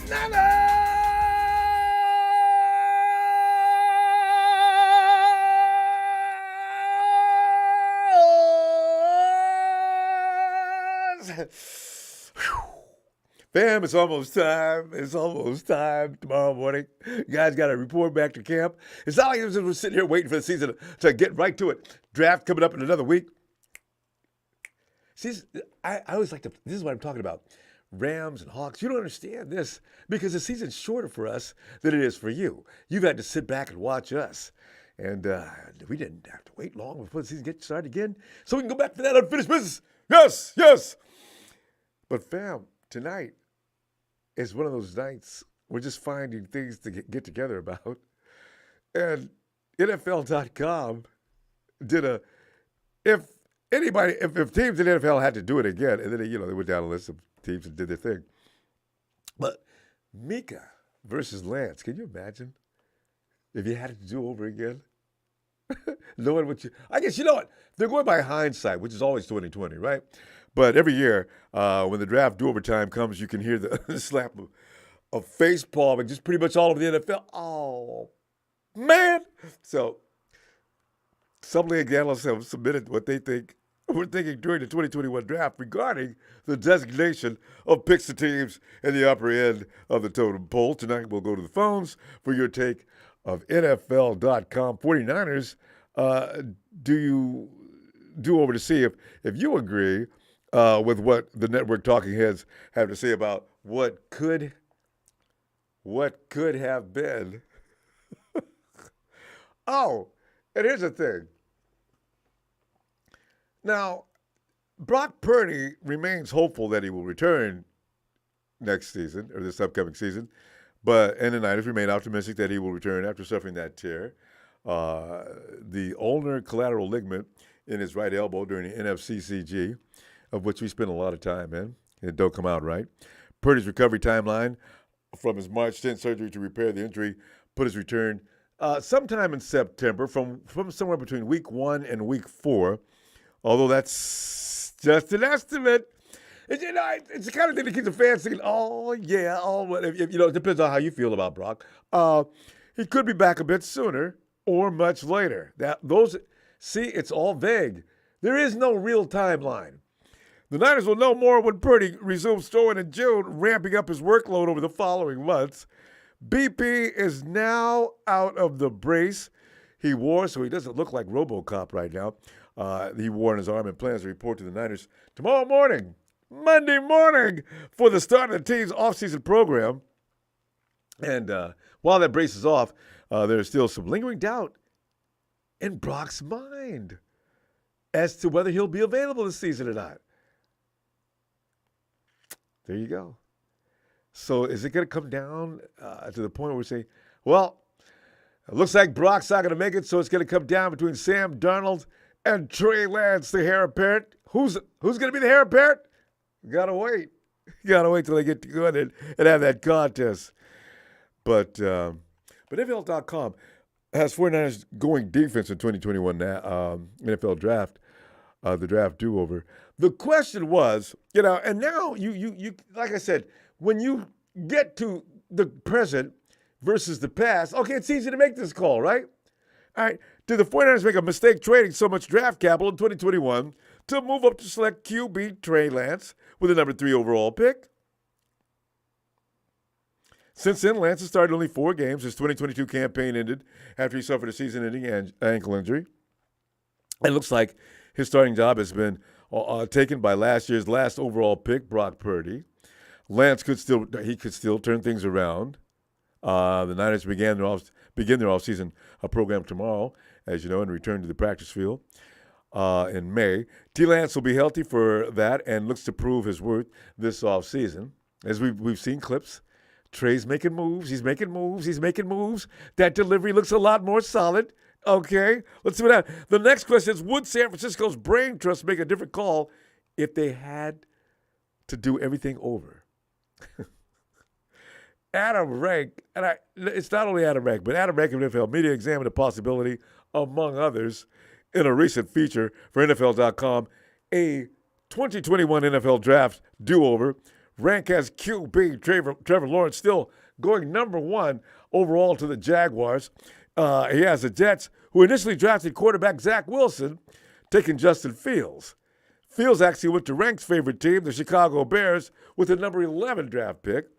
Fam, it's almost time. It's almost time tomorrow morning. You guys got to report back to camp. It's not like we're sitting here waiting for the season to get right to it. Draft coming up in another week. See, I always like to, this is what I'm talking about. Rams and Hawks, you don't understand this because the season's shorter for us than it is for you. You've had to sit back and watch us. And we didn't have to wait long before the season gets started again. So we can go back to that unfinished business. Yes, yes. But fam, tonight is one of those nights we're just finding things to get together about. And NFL.com did if teams in the NFL had to do it again, and then they went down a list of teams and did their thing. But Micah versus Lance, can you imagine if you had to do over again? Knowing what I guess you know what? They're going by hindsight, which is always 2020, right? But every year, when the draft do-over time comes, you can hear the slap of face palm and just pretty much all over the NFL. Oh, man. So some league analysts have submitted what they think we're thinking during the 2021 draft regarding the designation of picks to teams in the upper end of the totem pole. Tonight, we'll go to the phones for your take of NFL.com 49ers. Do you do over to see if you agree with what the network talking heads have to say about what could have been. Oh, and here's the thing. Now, Brock Purdy remains hopeful that he will return next season, or this upcoming season, and the Niners remain optimistic that he will return after suffering that tear. The ulnar collateral ligament in his right elbow during the NFCCG, of which we spent a lot of time in, and it don't come out right. Purdy's recovery timeline from his March 10th surgery to repair the injury put his return sometime in September, from somewhere between week 1 and week 4. Although that's just an estimate. It's the kind of thing that keeps the fans thinking, it depends on how you feel about Brock. He could be back a bit sooner or much later. It's all vague. There is no real timeline. The Niners will know more when Purdy resumes throwing in June, ramping up his workload over the following months. BP is now out of the brace he wore, so he doesn't look like RoboCop right now. He wore on his arm and plans to report to the Niners tomorrow morning, Monday morning, for the start of the team's offseason program. And while that brace is off, there's still some lingering doubt in Brock's mind as to whether he'll be available this season or not. There you go. So is it going to come down to the point where we say, well, it looks like Brock's not going to make it, so it's going to come down between Sam Darnold and Trey Lance, the heir apparent. Who's going to be the heir apparent? Gotta wait. Gotta wait till they get to go and have that contest. But NFL.com has 49ers going defense in 2021 NFL draft, the draft do-over. The question was, and now you like I said, when you get to the present versus the past, okay, it's easy to make this call, right? All right, did the 49ers make a mistake trading so much draft capital in 2021 to move up to select QB Trey Lance with the number 3 overall pick? Since then, Lance has started only 4 games. His 2022 campaign ended after he suffered a season-ending ankle injury. It looks like his starting job has been taken by last year's last overall pick, Brock Purdy. Lance could still turn things around. The Niners begin their offseason program tomorrow, as you know, and return to the practice field in May. T. Lance will be healthy for that and looks to prove his worth this offseason. As we've seen clips, Trey's making moves. He's making moves. That delivery looks a lot more solid. Okay, let's see what happens. The next question is, would San Francisco's brain trust make a different call if they had to do everything over? Adam Rank, it's not only Adam Rank, but Adam Rank of NFL Media examined the possibility, among others, in a recent feature for NFL.com, a 2021 NFL draft do-over Rank has QB Trevor Lawrence still going number 1 overall to the Jaguars. He has the Jets, who initially drafted quarterback Zach Wilson, taking Justin Fields. Fields actually went to Rank's favorite team, the Chicago Bears, with the number 11 draft pick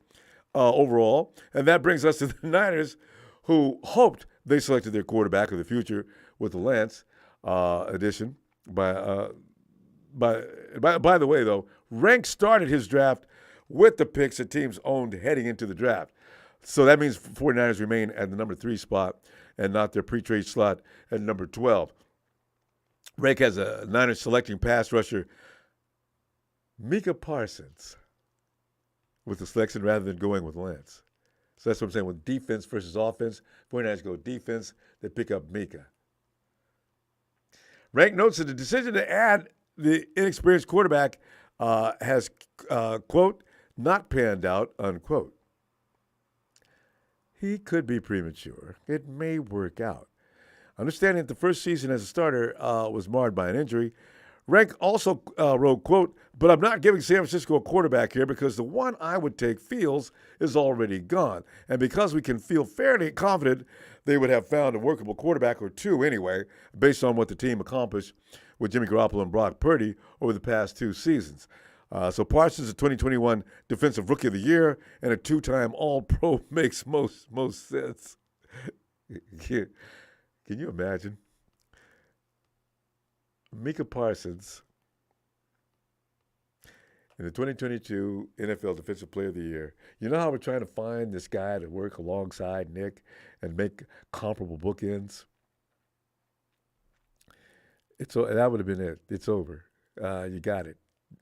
overall. And that brings us to the Niners, who hoped they selected their quarterback of the future with the Lance addition. By the way, though, Rank started his draft with the picks that teams owned heading into the draft. So that means 49ers remain at the number 3 spot and not their pre-trade slot at number 12. Rank has a Niners selecting pass rusher, Micah Parsons, with the selection rather than going with Lance. So that's what I'm saying. With defense versus offense, 49ers go defense, they pick up Micah. Rank notes that the decision to add the inexperienced quarterback has, quote, not panned out, unquote. He could be premature. It may work out. Understanding that the first season as a starter was marred by an injury, Rank also wrote, quote, but I'm not giving San Francisco a quarterback here because the one I would take, Fields, is already gone. And because we can feel fairly confident they would have found a workable quarterback or two anyway, based on what the team accomplished with Jimmy Garoppolo and Brock Purdy over the past 2 seasons. So Parsons, a 2021 Defensive Rookie of the Year and a 2-time All-Pro makes most sense. Can you imagine? Micah Parsons in the 2022 NFL Defensive Player of the Year. You know how we're trying to find this guy to work alongside Nick and make comparable bookends? That would have been it. It's over. You got it.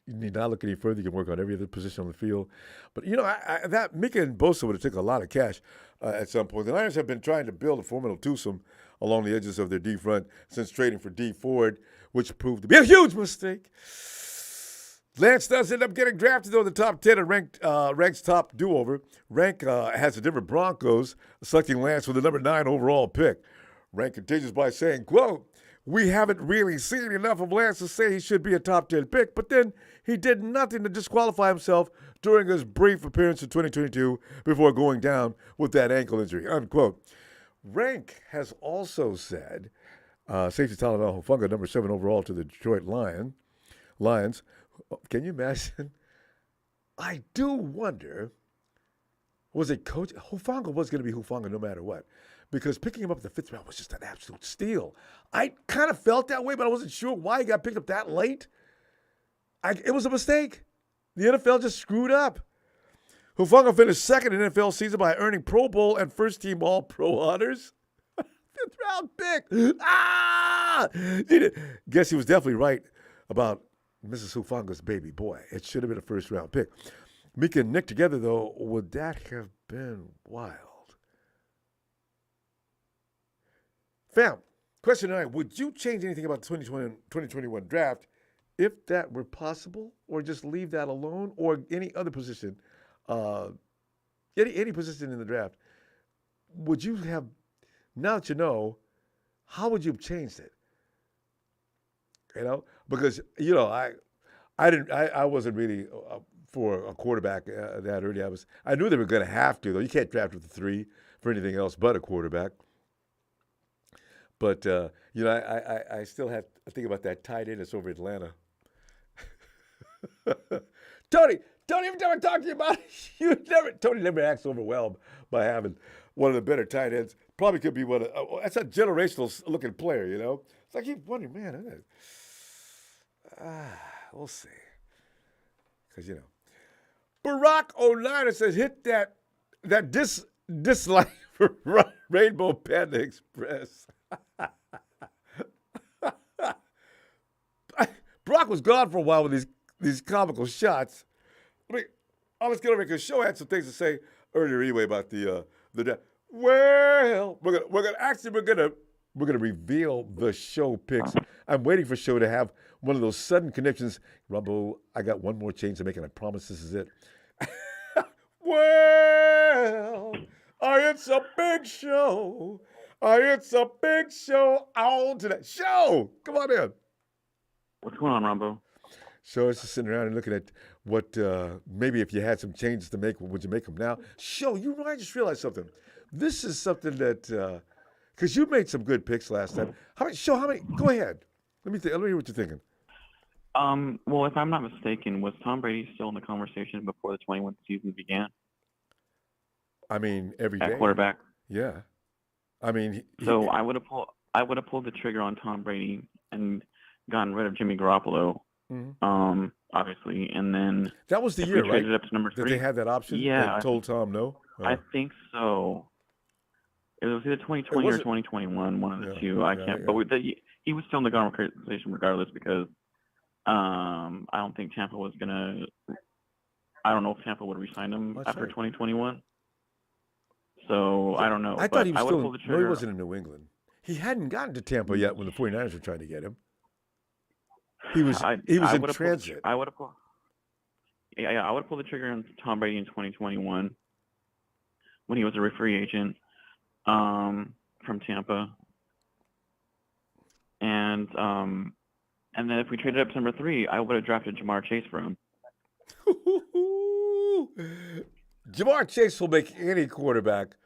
You need not look any further. You can work on every other position on the field. But, that Micah and Bosa would have taken a lot of cash at some point. The Niners have been trying to build a formidable twosome along the edges of their D front since trading for D Ford, which proved to be a huge mistake. Lance does end up getting drafted, though, in the top 10 and Rank's top do-over. Rank has the Denver Broncos selecting Lance with the number 9 overall pick. Rank continues by saying, quote, we haven't really seen enough of Lance to say he should be a top 10 pick, but then he did nothing to disqualify himself during his brief appearance in 2022 before going down with that ankle injury, unquote. Rank has also said, safety Talanoa Hufanga, number 7 overall to the Detroit Lions. Can you imagine? I do wonder, was it Coach? Hufanga was going to be Hufanga no matter what, because picking him up at the 5th round was just an absolute steal. I kind of felt that way, but I wasn't sure why he got picked up that late. It was a mistake. The NFL just screwed up. Hufanga finished second in NFL season by earning Pro Bowl and first-team All-Pro honors. 5th round pick. Guess he was definitely right about Mrs. Hufanga's baby boy. It should have been a first-round pick. Micah and Nick together, though, would that have been wild? Fam, question 9. Would you change anything about the 2021 draft if that were possible, or just leave that alone, or any other position, any position in the draft? Would you have, now that you know, how would you have changed it? Because I wasn't really for a quarterback that early. I knew they were going to have to, though. You can't draft with the 3 for anything else but a quarterback. But I still have to think about that tight end that's over Atlanta. Tony, every time I talk to you about it, Tony never acts overwhelmed by having one of the better tight ends. Probably could be that's a generational looking player, So I keep wondering, man, we'll see. Because, Barack O'Neill says, hit that dislike for Rainbow Panda Express. Barack was gone for a while with these comical shots. I was going to make a show. I had some things to say earlier anyway about the well, we're gonna reveal the show picks. I'm waiting for show to have one of those sudden connections. Ronbo, I got one more change to make, and I promise this is it. Well, it's a big show. It's a big show on today. Show, come on in. What's going on, Ronbo? So it's just sitting around and looking at what maybe if you had some changes to make, would you make them now? Show, I just realized something. This is something that because you made some good picks last time. How many? Go ahead. Let me hear what you're thinking. Well, if I'm not mistaken, was Tom Brady still in the conversation before the 21 season began I mean, every at day. quarterback? Yeah. I mean, So I would have pulled the trigger on Tom Brady and gotten rid of Jimmy Garoppolo, obviously, and then that was the if year, we right? traded up to number That 3, they had that option yeah, and told Tom no. I think so. It was either 2020 or 2021, one of the two. I can't. But he was still in the conversation regardless because I don't think Tampa was gonna. I don't know if Tampa would re-sign him after 2021. So I don't know. I thought he was still. No, he wasn't in New England. He hadn't gotten to Tampa yet when the 49ers were trying to get him. He was in transit. I would have pulled. Yeah, I would have pulled the trigger on Tom Brady in 2021 when he was a free agent from Tampa, and then if we traded up to number 3, I would have drafted Jamar Chase for him. Jamar Chase will make any quarterback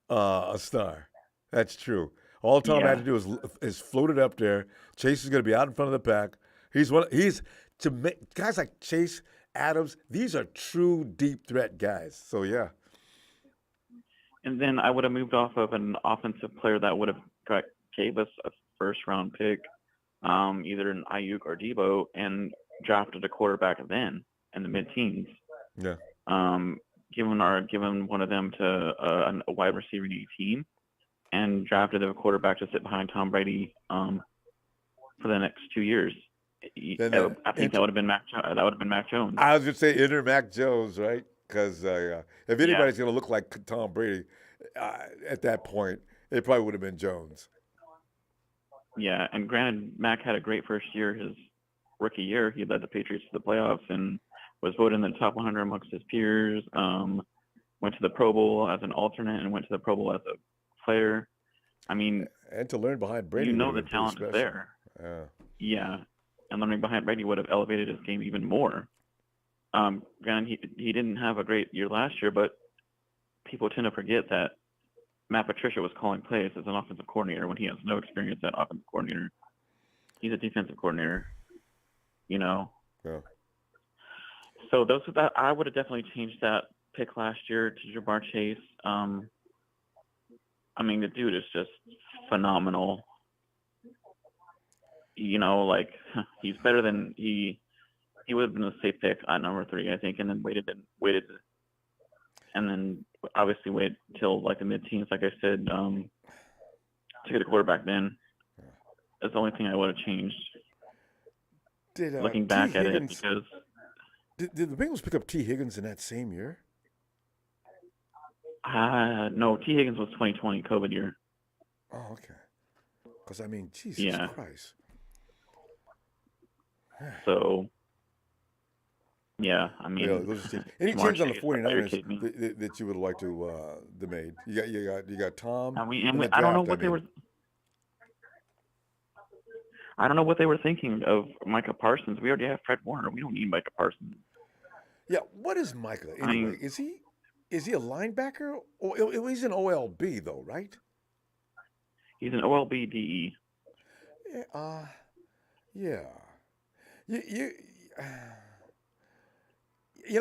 a star. That's true. All Tom had to do is float it up there. Chase is going to be out in front of the pack. Guys like Chase, Adams. These are true deep threat guys. So yeah. And then I would have moved off of an offensive player that would have gave us a first-round pick, either an Ayuk or Debo, and drafted a quarterback then in the mid-teens. Yeah. Given one of them to a wide receiver team, and drafted a quarterback to sit behind Tom Brady for the next 2 years. I think that would have been Mac. That would have been Mac Jones. I was going to say enter Mac Jones, right? Because if anybody's going to look like Tom Brady at that point, it probably would have been Jones. Yeah, and granted, Mac had a great first year. His rookie year, he led the Patriots to the playoffs and was voted in the top 100 amongst his peers. Went to the Pro Bowl as an alternate and went to the Pro Bowl as a player. I mean, and to learn behind Brady, the talent is there. Yeah, and learning behind Brady would have elevated his game even more. Granted, he didn't have a great year last year, but people tend to forget that Matt Patricia was calling plays as an offensive coordinator when he has no experience as offensive coordinator. He's a defensive coordinator, Yeah. So I would have definitely changed that pick last year to Jamar Chase. I mean, the dude is just phenomenal. He's better than he would have been a safe pick at number 3, I think, and then waited, and then obviously wait till like the mid-teens, like I said, to get a quarterback then. That's the only thing I would have changed. Looking back at it, because did the Bengals pick up T. Higgins in that same year? No, T. Higgins was 2020 COVID year. Oh, okay. Because I mean, Jesus Christ. So, yeah, I mean, any change on the 49ers that you would like to made? You got Tom. I don't know what they were. I don't know what they were thinking of Micah Parsons. We already have Fred Warner. We don't need Micah Parsons. Yeah, what is Micah anyway? Is he a linebacker? Or he's an OLB though, right? He's an OLB DE. Yeah. You're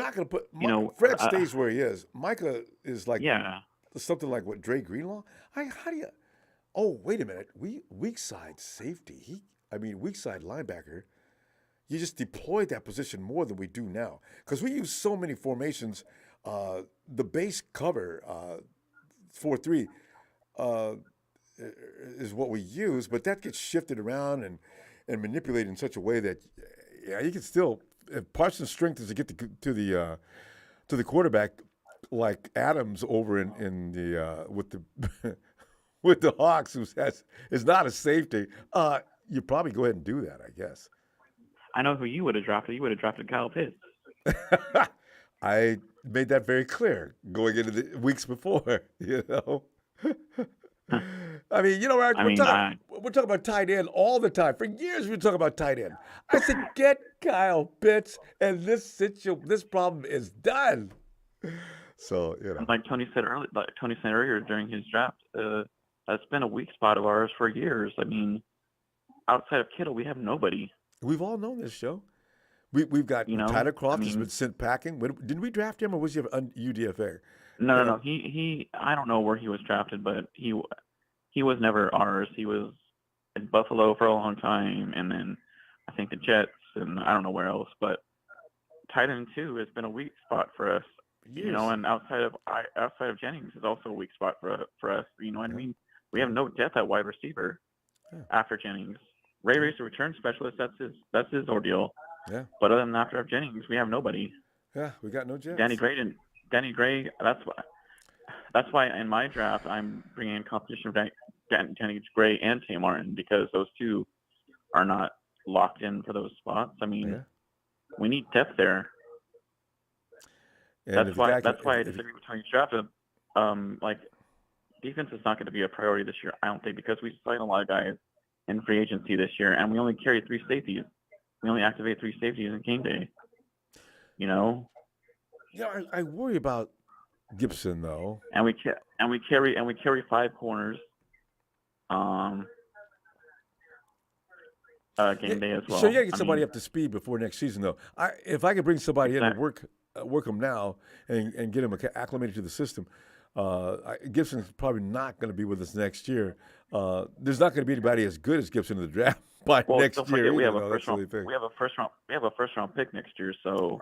not going to put. Fred stays where he is. Micah is like something like what, Dre Greenlaw? How do you? Oh, wait a minute. Weak side safety. Weak side linebacker. You just deployed that position more than we do now because we use so many formations. The base cover 4-3 is what we use, but that gets shifted around and manipulated in such a way that you can still. If Parsons' strength is to get to the quarterback, like Adams over in the with the with the Hawks, who is not a safety, you probably go ahead and do that, I guess. I know who you would have drafted. You would have drafted Kyle Pitts. I made that very clear going into the weeks before, I mean, I mean, we're talking about tight end all the time. For years, we were talking about tight end. I said, get Kyle Pitts, and this problem is done. So, and like Tony said earlier during his draft, that's been a weak spot of ours for years. I mean, outside of Kittle, we have nobody. we've all known this show. We've got Tyler Croft has been sent packing. Didn't we draft him, or was he on UDFA? No. He. I don't know where he was drafted, but he was never ours. He was in Buffalo for a long time, and then I think the Jets, and I don't know where else. But tight end too has been a weak spot for us. Years. And outside of Jennings is also a weak spot for us. You know what I mean? We have no depth at wide receiver after Jennings. Ray Ray's a return specialist. That's his ordeal. Yeah. But other than after Jennings, we have nobody. Yeah, we got no Jets. Danny Gray. That's why in my draft I'm bringing in competition for Danny Gray and Tay Martin, because those two are not locked in for those spots. I mean, we need depth there. And that's why I disagree with Tony's draft. Like, defense is not going to be a priority this year, I don't think, because we signed a lot of guys in free agency this year, and we only carry 3 safeties. We only activate 3 safeties in game day. I worry about Gibson though. And we carry 5 corners. Game day as well. So you gotta get somebody up to speed before next season, though. If I could bring somebody in and work them now and get them acclimated to the system, Gibson's probably not going to be with us next year. There's not going to be anybody as good as Gibson in the draft by next year. We have a first round. We have a first round pick next year. So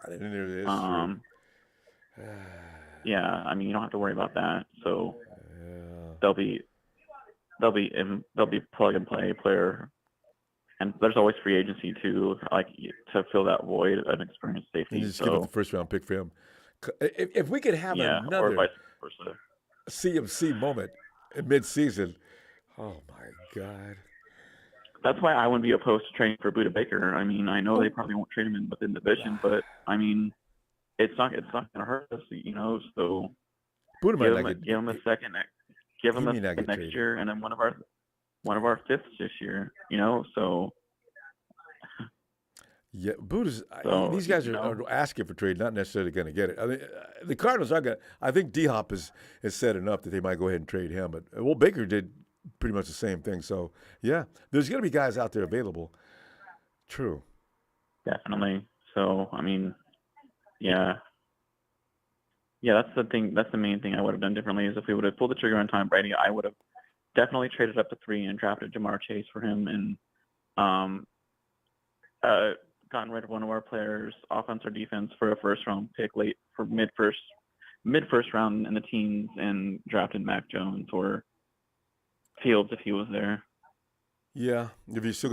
yeah, I mean, you don't have to worry about that. So they'll be plug and play player. And there's always free agency too, like to fill that void, an experienced safety. You just give up the first round pick for him. If we could have another or vice versa. CMC moment in mid-season, oh my God! That's why I wouldn't be opposed to trading for Buda Baker. I mean, I know they probably won't trade him within the division, but I mean, it's not going to hurt us, So Buda give him a second next year, and then one of our fifths this year. So. Yeah, Buddha's. These guys are asking for trade, not necessarily going to get it. I mean, the Cardinals are going. I think D-Hop is said enough that they might go ahead and trade him. But Baker did pretty much the same thing. So yeah, there's going to be guys out there available. True. Definitely. So I mean, yeah. That's the thing. That's the main thing I would have done differently. Is if we would have pulled the trigger on Tom Brady, I would have definitely traded up to 3 and drafted Jamar Chase for him, and gotten rid of one of our players, offense or defense, for a first round pick late for mid first round in the teens, and drafted Mac Jones or Fields if he was there. Yeah, if you're still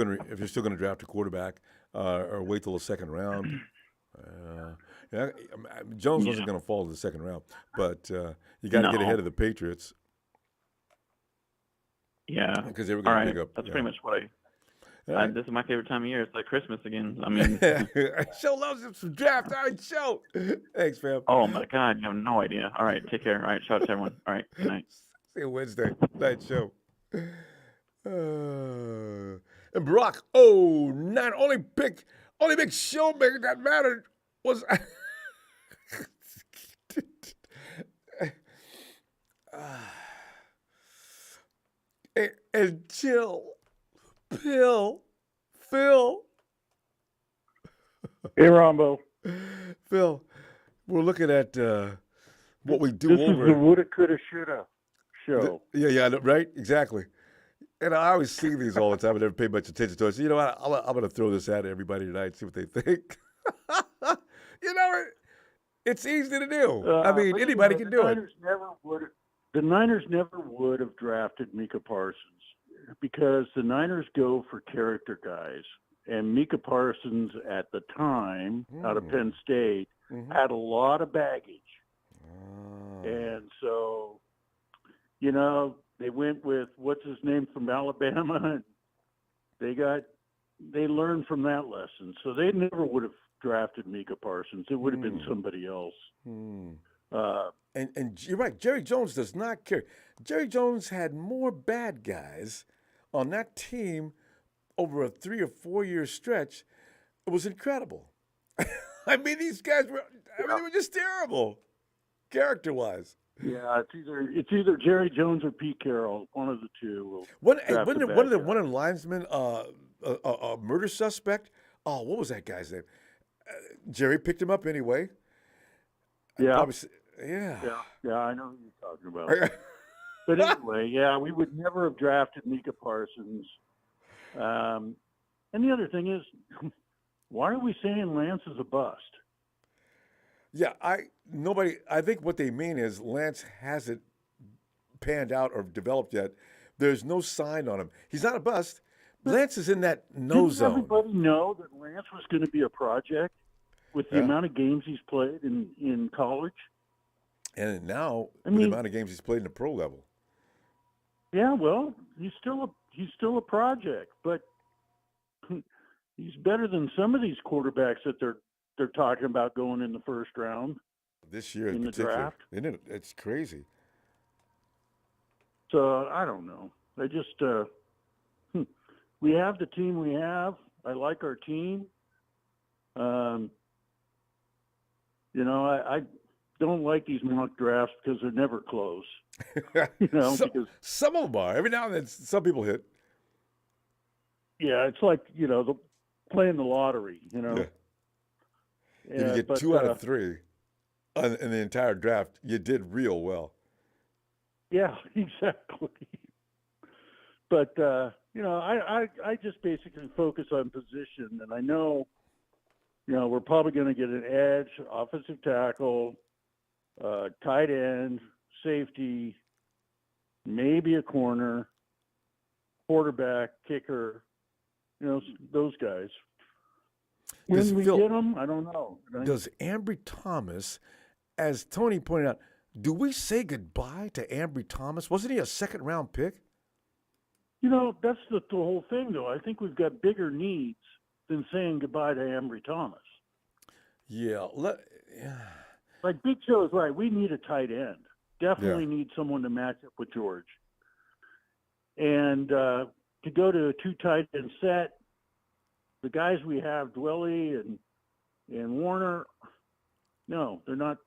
gonna draft a quarterback, or wait till the second round. Jones wasn't going to fall in the second round, but you got to get ahead of the Patriots. Yeah, because they were going to pick up. That's pretty much what this is my favorite time of year. It's like Christmas again. I mean, Show loves him some draft. All right, Show. Thanks, fam. Oh my God, you have no idea. All right, take care. All right, shout out to everyone. All right, good night. See you Wednesday night show. And Barack, only big showmaker that mattered was. And chill. Phil. Hey, Ronbo. Phil, we're looking at what we do this over. This is the woulda, coulda, shoulda show. Yeah, right? Exactly. And I always see these all the time. I never pay much attention to it. So, you know what? I'm going to throw this at everybody tonight and see what they think. It's easy to do. I mean, anybody can do it. The Niners never would have drafted Micah Parsons because the Niners go for character guys. And Micah Parsons at the time, out of Penn State, had a lot of baggage. And so, they went with what's his name from Alabama, and they learned from that lesson. So they never would have drafted Micah Parsons. It would have been somebody else. And you're right. Jerry Jones does not care. Jerry Jones had more bad guys on that team over a 3 or 4 year stretch. It was incredible. I mean, these guys were. I mean, they were just terrible, character wise. Yeah, it's either Jerry Jones or Pete Carroll, one of the two. Wasn't there one of the linesmen a murder suspect? Oh, what was that guy's name? Jerry picked him up anyway. Yeah. Probably, yeah. I know who you're talking about. But anyway, yeah, we would never have drafted Micah Parsons. And the other thing is, why are we saying Lance is a bust? Yeah, I think what they mean is Lance hasn't panned out or developed yet. There's no sign on him. He's not a bust. Lance is in that no zone. Didn't everybody know that Lance was going to be a project with the amount of games he's played in college? And now, with the amount of games he's played in the pro level. Yeah, well, he's still a project, but he's better than some of these quarterbacks that they're talking about going in the first round this year in the draft. Isn't it? It's crazy. So I don't know. I just we have the team we have. I like our team. I don't like these mock drafts because they're never close. Because some of them are. Every now and then, some people hit. Yeah, it's like playing the lottery. Yeah. If you get 2 out of 3 in the entire draft, you did real well. Yeah, exactly. But I just basically focus on position, and I know, we're probably going to get an edge, offensive tackle, tight end, safety, maybe a corner, quarterback, kicker, those guys. When we get them, I don't know. Does Ambry Thomas, as Tony pointed out, do we say goodbye to Ambry Thomas? Wasn't he a second-round pick? That's the whole thing, though. I think we've got bigger needs than saying goodbye to Ambry Thomas. Yeah. Like Big Joe is right. We need a tight end. Definitely need someone to match up with George. And to go to a 2 tight end set, the guys we have, Dwelly and Warner, no, they're not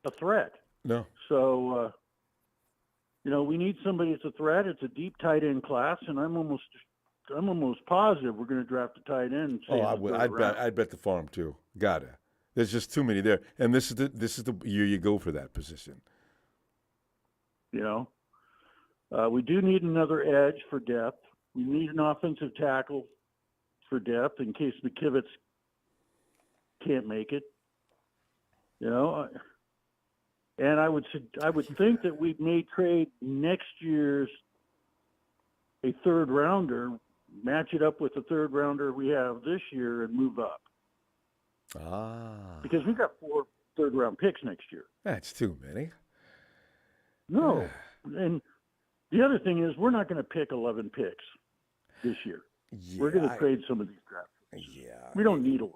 a threat. No. So, we need somebody that's a threat. It's a deep tight end class, and I'm almost positive we're going to draft a tight end. Oh, I would. I'd bet the farm too. Gotta. There's just too many there, and this is the year you go for that position. We do need another edge for depth. We need an offensive tackle for depth in case McKivitz can't make it. And I would think that we may trade next year's a 3rd rounder, match it up with the 3rd rounder we have this year, and move up. Because we've got 4 third-round picks next year. That's too many. No. And the other thing is we're not going to pick 11 picks this year. Yeah, we're going to trade some of these draft picks. Yeah. We don't need 11.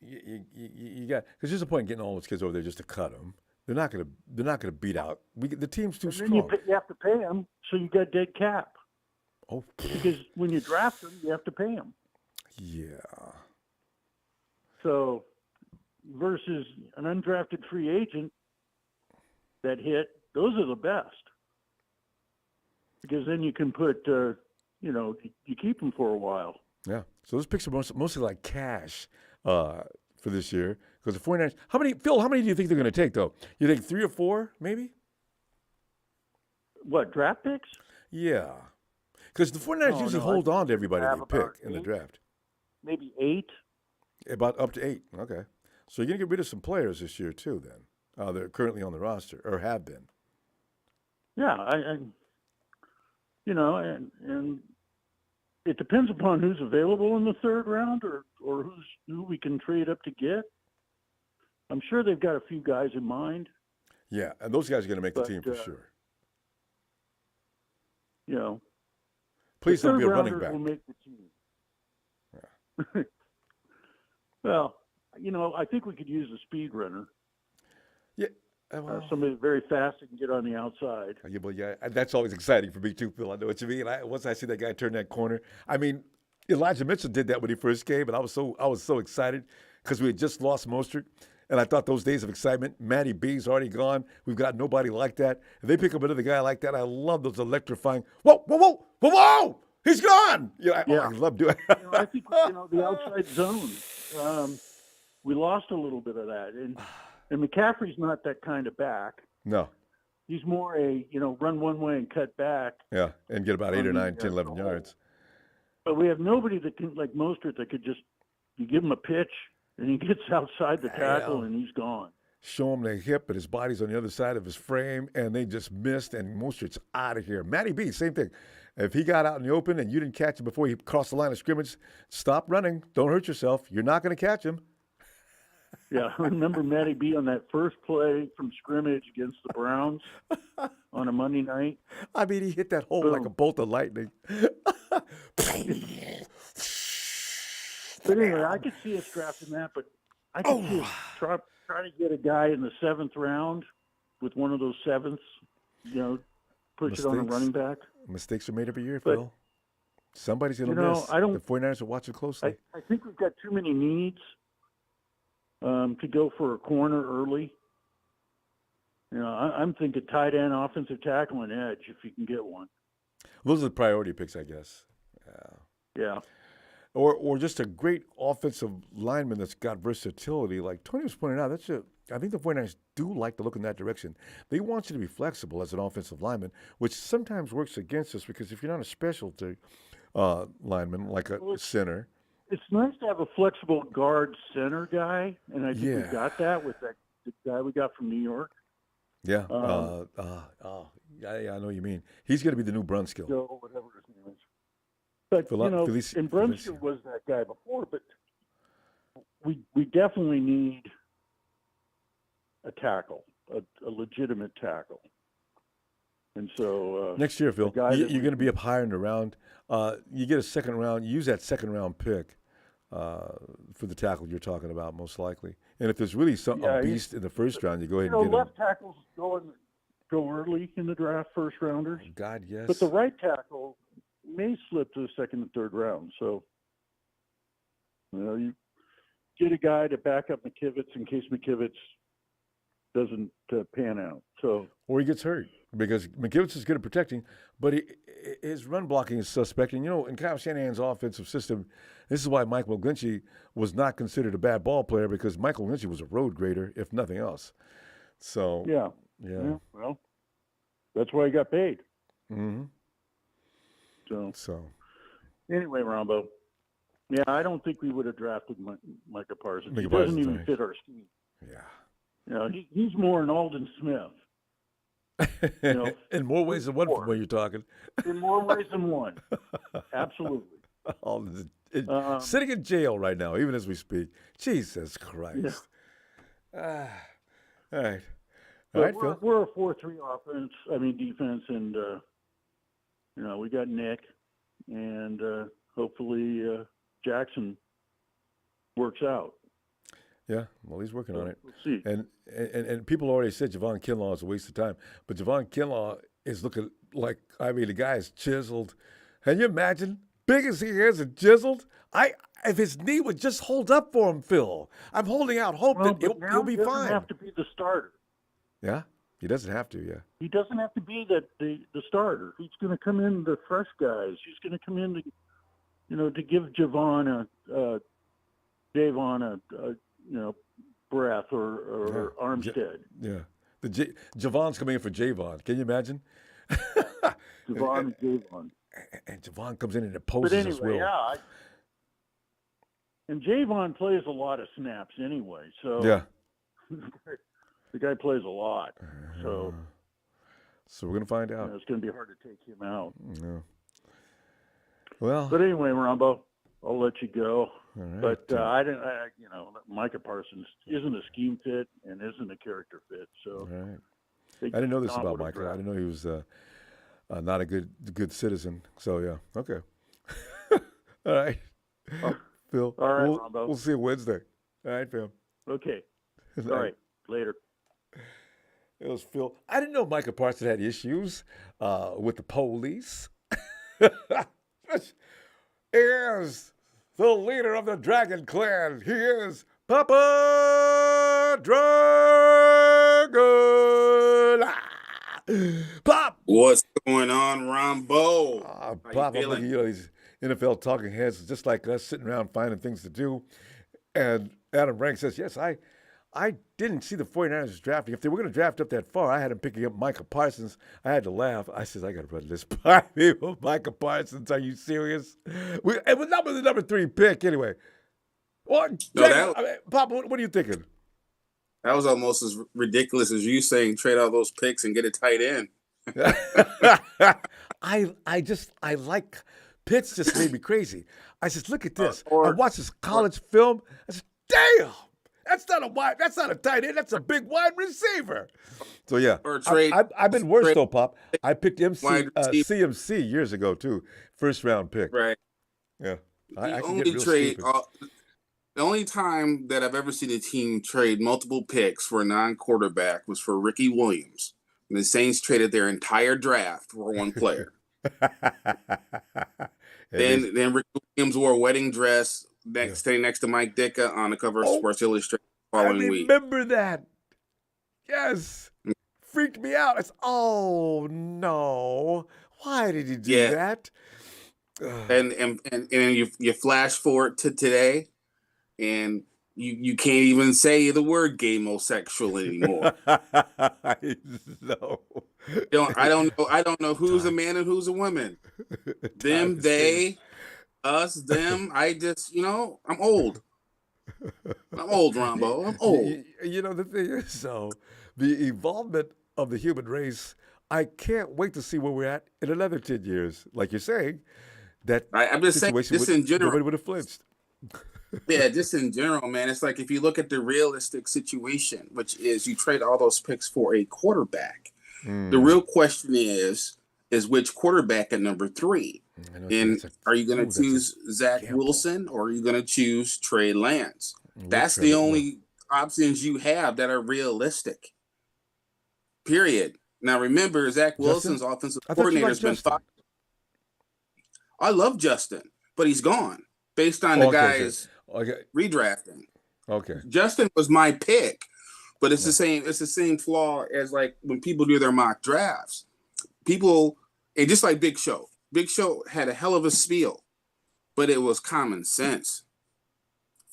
You got, because there's a point in getting all those kids over there just to cut them. They're not gonna beat out. The team's too strong. You have to pay them, so you got dead cap. Oh. Because when you draft them, you have to pay them. Yeah. So versus an undrafted free agent that hit, those are the best. Because then you can put, you keep them for a while. Yeah. So those picks are mostly like cash for this year. Because the 49ers, how many do you think they're going to take, though? You think 3 or 4, maybe? What, draft picks? Yeah. Because the 49ers usually hold on to everybody they pick in the draft. Maybe 8. About up to 8. Okay. So you're going to get rid of some players this year, too, then. They're currently on the roster, or have been. Yeah. And it depends upon who's available in the 3rd round or who we can trade up to get. I'm sure they've got a few guys in mind. Yeah, and those guys are going to make the team for sure. Please don't be a running back. Will make the team. Yeah. Well, I think we could use a speed runner. Yeah. Well, somebody very fast and can get on the outside. yeah, but yeah, that's always exciting for me too, Phil. I know what you mean. Once I see that guy turn that corner, I mean, Elijah Mitchell did that when he first came, and I was so excited because we had just lost Mostert, and I thought those days of excitement. Matty B's already gone. We've got nobody like that. If they pick up another guy like that, I love those electrifying. Whoa, whoa, whoa, whoa, whoa! He's gone. Yeah, I love doing. I think the outside zone. We lost a little bit of that, and McCaffrey's not that kind of back. No. He's more a run one way and cut back. Yeah, and get about 8 or 9, 10, 11 yards. But we have nobody that can, like Mostert, that could just, you give him a pitch and he gets outside the tackle and he's gone. Show him the hip, but his body's on the other side of his frame, and they just missed, and Mostert's out of here. Matty B, same thing. If he got out in the open and you didn't catch him before he crossed the line of scrimmage, stop running. Don't hurt yourself. You're not going to catch him. Yeah, I remember Matty B on that first play from scrimmage against the Browns on a Monday night. I mean, he hit that hole like a bolt of lightning. But anyway, I could see us drafting that, but I could see us trying to get a guy in the 7th round with one of those 7ths, push it on a running back. Mistakes are made every year, Phil. Somebody's going to miss. The 49ers are watching closely. I think we've got too many needs to go for a corner early. I'm thinking tight end, offensive tackle, and edge if you can get one. Those are the priority picks, I guess. Yeah. Or just a great offensive lineman that's got versatility. Like Tony was pointing out, I think the 49ers do like to look in that direction. They want you to be flexible as an offensive lineman, which sometimes works against us because if you're not a specialty lineman, like a center. It's nice to have a flexible guard center guy, and I think we got that with the guy we got from New York. Yeah. I know what you mean. He's going to be the new Brunskill. Joe, whatever his name is. But, and Brunskill was that guy before, but we definitely need a tackle, a legitimate tackle. And so next year, Phil, you're going to be up higher in the round. You get a second round. Use that second round pick for the tackle you're talking about, most likely. And if there's really a beast in the first round, you go ahead and get left tackles go early in the draft, first rounders. God, yes. But the right tackle may slip to the second and third round. So, you get a guy to back up McKivitz in case McKivitz doesn't pan out. So, or he gets hurt because McKivitz is good at protecting, but his run blocking is suspect. And, in Kyle Shanahan's offensive system, this is why Mike McGlinchey was not considered a bad ball player because Michael McGlinchey was a road grader, if nothing else. So, yeah. Well, that's why he got paid. Mm-hmm. So, anyway, Ronbo. Yeah, I don't think we would have drafted Micah Parsons. He doesn't even fit our scheme. Yeah. He's more an Alden Smith. In more ways than one from where you're talking. In more ways than one. Absolutely. Alden's sitting in jail right now, even as we speak. Jesus Christ. Yeah. All right. Phil. We're a 4-3 defense, and we got Nick, and hopefully Jackson works out. Yeah, well, he's working on it. We'll see. And people already said Javon Kinlaw is a waste of time, but Javon Kinlaw is looking like, the guy is chiseled. Can you imagine? Big as he is and chiseled. If his knee would just hold up for him, Phil. I'm holding out hope that he'll be fine. He doesn't have to be the starter. Yeah, he doesn't have to, yeah. He doesn't have to be the starter. He's going to come in the fresh guys. He's going to come in to give Javon a breath or Armstead. Javon's coming in for Javon. Can you imagine? Javon and Javon. And Javon comes in and opposes his will. Yeah. And Javon plays a lot of snaps anyway, so yeah. The guy plays a lot. So we're going to find out. It's going to be hard to take him out. Yeah. Well. But anyway, Ronbo, I'll let you go. All right. But Micah Parsons isn't a scheme fit and isn't a character fit. So all right. I didn't know this about Micah. I didn't know he was not a good citizen. So yeah, okay. All right, Phil. All right, Ronbo. We'll see you Wednesday. All right, Phil. Okay. All right. Later. It was Phil. I didn't know Micah Parsons had issues with the police. Here's the leader of the Dragon Clan. He is Papa Dragon. Pop! What's going on, Ronbo? How Pop, you I'm feeling? looking, these NFL talking heads just like us sitting around finding things to do. And Adam Rank says, yes, I didn't see the 49ers drafting. If they were going to draft up that far, I had them picking up Micah Parsons. I had to laugh. I said, I got to run this by people. Micah Parsons, are you serious? It was not the number 3 pick anyway. What? No, Pop, what are you thinking? that was almost as ridiculous as you saying trade all those picks and get a tight end. I like Pitts just made me crazy. I said, look at this. I watched this college film. I said, damn, that's not a tight end. That's a big wide receiver. So yeah, I've been worse though, Pop. I picked CMC years ago too, first round pick. Right. Yeah. The only time that I've ever seen a team trade multiple picks for a non-quarterback was for Ricky Williams. And the Saints traded their entire draft for one player. Then Ricky Williams wore a wedding dress standing next to Mike Ditka on the cover of Sports Illustrated the following week. I remember that. Yes. Freaked me out. It's, oh, no. Why did he do that? And you flash forward to today, and you can't even say the word gamosexual anymore. No. I don't know who's a man and who's a woman. Them, they, us, them. I just, I'm old. I'm old, Ronbo. I'm old. The thing is, the evolvement of the human race, I can't wait to see where we're at in another 10 years. Like you're saying, I'm just saying, just in general, nobody would have flinched. Yeah, just in general, man. It's like if you look at the realistic situation, which is you trade all those picks for a quarterback. The real question is which quarterback at number 3? And are you going to choose Zach Wilson or are you going to choose Trey Lance? That's the only options you have that are realistic. Period. Now, remember, Zach Wilson's offensive coordinator has been fired. I love Justin, but he's gone based on the guys redrafting. Okay. Justin was my pick, but it's the same flaw as like when people do their mock drafts. And just like Big Show. Big Show had a hell of a spiel, but it was common sense.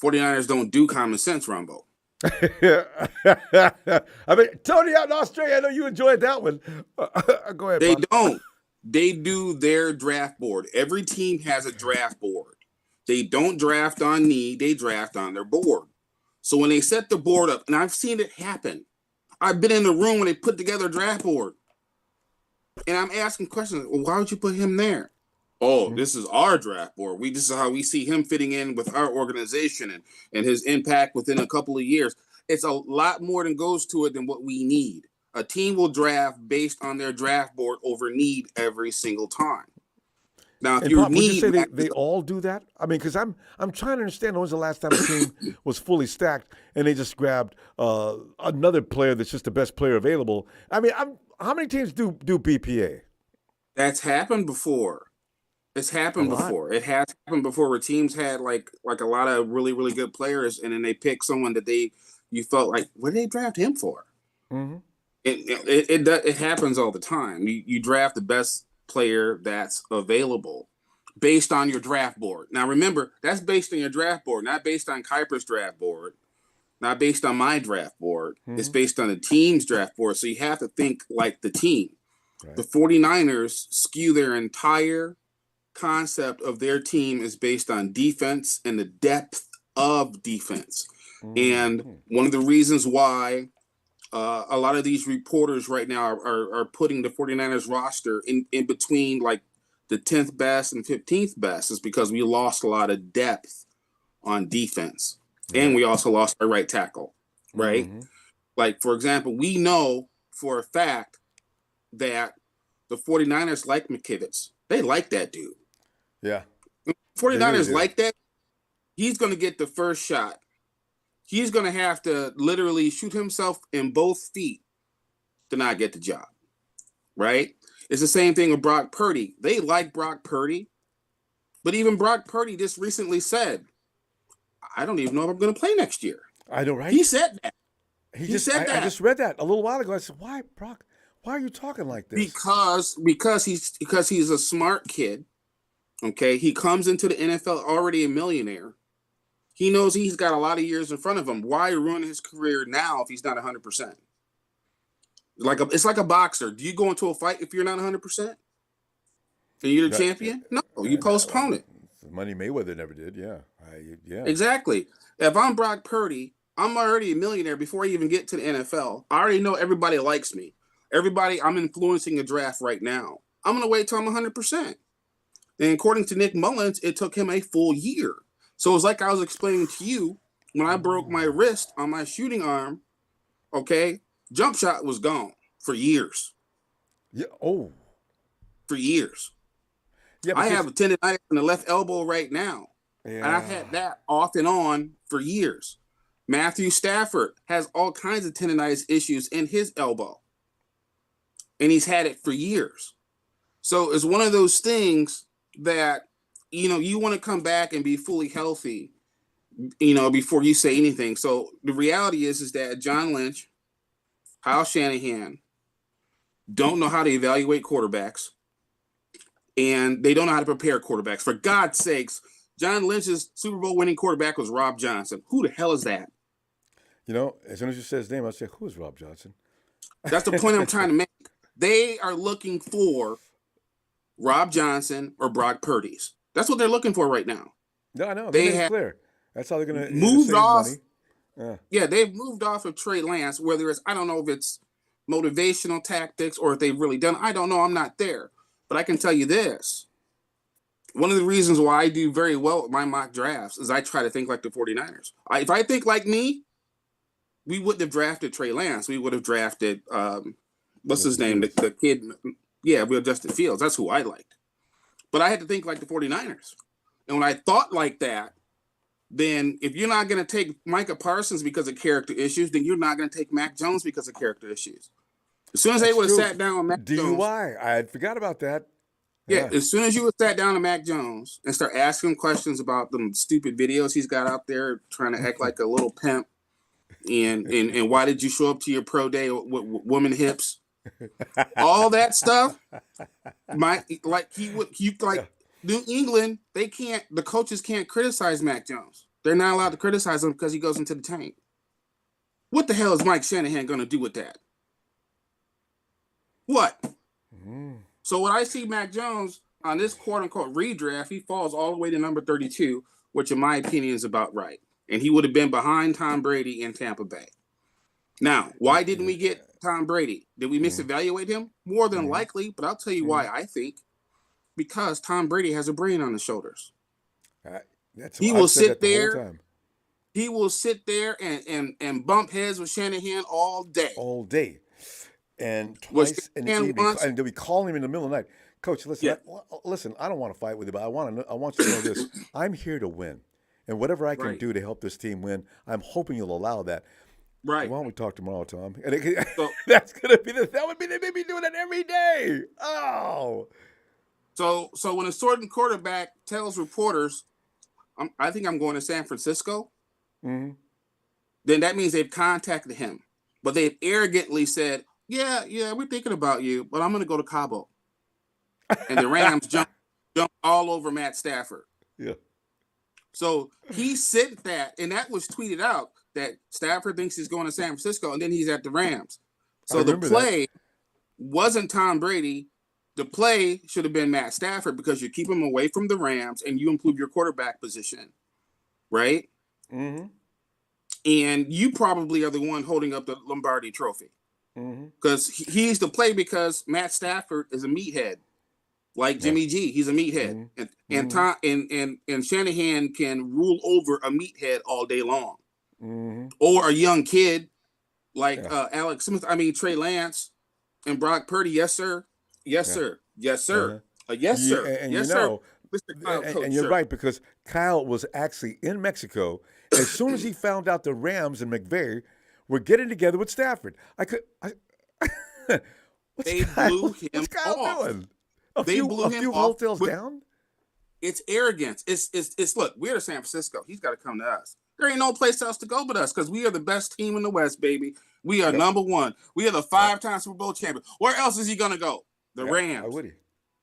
49ers don't do common sense, Ronbo. I mean, Tony out in Australia, I know you enjoyed that one. Go ahead, They Bob. don't. They do their draft board. Every team has a draft board. They don't draft on need. They draft on their board. So when they set the board up, and I've seen it happen. I've been in the room when they put together a draft board. And I'm asking questions. Well, why would you put him there? Oh, this is our draft board. This is how we see him fitting in with our organization and his impact within a couple of years. It's a lot more than goes to it than what we need. A team will draft based on their draft board over need every single time. Now, if Pop, would you say they all do that? I mean, because I'm trying to understand when was the last time a team was fully stacked and they just grabbed another player that's just the best player available. I mean, how many teams do BPA? That's happened before. It's happened before. It has happened before where teams had like a lot of really, really good players, and then they pick someone that you felt like, what did they draft him for? Mm-hmm. It happens all the time. You draft the best player that's available based on your draft board. Now, remember, that's based on your draft board, not based on Kuiper's draft board, not based on my draft board. Mm-hmm. It's based on the team's draft board. So you have to think like the team. Right. The 49ers skew their entire concept of their team is based on defense and the depth of defense. Mm-hmm. And one of the reasons why a lot of these reporters right now are putting the 49ers roster in between like the 10th best and 15th best is because we lost a lot of depth on defense. Mm-hmm. And we also lost our right tackle, right? Mm-hmm. Like, for example, we know for a fact that the 49ers like McKivitz. They like that dude. Yeah. 49ers like that. He's going to get the first shot. He's going to have to literally shoot himself in both feet to not get the job, right? It's the same thing with Brock Purdy. They like Brock Purdy, but even Brock Purdy just recently said, I don't even know if I'm going to play next year. I know, right? He said that. He said that. I just read that a little while ago. I said, why, Brock? Why are you talking like this? Because he's a smart kid. Okay, he comes into the NFL already a millionaire. He knows he's got a lot of years in front of him. Why ruin his career now if he's not 100%? It's like a boxer. Do you go into a fight if you're not 100%? And you're the champion? No, you postpone it. Money Mayweather never did. Yeah, yeah. Exactly. If I'm Brock Purdy, I'm already a millionaire before I even get to the NFL. I already know everybody likes me. Everybody, I'm influencing a draft right now. I'm going to wait till I'm 100%. And according to Nick Mullins, it took him a full year. So it's like I was explaining to you, when I broke my wrist on my shooting arm, okay, jump shot was gone for years. Yeah. Oh. For years. Yeah, I have a tendonitis in the left elbow right now. Yeah. And I've had that off and on for years. Matthew Stafford has all kinds of tendonitis issues in his elbow. And he's had it for years. So it's one of those things that, you want to come back and be fully healthy, before you say anything. So the reality is that John Lynch, Kyle Shanahan don't know how to evaluate quarterbacks, and they don't know how to prepare quarterbacks. For God's sakes, John Lynch's Super Bowl winning quarterback was Rob Johnson. Who the hell is that? As soon as you say his name, I say, who is Rob Johnson? That's the point I'm trying to make. They are looking for Rob Johnson or Brock Purdy's. That's what they're looking for right now. No, I know. They have clear. That's how they're going to move off. Money. Yeah, they've moved off of Trey Lance, whether it's, I don't know if it's motivational tactics or if they've really done, I don't know. I'm not there. But I can tell you this. One of the reasons why I do very well with my mock drafts is I try to think like the 49ers. If I think like me, we wouldn't have drafted Trey Lance. We would have drafted, what's his name? The kid. Yeah, we Justin Fields. That's who I liked. But I had to think like the 49ers. And when I thought like that, then if you're not going to take Micah Parsons because of character issues, then you're not going to take Mac Jones because of character issues. As soon as they would have sat down with Mac Jones. DUI. I had forgot about that. Yeah, as soon as you would have sat down to Mac Jones and start asking him questions about them stupid videos he's got out there trying to act like a little pimp, and why did you show up to your pro day with woman hips? All that stuff, New England, the coaches can't criticize Mac Jones. They're not allowed to criticize him because he goes into the tank. What the hell is Mike Shanahan going to do with that? What? So when I see Mac Jones on this quote-unquote redraft, he falls all the way to number 32, which in my opinion is about right. And he would have been behind Tom Brady in Tampa Bay. Now, why didn't we get Tom Brady? Did we misevaluate him? More than likely, but I'll tell you why I think. Because Tom Brady has a brain on his shoulders. He will sit there and bump heads with Shanahan all day. All day. And twice in the evening. And they'll be calling him in the middle of the night. Coach, listen, I don't want to fight with you, but I want you to know this. I'm here to win. And whatever I can do to help this team win, I'm hoping you'll allow that. Right. Why don't we talk tomorrow, Tom? And that's going to be that would be, they may be doing that every day. Oh. So when a certain quarterback tells reporters, I think I'm going to San Francisco, then that means they've contacted him. But they've arrogantly said, yeah, we're thinking about you, but I'm going to go to Cabo. And the Rams jump all over Matt Stafford. Yeah. So he said that, and that was tweeted out, that Stafford thinks he's going to San Francisco, and then he's at the Rams. So the play wasn't Tom Brady. The play should have been Matt Stafford because you keep him away from the Rams and you improve your quarterback position, right? Mm-hmm. And you probably are the one holding up the Lombardi Trophy because he's the play because Matt Stafford is a meathead, like Jimmy G. He's a meathead, and Tom and Shanahan can rule over a meathead all day long, or a young kid like Alex Smith. I mean Trey Lance and Brock Purdy. Yes, sir. Yes, sir. Yes, sir. Yes, sir. And yes, sir. Mr. Kyle Coach, and you're right, because Kyle was actually in Mexico. As soon as he found out the Rams and McVay were getting together with Stafford, They blew him what's Kyle off. doing? They blew him few off. hotels down? It's arrogance. It's look, we're to San Francisco. He's got to come to us. There ain't no place else to go but us because we are the best team in the West, baby. We are number one. We are the 5-time Super Bowl champion. Where else is he going to go? The Rams. Why would he?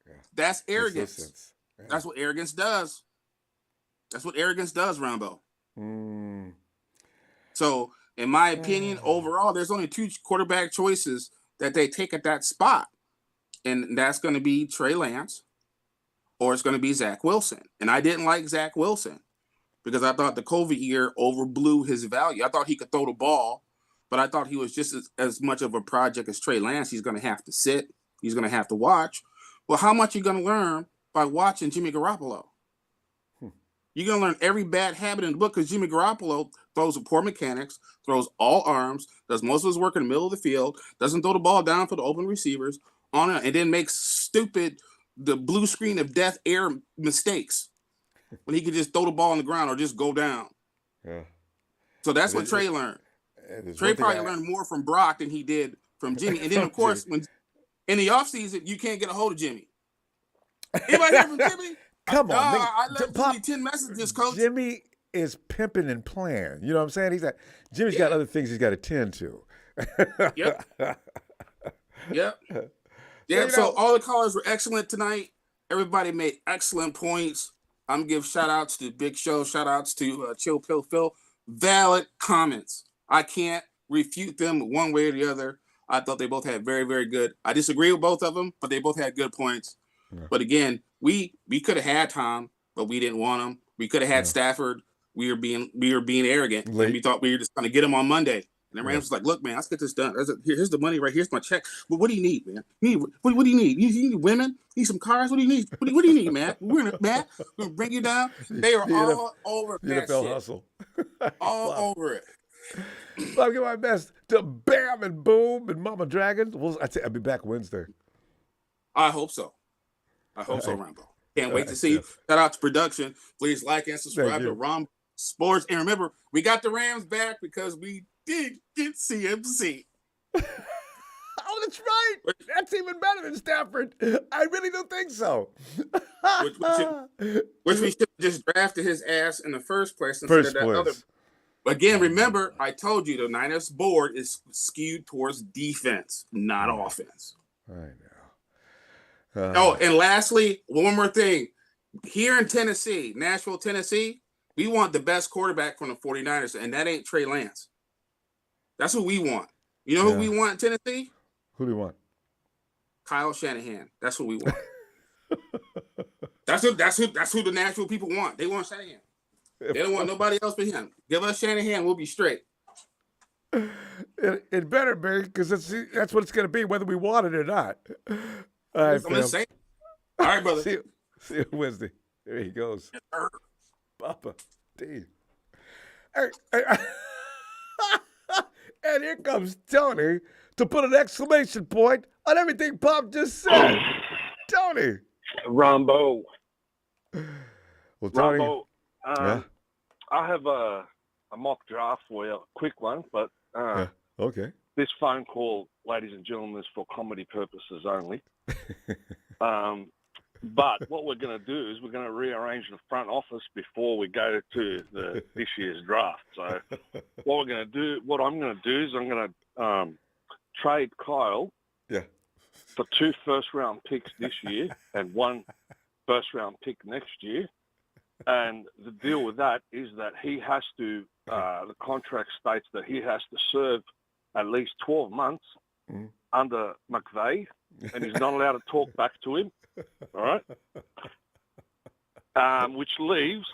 Yeah. That's arrogance. Makes no sense. Yeah. That's what arrogance does. That's what arrogance does, Ronbo. So, in my opinion, overall, there's only 2 quarterback choices that they take at that spot. And that's going to be Trey Lance or it's going to be Zach Wilson. And I didn't like Zach Wilson because I thought the COVID year overblew his value. I thought he could throw the ball, but I thought he was just as much of a project as Trey Lance. He's going to have to sit. He's going to have to watch. Well, how much are you going to learn by watching Jimmy Garoppolo? You're going to learn every bad habit in the book because Jimmy Garoppolo throws with poor mechanics, throws all arms, does most of his work in the middle of the field, doesn't throw the ball down for the open receivers, and then makes stupid, the blue screen of death air mistakes when he could just throw the ball on the ground or just go down. Yeah. So that's what Trey learned. Trey probably learned more from Brock than he did from Jimmy. And then, of course, when in the offseason, you can't get a hold of Jimmy. Anybody hear from Jimmy? Come on, I left Jimmy 10 messages, Coach. Jimmy is pimping and playing. You know what I'm saying? Jimmy's got other things he's got to tend to. Yep. So all the callers were excellent tonight. Everybody made excellent points. I'm going to give shout-outs to Big Show, shout-outs to Chill Pill Phil. Valid comments. I can't refute them one way or the other. I thought they both had very, very good. I disagree with both of them, but they both had good points. Yeah. But again, we could have had Tom, but we didn't want him. We could have had Stafford. We were being arrogant. And we thought we were just going to get him on Monday. And then Rams was like, "Look, man, let's get this done. Here's the money right here's my check. But what do you need, man? What do you need? You need women? You need some cars? What do you need? What do you need, man? We're gonna bring you down." They are all over that NFL shit. Hustle. All over it. I'll give my best to Bam and Boom and Mama Dragons. I'll be back Wednesday. I hope so. Ronbo. Can't wait to see you. Shout out to production. Please like and subscribe to Ronbo Sports. And remember, we got the Rams back because we did get CMC. Oh, that's right. That's even better than Stafford. I really don't think so. which we should have just drafted his ass in the first place instead of that other. Again, remember, I told you the Niners board is skewed towards defense, not offense. I know. And lastly, one more thing. Here in Tennessee, Nashville, Tennessee, we want the best quarterback from the 49ers, and that ain't Trey Lance. That's who we want. You know who we want in Tennessee? Who do you want? Kyle Shanahan. That's who we want. That's who the Nashville people want. They want Shanahan. They don't want nobody else but him. Give us Shanahan, we'll be straight. It better be, because that's what it's going to be, whether we want it or not. All right, I'm just saying. All right, brother. See you Wednesday. There he goes. Yes, Papa D. And here comes Tony to put an exclamation point on everything Pop just said. Tony. Ronbo. Well, Tony. Ronbo, I have a mock draft for you, a quick one, but okay. This phone call, ladies and gentlemen, is for comedy purposes only. But what we're going to do is we're going to rearrange the front office before we go to this year's draft. So what I'm going to do is I'm going to trade Kyle for 2 first-round picks this year and 1 first-round pick next year. And the deal with that is that he has to, the contract states that he has to serve at least 12 months under McVay, and he's not allowed to talk back to him. All right? Which leaves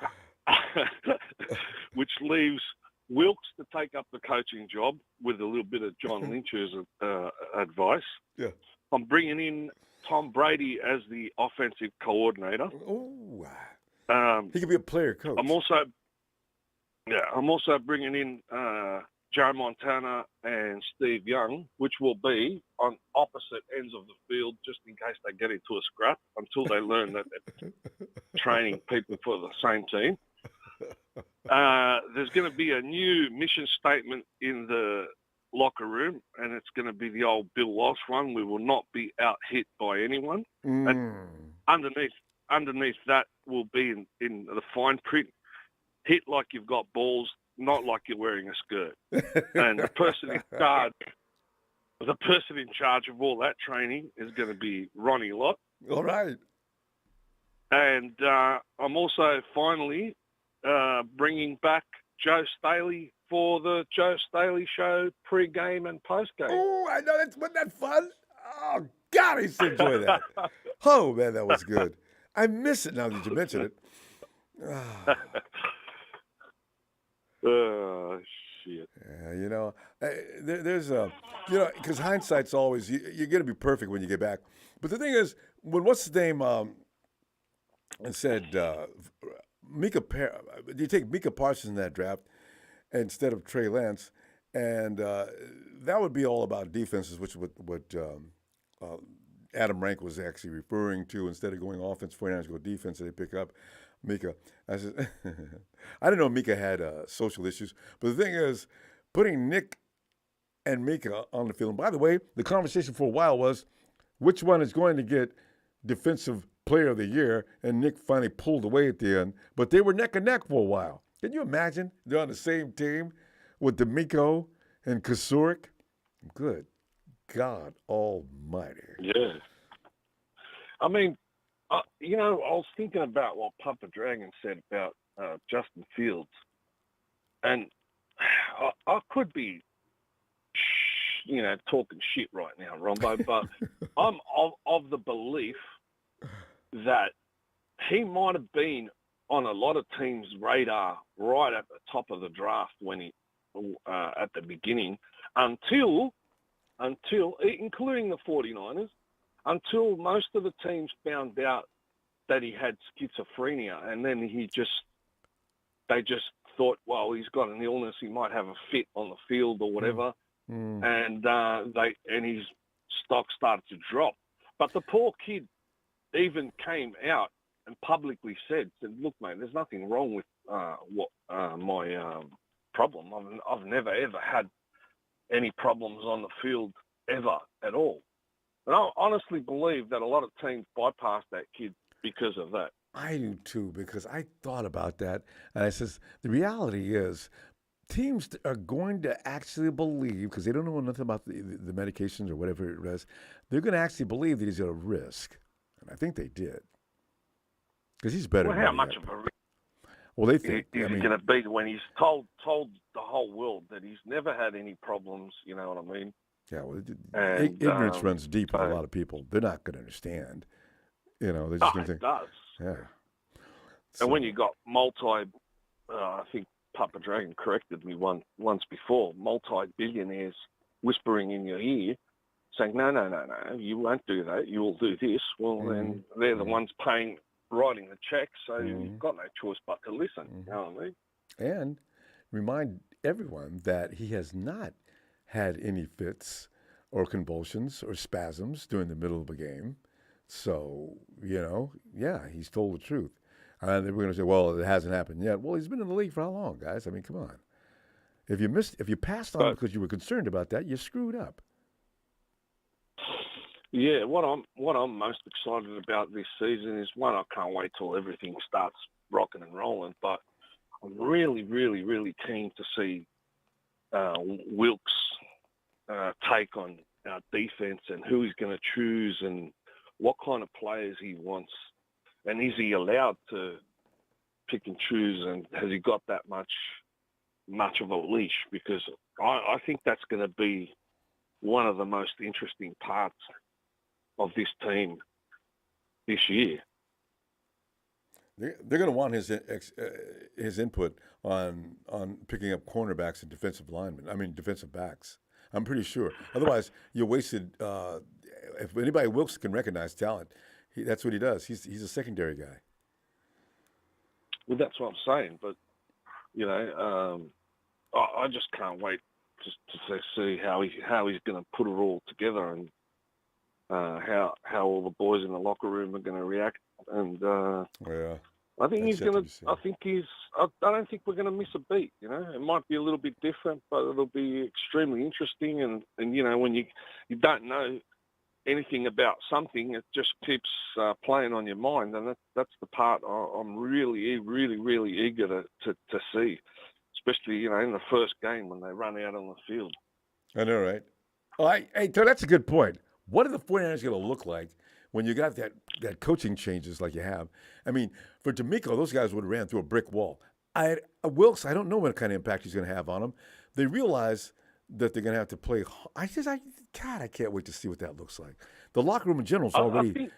Wilkes to take up the coaching job with a little bit of John Lynch's advice. Yeah. I'm bringing in Tom Brady as the offensive coordinator. Oh, he could be a player coach. I'm also bringing in Joe Montana and Steve Young, which will be on opposite ends of the field just in case they get into a scrap until they learn that they're training people for the same team. There's going to be a new mission statement in the locker room, and it's going to be the old Bill Walsh one. We will not be out-hit by anyone. And underneath that will be in the fine print, hit like you've got balls, not like you're wearing a skirt. And the person in charge of all that training is going to be Ronnie Lott. All right. And I'm also finally bringing back Joe Staley for the Joe Staley Show pre-game and post-game. Oh, I know. Wasn't that fun? Oh, God, I used to enjoy that. Oh, man, that was good. I miss it now that you mention it. Oh, shit. Yeah, there's because hindsight's always, you're going to be perfect when you get back. But the thing is, when what's his name and said, you take Micah Parsons in that draft instead of Trey Lance, and that would be all about defenses, which is what Adam Rank was actually referring to. Instead of going offense, 49ers go defense, and they pick up Micah. I said, I didn't know Micah had social issues, but the thing is, putting Nick and Micah on the field. And by the way, the conversation for a while was which one is going to get Defensive Player of the Year, and Nick finally pulled away at the end. But they were neck and neck for a while. Can you imagine? They're on the same team with D'Amico and Kasurik. Good God Almighty. Yeah. I mean, I was thinking about what Papa Dragon said about Justin Fields, and I could be, talking shit right now, Ronbo, but I'm of the belief that he might have been on a lot of teams' radar right at the top of the draft when he at the beginning, until including the 49ers, until most of the teams found out that he had schizophrenia, and then they just thought, well, he's got an illness, he might have a fit on the field or whatever, and his stock started to drop. But the poor kid even came out and publicly said, look, mate, there's nothing wrong with my problem. I've never, ever had any problems on the field ever at all. And I honestly believe that a lot of teams bypass that kid because of that. I do too, because I thought about that, and I says the reality is teams are going to actually believe, because they don't know nothing about the medications or whatever it is, they're going to actually believe that he's at a risk. And I think they did. Because he's better. Well, how much of a risk? Well, they think he's going to be when he's told the whole world that he's never had any problems, you know what I mean? Yeah, well, ignorance runs deep with a lot of people. They're not going to understand. They're just going to think. It does. Yeah. So, and when you got I think Papa Dragon corrected me once before, multi-billionaires whispering in your ear, saying, no, you won't do that. You will do this. Well, then they're the ones writing the check, so you've got no choice but to listen. You know what I mean? And remind everyone that he has not had any fits or convulsions or spasms during the middle of a game. So, he's told the truth. And they were going to say, well, it hasn't happened yet. Well, he's been in the league for how long, guys? I mean, come on. If you passed on because you were concerned about that, you screwed up. Yeah, what I'm most excited about this season is, one, I can't wait till everything starts rocking and rolling, but I'm really, really, really keen to see Wilkes' take on our defense and who he's going to choose and what kind of players he wants. And is he allowed to pick and choose, and has he got that much of a leash? Because I think that's going to be one of the most interesting parts of this team this year. They're going to want his input on picking up cornerbacks and defensive backs. I'm pretty sure. Otherwise, you're wasted. If anybody Wilkes can recognize talent, that's what he does. He's a secondary guy. Well, that's what I'm saying. But I just can't wait just to see how he's going to put it all together and how all the boys in the locker room are going to react. And I think That's he's yet to going be to. seen. I don't think we're going to miss a beat. You know, it might be a little bit different, but it'll be extremely interesting. And you know, when you don't know anything about something, it just keeps playing on your mind, and that's the part I'm really, really, really eager to see, especially, you know, in the first game when they run out on the field. I know, right? Oh, hey, Tony, that's a good point. What are the 49ers going to look like when you got that coaching changes like you have? I mean, for D'Amico, those guys would have ran through a brick wall. Wilkes, I don't know what kind of impact he's going to have on them. They realize that they're going to have to play. God, I can't wait to see what that looks like. The locker room in general is already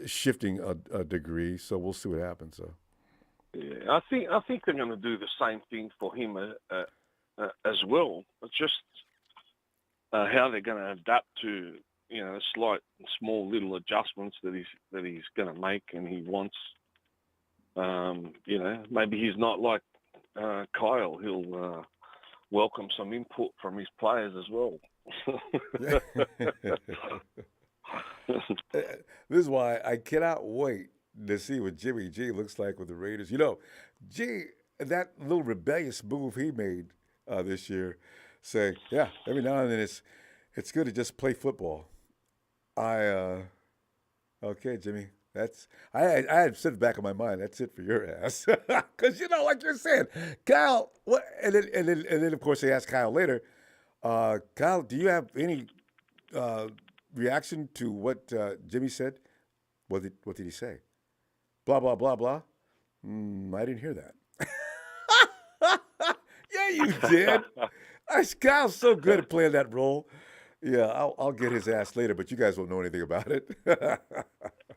shifting a degree, so we'll see what happens. So, yeah, I think they're going to do the same thing for him as well. It's just how they're going to adapt to, you know, slight, small little adjustments that he's going to make, and he wants. You know, maybe he's not like Kyle. He'll welcome some input from his players as well. This is why I cannot wait to see what Jimmy G looks like with the Raiders. You know, that little rebellious move he made this year, saying, "Yeah, every now and then it's good to just play football." Okay, Jimmy. I had said in the back of my mind. That's it for your ass, because you know, like you're saying, Kyle. What? And then of course they asked Kyle later. Kyle, do you have any reaction to what Jimmy said? What did he say? Blah blah blah blah. I didn't hear that. Yeah, you did. Kyle's so good at playing that role. Yeah, I'll get his ass later, but you guys won't know anything about it.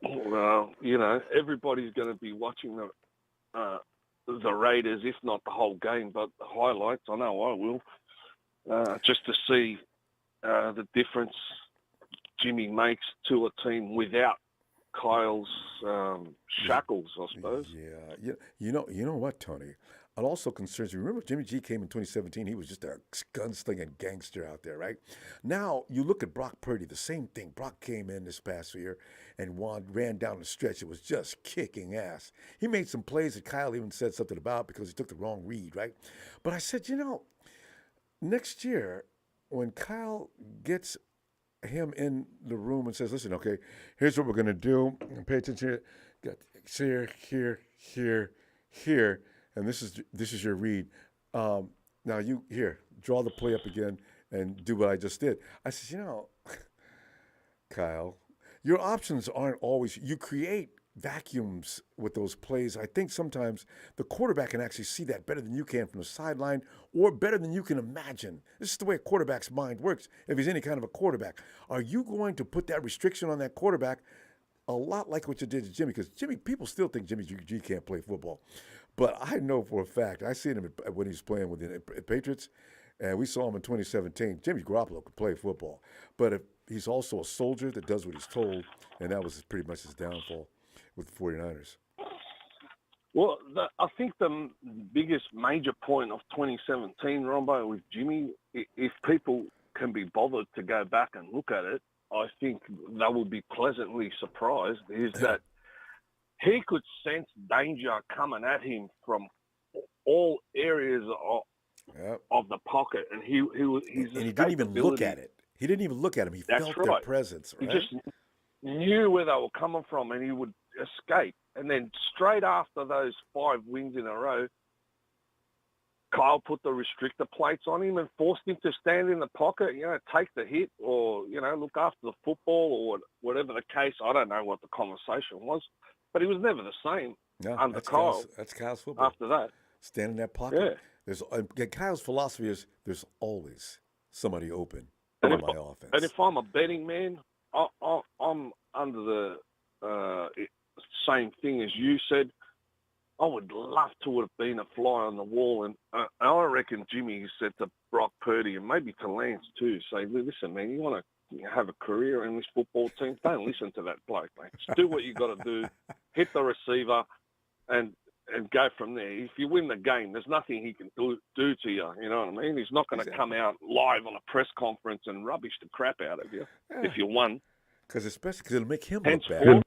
Well, you know, everybody's going to be watching the Raiders, if not the whole game, but the highlights. I know I will, just to see the difference Jimmy makes to a team without Kyle's shackles, I suppose. Yeah. You know what, Tony? It also concerns me. Remember, Jimmy G came in 2017. He was just a gunslinging gangster out there, right? Now you look at Brock Purdy. The same thing. Brock came in this past year and ran down the stretch. It was just kicking ass. He made some plays that Kyle even said something about because he took the wrong read, right? But I said, you know, next year when Kyle gets him in the room and says, "Listen, okay, here's what we're gonna do. Pay attention here, here." And this is your read. Now you draw the play up again and do what I just did. I said, you know, Kyle, your options aren't always. You create vacuums with those plays. I think sometimes the quarterback can actually see that better than you can from the sideline, or better than you can imagine. This is the way a quarterback's mind works. If he's any kind of a quarterback, are you going to put that restriction on that quarterback? A lot like what you did to Jimmy, because people still think Jimmy G can't play football. But I know for a fact, I seen him when he was playing with the Patriots, and we saw him in 2017. Jimmy Garoppolo could play football, but he's also a soldier that does what he's told, and that was pretty much his downfall with the 49ers. Well, I think the biggest major point of 2017, Ronbo, with Jimmy, if people can be bothered to go back and look at it, I think they would be pleasantly surprised, is that he could sense danger coming at him from all areas of the pocket, and he didn't even look at it. He didn't even look at him. He felt their presence. Right? He just knew where they were coming from, and he would escape. And then straight after those 5 wins in a row, Kyle put the restrictor plates on him and forced him to stand in the pocket, you know, take the hit, or, you know, look after the football, or whatever the case. I don't know what the conversation was. But he was never the same under Kyle. That's Kyle's football. After that. Stand in that pocket. Yeah. Kyle's philosophy is there's always somebody open on my offense. And if I'm a betting man, I'm under the same thing as you said. I would love to have been a fly on the wall. And I reckon Jimmy said to Brock Purdy, and maybe to Lance too, say, listen, man, you want to have a career in this football team, don't listen to that bloke, mate. Just do what you got to do, hit the receiver, and go from there. If you win the game, there's nothing he can do to you. You know what I mean? He's not going to come out live on a press conference and rubbish the crap out of you if you won. Especially because it'll make him look bad.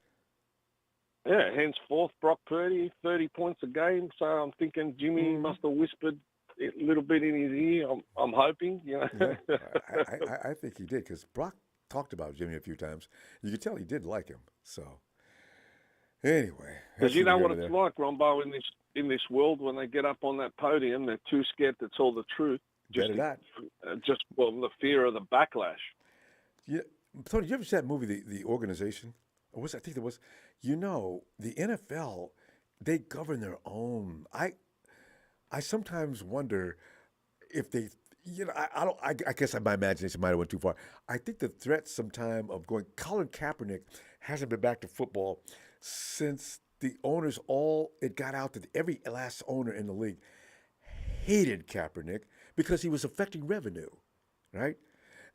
Yeah, henceforth, Brock Purdy, 30 points a game. So I'm thinking Jimmy must have whispered a little bit in his ear. I'm hoping, you know. Yeah, I think he did because Brock talked about Jimmy a few times. You could tell he did like him. So anyway, because you know what it's like, Ronbo, in this world when they get up on that podium, they're too scared to tell the truth. Better not. Just the fear of the backlash. Yeah, Tony, did you ever see that movie, The Organization? Or I think there was. You know, the NFL, they govern their own. I sometimes wonder if they, you know, I guess my imagination might have went too far. I think the threat sometime of going, Colin Kaepernick hasn't been back to football since the owners it got out that every last owner in the league hated Kaepernick because he was affecting revenue, right?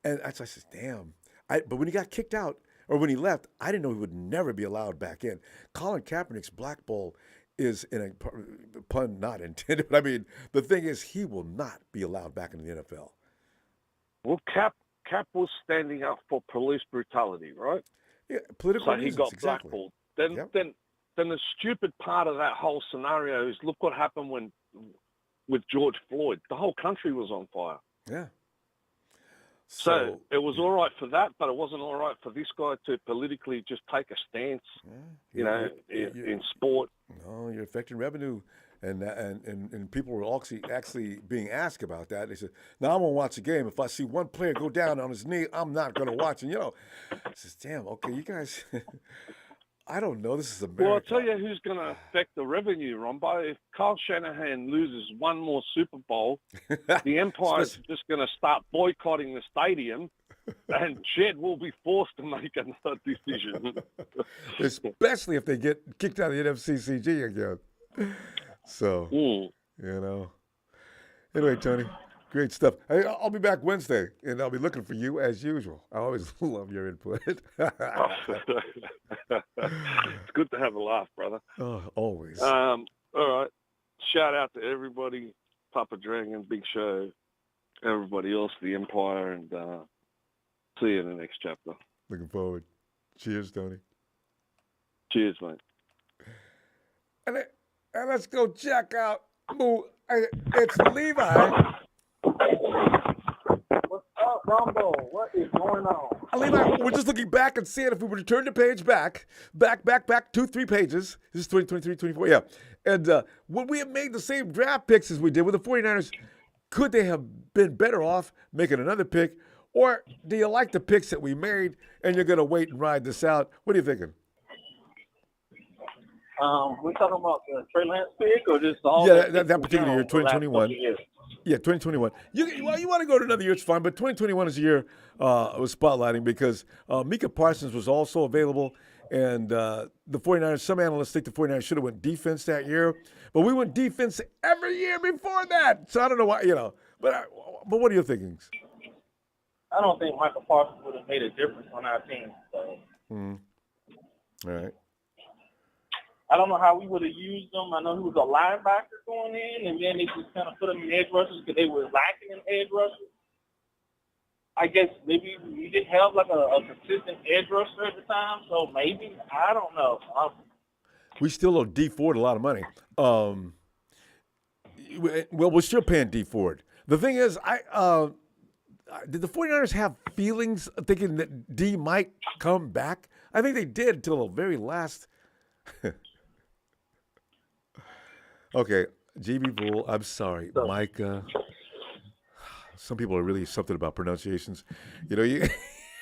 And I said, damn. But when he got kicked out, or when he left, I didn't know he would never be allowed back in. Colin Kaepernick's blackball is, in a pun not intended, but I mean, the thing is, he will not be allowed back in the NFL. Well, Cap was standing up for police brutality, right? Yeah, political reasons, he got exactly. blackballed. Then the stupid part of that whole scenario is look what happened with George Floyd. The whole country was on fire. Yeah. So it was all right for that, but it wasn't all right for this guy to politically just take a stance, in sport. No, you're affecting revenue. And people were actually being asked about that. They said, now I'm going to watch a game. If I see one player go down on his knee, I'm not going to watch. And, I says, damn, okay, you guys, I don't know. This is America. Well, I'll tell you who's going to affect the revenue, Ronbo. If Kyle Shanahan loses one more Super Bowl, the Empire's just going to start boycotting the stadium, and Jed will be forced to make another decision. Especially if they get kicked out of the NFCCG again. So, Anyway, Tony, great stuff. I'll be back Wednesday, and I'll be looking for you as usual. I always love your input. It's good to have a laugh, brother. Oh, always. All right. Shout out to everybody, Papa Dragon, Big Show, everybody else, the Empire, and see you in the next chapter. Looking forward. Cheers, Tony. Cheers, mate. And let's go check out it's Levi. What's up, Ronbo? What is going on? Levi, we're just looking back and seeing if we would turn the page back 2-3 pages. This is 2023, 24, yeah. And would we have made the same draft picks as we did with the 49ers? Could they have been better off making another pick? Or do you like the picks that we made and you're going to wait and ride this out? What are you thinking? We're talking about the Trey Lance pick or just all? Yeah, that particular year, 2021. Yeah, 2021. You want to go to another year, it's fine, but 2021 is a year was spotlighting because Micah Parsons was also available, and the 49ers, some analysts think the 49ers should have went defense that year, but we went defense every year before that. So I don't know why, but what are your thinkings? I don't think Micah Parsons would have made a difference on our team. So. All right. I don't know how we would have used him. I know he was a linebacker going in, and then they just kind of put him in edge rushers because they were lacking in edge rushers. I guess maybe we didn't have like a consistent edge rusher at the time, so maybe. I don't know. We still owe D Ford a lot of money. Well, we're still paying D Ford. The thing is, did the 49ers have feelings thinking that D might come back? I think they did until the very last. Okay, GB Bull, I'm sorry. Micah. Some people are really something about pronunciations.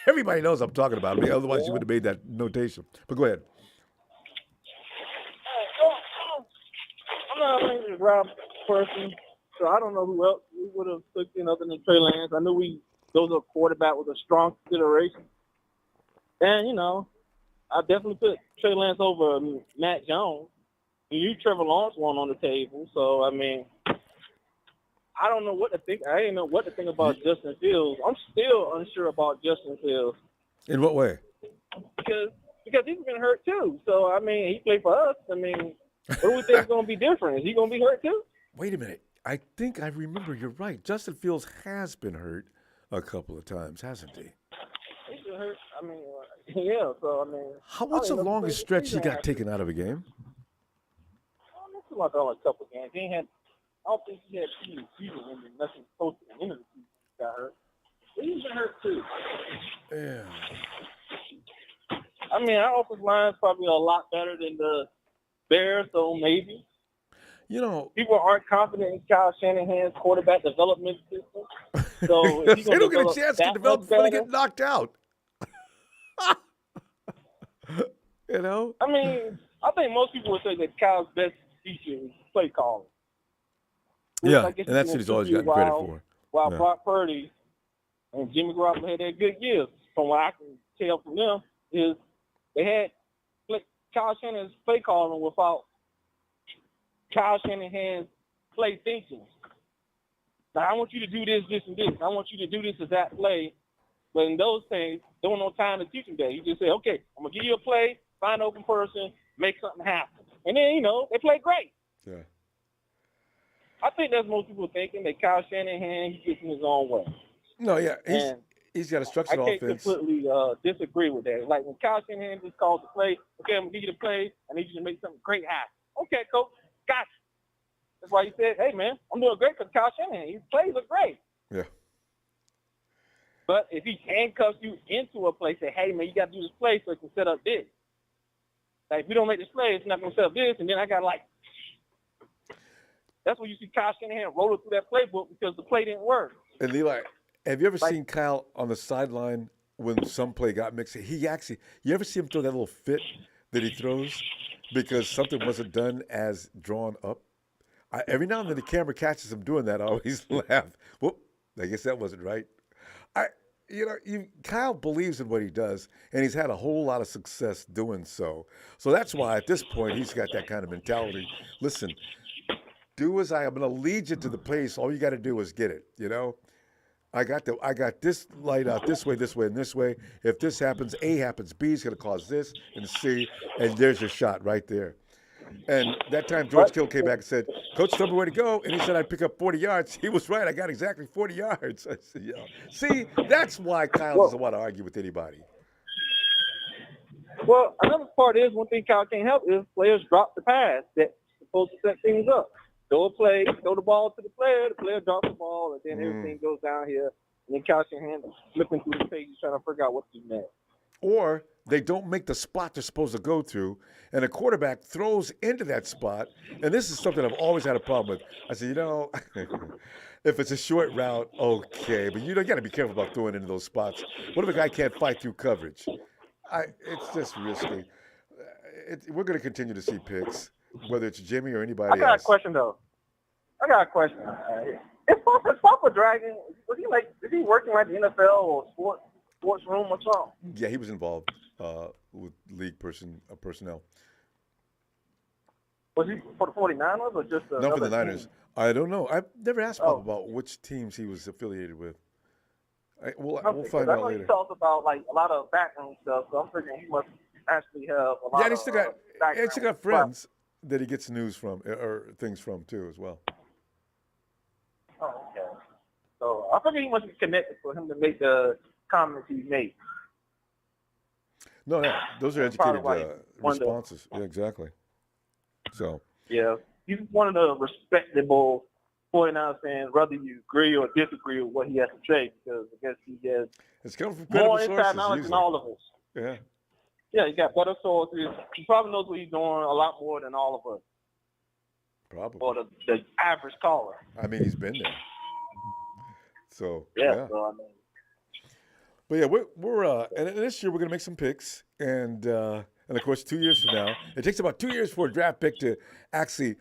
Everybody knows I'm talking about it. Otherwise, you would have made that notation. But go ahead. I'm not a draft person, so I don't know who else we would have took in other than Trey Lance. I knew those are quarterback was a strong consideration. And, I definitely put Trey Lance over Matt Jones. Trevor Lawrence won on the table. So, I mean, I don't know what to think. I didn't know what to think about Justin Fields. I'm still unsure about Justin Fields. In what way? Because he's been hurt too. So, I mean, he played for us. I mean, what do we think is going to be different? Is he going to be hurt too? Wait a minute. I think I remember you're right. Justin Fields has been hurt a couple of times, hasn't he? He sure hurt. I mean, yeah. So I mean, What's the longest stretch he got taken out of a game? This is like only a couple games. He had. I don't think he had too many season ending. Nothing close to the end of the season. He got hurt. He's been hurt too. Yeah. I mean, our offensive line is probably a lot better than the Bears, so maybe. You know, people aren't confident in Kyle Shanahan's quarterback development system. So if they don't get a chance to develop before they get knocked out. You know? I mean, I think most people would say that Kyle's best feature is play calling. Yeah, and that's what he's always gotten credit for. While Brock Purdy and Jimmy Garoppolo had their good years, from what I can tell from them, is they had Kyle Shanahan's play calling without Kyle Shanahan's play thinking. Now, I want you to do this, this, and this. I want you to do this as that play. But in those things, there was no time to teach him that. You just say, okay, I'm going to give you a play, find an open person, make something happen. And then, they play great. Yeah. I think that's most people thinking that Kyle Shanahan, he gets in his own way. No, yeah. He's got a structured offense. I can't completely disagree with that. Like when Kyle Shanahan just calls the play, okay, I'm going to give you the play. I need you to make something great happen. Okay, coach, got you. That's why he said, hey, man, I'm doing great because Kyle Shanahan, his plays are great. Yeah. But if he handcuffs you into a play, say, hey, man, you got to do this play so it can set up this. Like, if you don't make this play, it's not going to set up this. And then I got that's when you see Kyle Shanahan rolling through that playbook because the play didn't work. And Eli, have you ever seen Kyle on the sideline when some play got mixed? You ever see him throw that little fit that he throws because something wasn't done as drawn up? Every now and then the camera catches him doing that. I always laugh. Whoop, I guess that wasn't right. Kyle believes in what he does, and he's had a whole lot of success doing so. So that's why at this point he's got that kind of mentality. Listen, do as I'm going to lead you to the place. All you got to do is get it. I got this light out this way, and this way. If this happens, A happens, B is going to cause this, and C, and there's your shot right there. And that time George Kittle came back and said, Coach told me where to go, and he said I'd pick up 40 yards. He was right. I got exactly 40 yards. I said, See, that's why Kyle doesn't want to argue with anybody. Well, another part is one thing Kyle can't help is players drop the pass that's supposed to set things up. Throw the ball to the player drops the ball, and then everything goes down here. And then Kyle Shanahan flipping through the pages trying to figure out what to do next. Or they don't make the spot they're supposed to go through, and a quarterback throws into that spot. And this is something I've always had a problem with. I said, if it's a short route, okay, but you got to be careful about throwing into those spots. What if a guy can't fight through coverage? It's just risky. We're going to continue to see picks, whether it's Jimmy or anybody else. I got a question, though. Is Papa Dragon, is he working like the NFL or sports room or something? Yeah, he was involved with league personnel. Was he for the 49ers or just no, for the Niners? Team? I don't know. I've never asked Papa about which teams he was affiliated with. We'll find out later. I know he talks about a lot of backroom stuff, so I'm thinking he must actually have a lot and he still got friends that he gets news from or things from too as well. Oh, okay. So I figured he must be connected for him to make the comments he made. No, those are educated responses. Yeah, exactly. So. Yeah, he's one of the respectable 49 fans, whether you agree or disagree with what he has to say, because I guess he has more inside knowledge than all of us. Yeah. Yeah, he got better sources. He probably knows what he's doing a lot more than all of us. Probably. Or the average caller. I mean, he's been there. So, yeah. So, I mean. But yeah, we're and this year we're going to make some picks, and of course 2 years from now, it takes about 2 years for a draft pick to actually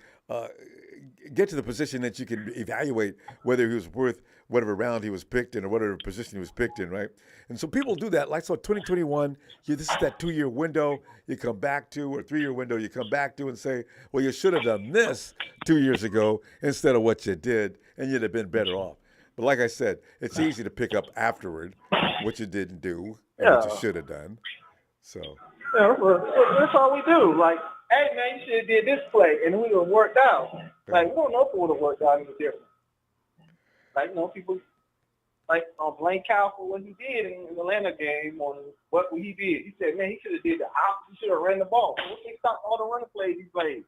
get to the position that you can evaluate whether he was worth whatever round he was picked in or whatever position he was picked in, right? And so people do that. Like, so 2021, this is that 2 year window you come back to, or 3 year window you come back to and say, well, you should have done this 2 years ago instead of what you did, and you'd have been better off. But like I said, it's easy to pick up afterward what you didn't do and what you should have done. So. Yeah, that's all we do. Like, hey, man, you should have did this play, and we would have worked out. Like, we don't know if it would have worked out any different. Like, people blame Cal for what he did in the Atlanta game on what he did. He said, man, he should have did the opposite. He should have ran the ball. So they stopped all the running plays he played.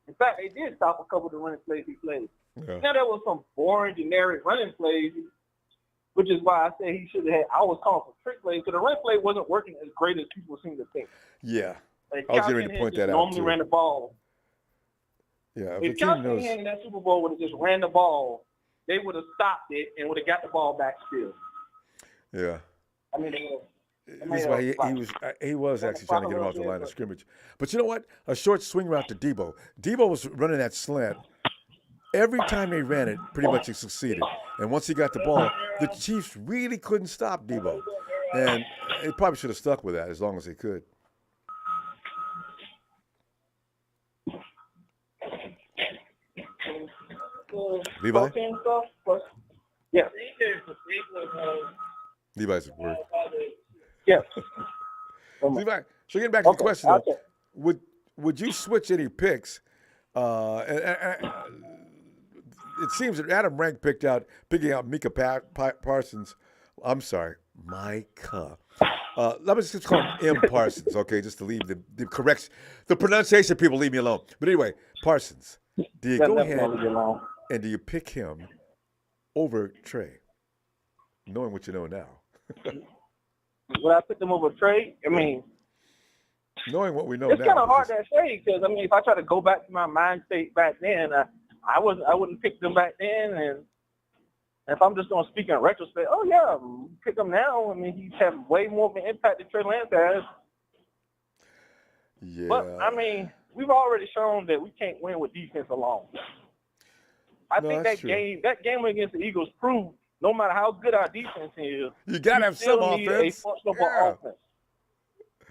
In fact, they did stop a couple of the running plays he played. Yeah. Now, there was some boring, generic running plays, which is why I said he should have had – I was calling for trick plays because the run play wasn't working as great as people seem to think. Yeah. Like, I was going to point that out, normally too. ran the ball. Yeah. If Cal Shanahan in that Super Bowl would have just ran the ball, they would have stopped it and would have got the ball back still. Yeah. I mean, they would have. That's why he was actually trying to get him off the line of scrimmage. But you know what? A short swing route to Debo. Debo was running that slant. Every time they ran it, pretty much he succeeded. And once he got the ball, the Chiefs really couldn't stop Debo. And they probably should have stuck with that as long as they could. Levi? Yeah. Levi's at work. Yes. Levi, so getting back to the question, though, would you switch any picks? It seems that Adam Rank picking out Micah Parsons. I'm sorry, Micah. Let me just call him M. Parsons, okay, just to leave the pronunciation people leave me alone. But anyway, Parsons, do you go ahead and do you pick him over Trey, knowing what you know now? Would I pick them over Trey? I mean, knowing what we know it's now. It's kind of hard to say because, I mean, if I try to go back to my mind state back then, I wouldn't pick them back then. And if I'm just going to speak in retrospect, oh, yeah, pick him now. I mean, he's had way more of an impact than Trey Lance has. Yeah. But, I mean, we've already shown that we can't win with defense alone. I think that game against the Eagles proved no matter how good our defense is, you got to have some offense. A functional offense.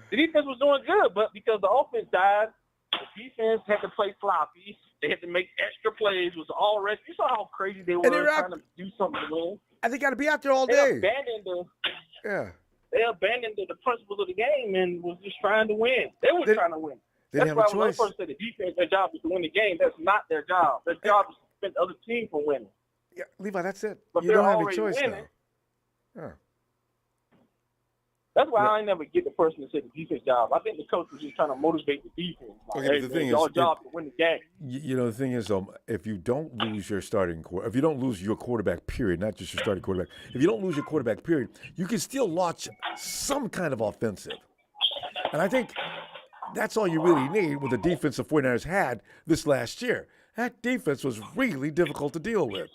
The defense was doing good, but because the offense died, the defense had to play sloppy. They had to make extra plays. It was all rest. You saw how crazy they were trying to do something to win. And they got to be out there all day. They abandoned the principles of the game and was just trying to win. They were trying to win. They didn't have a choice. When I first said the defense, their job is to win the game. That's not their job. Their job is to prevent the other team from winning. Yeah, Levi, that's it. But you they're don't have a already choice winning. now. Yeah. That's why I never get the person that said the defense job. I think the coach was just trying to motivate the defense. Like, okay, the thing is, your job to win the game. You know, the thing is, if you don't lose your if you don't lose your quarterback period, not just your starting quarterback, if you don't lose your quarterback period, you can still launch some kind of offensive. And I think that's all you really need with the defense the 49ers had this last year. That defense was really difficult to deal with.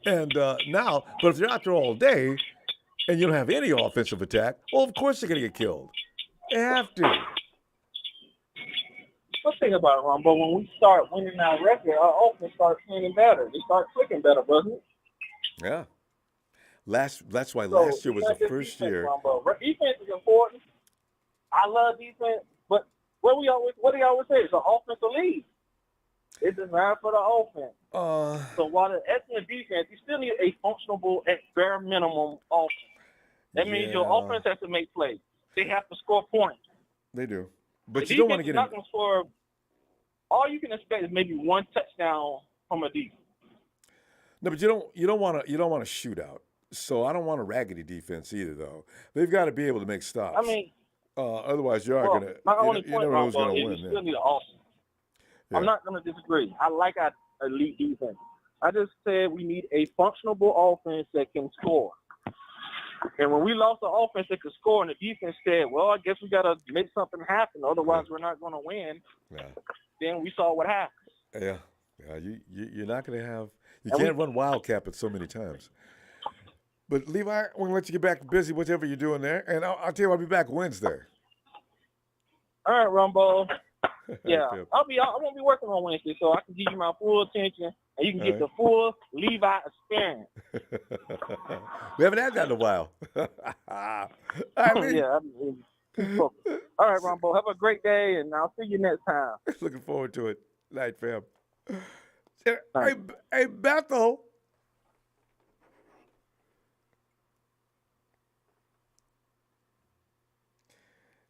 And now, but if they're out there all day and you don't have any offensive attack, well, of course they're going to get killed. They have to. Let's think about it, Ronbo. When we start winning our record, our offense starts playing better. They start clicking better, doesn't it? Yeah. That's why last year was the first year. Ronbo. Defense is important. I love defense, but what do you always say? It's an offensive league. It's designed for the offense. So while the excellent defense, you still need a functional, at bare minimum, offense. That means your offense has to make plays. They have to score points. They do, but the you don't want to get not going to score. All you can expect is maybe one touchdown from a defense. No, but you don't want a shootout. So I don't want a raggedy defense either, though. They've got to be able to make stops. I mean, otherwise you are going to. My only point is going to win. You still need an offense. Yeah. I'm not going to disagree. I like our elite defense. I just said we need a functional offense that can score. And when we lost the offense that could score and the defense said, well, I guess we got to make something happen. Otherwise, we're not going to win. Yeah. Then we saw what happened. Yeah. You're not going to have – you can't run wildcat it so many times. But, Levi, I'm going to let you get back busy, whatever you're doing there. And I'll tell you, I'll be back Wednesday. All right, Ronbo. Yeah, I won't be working on Wednesday, so I can give you my full attention, and you can get the full Levi experience. We haven't had that in a while. All right, Ronbo. Have a great day, and I'll see you next time. Looking forward to it. Night, fam. Hey, Bethel.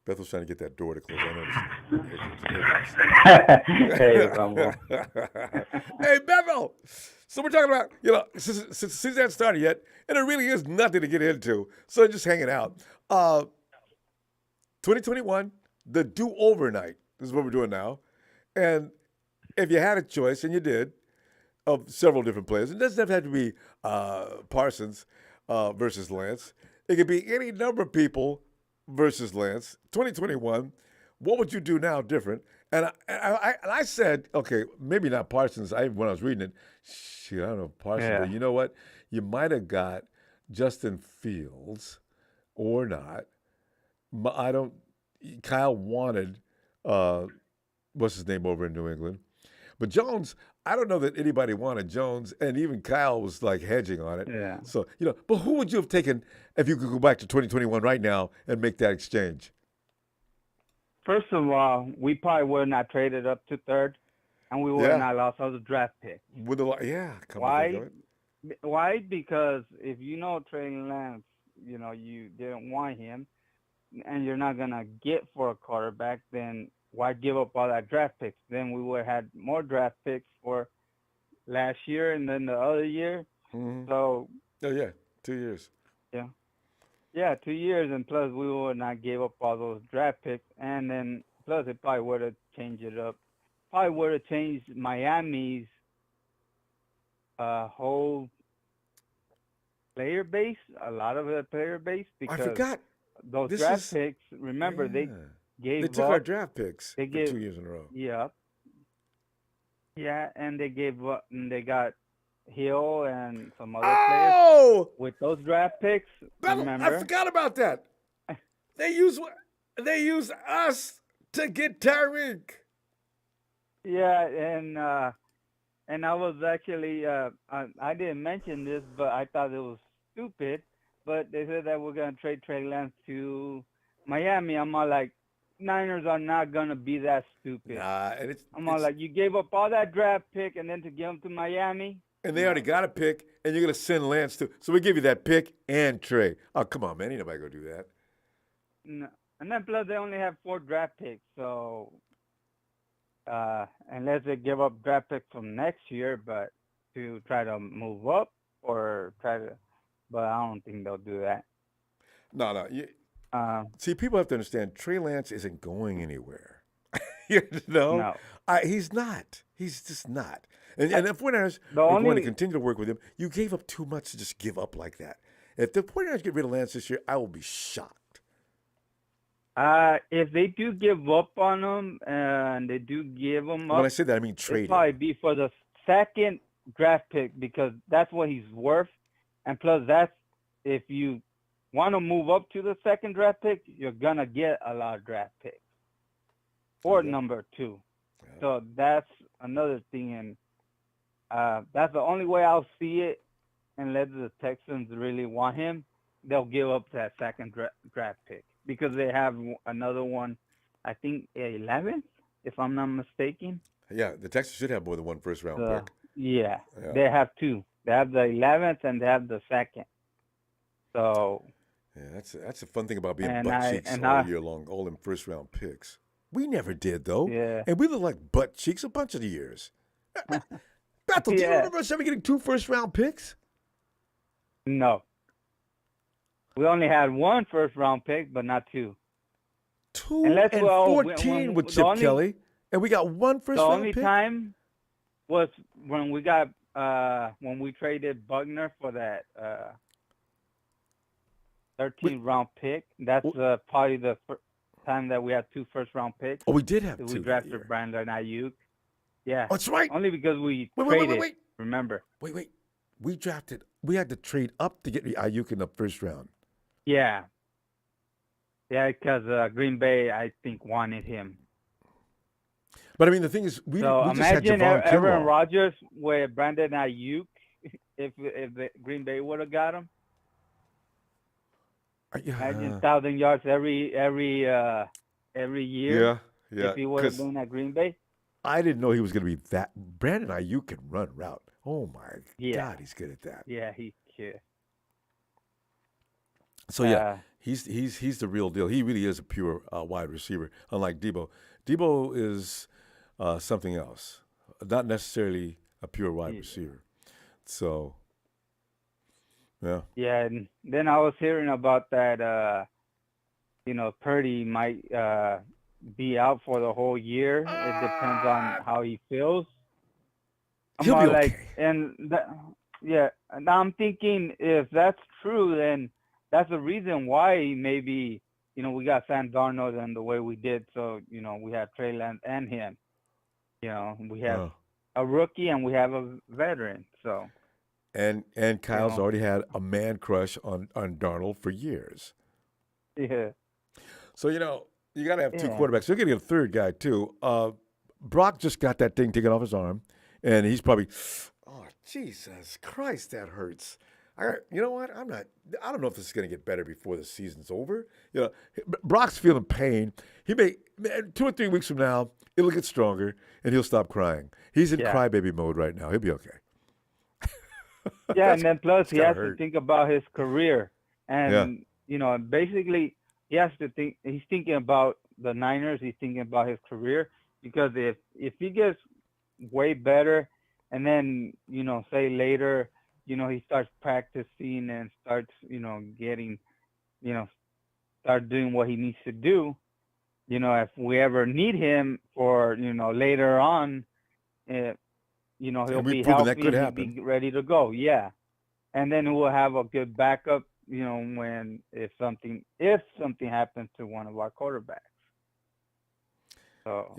Bethel's trying to get that door to close. I noticed. Hey, Ronbo. Hey, Bethel. So we're talking about, since the season hasn't started yet, and there really is nothing to get into, so just hanging out. 2021, the do-over night. This is what we're doing now. And if you had a choice, and you did, of several different players, it doesn't have to be Parsons versus Lance. It could be any number of people versus Lance. 2021, what would you do now different? And I said, okay, maybe not Parsons. When I was reading it, I don't know Parsons, but you know what? You might have got Justin Fields or not. Kyle wanted, what's his name over in New England? But Jones, I don't know that anybody wanted Jones, and even Kyle was like hedging on it. Yeah. So, but who would you have taken if you could go back to 2021 right now and make that exchange? First of all, we probably would not traded up to third, and we would not lost all the draft picks. Why? Why? Because if Trey Lance, you didn't want him, and you're not gonna get for a quarterback, then why give up all that draft picks? Then we would have had more draft picks for last year and then the other year. Mm-hmm. So. Oh yeah, 2 years. Yeah. Yeah, 2 years, and plus we would not give up all those draft picks, and then plus it probably would have changed it up. Probably would have changed Miami's whole player base, a lot of the player base, because I forgot those draft picks. Remember, they took our draft picks for 2 years in a row. Yeah. Yeah, and they gave up, and they got Hill and some other players with those draft picks. Remember? I forgot about that. They use us to get Tyreek. Yeah, and I was actually I didn't mention this, but I thought it was stupid. But they said that we're gonna trade Trey Lance to Miami. I'm all like, Niners are not gonna be that stupid. I'm all like, you gave up all that draft pick and then to give him to Miami. And they already got a pick, and you're going to send Lance too. So we give you that pick and Trey. Oh, come on, man. Ain't nobody going to do that. No. And then plus they only have 4 draft picks. So unless they give up draft picks from next year, but to try to move up or but I don't think they'll do that. No. See, people have to understand, Trey Lance isn't going anywhere. No. He's not. He's just not. And if 49ers are going to continue to work with him, you gave up too much to just give up like that. If the 49ers get rid of Lance this year, I will be shocked. If they do give up on him and they do give him up, when I say that, I mean trade. It'll probably be for the second draft pick because that's what he's worth. And plus, that's if you want to move up to the second draft pick, you're going to get a lot of draft picks. Or number 2. Yeah. So that's another thing. And that's the only way I'll see it, unless the Texans really want him. They'll give up that second draft pick because they have another one, I think 11th, if I'm not mistaken. Yeah, the Texans should have more than one first-round pick. Yeah, they have 2. They have the 11th and they have the 2nd. So. Yeah, that's a fun thing about being butt cheeks all year long, all in first-round picks. We never did, though. Yeah. And we look like butt cheeks a bunch of the years. Bethel, do you remember us ever getting 2 first-round picks? No. We only had 1 first-round pick, but not 2. 2 and 14 with Chip Kelly, and we got 1 first-round pick? The only time was when we got when we traded Buckner for that 13th-round pick. That's probably the time that we had 2 first-round picks. Oh, we did have 2. We drafted Brandon Ayuk. Yeah. Oh, that's right. Only because we traded. Wait. Remember? Wait. We had to trade up to get the Ayuk in the first round. Yeah. Yeah, because Green Bay, I think, wanted him. But, I mean, the thing is, we just had imagine Javon Aaron Rodgers with Brandon Ayuk if the Green Bay would have got him. Imagine 1,000 yards every year. Yeah. If he would have been at Green Bay. I didn't know he was going to be that. Brandon Ayuk can run route. Oh, my God, he's good at that. Yeah, he can. So, he's the real deal. He really is a pure wide receiver, unlike Debo. Debo is something else, not necessarily a pure wide receiver. So, yeah. Yeah, and then I was hearing about that. Purdy might be out for the whole year. It depends on how he feels. He'll be okay. And I'm thinking if that's true, then that's the reason why maybe we got Sam Darnold and the way we did. So we have Trey Lance and him. We have a rookie and we have a veteran. So. And Kyle's already had a man crush on Darnold for years. Yeah. So, you got to have two quarterbacks. You're getting a third guy, too. Brock just got that thing taken off his arm, and he's probably, oh, Jesus Christ, that hurts. You know what? I don't know if this is going to get better before the season's over. Brock's feeling pain. He may, 2 or 3 weeks from now, it'll get stronger, and he'll stop crying. He's in crybaby mode right now. He'll be okay. Yeah, and then plus he has to think about his career. And, basically he has to think, he's thinking about the Niners, he's thinking about his career, because if he gets way better and then, say later, he starts practicing and starts, getting, start doing what he needs to do, if we ever need him for, later on, he'll be healthy, he'll be ready to go. Yeah. And then we'll have a good backup, if something happens to one of our quarterbacks. So,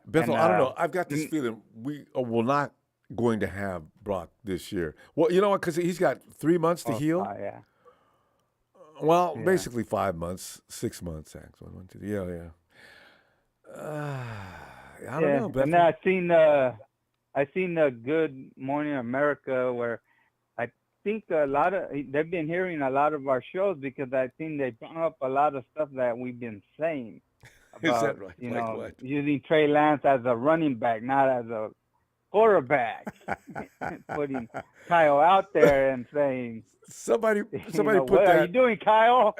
Bethel, I don't know. I've got this feeling we will not going to have Brock this year. Well, you know what? Because he's got 3 months to heal. Yeah. Well, basically 5 months, 6 months actually. 1, 2, yeah. I don't know, Bethel. And I seen the Good Morning America where I think they've been hearing a lot of our shows because I think they brought up a lot of stuff that we've been saying about, is that right? Like what? Using Trey Lance as a running back, not as a quarterback. Putting Kyle out there and saying somebody put what that. Are you doing, Kyle?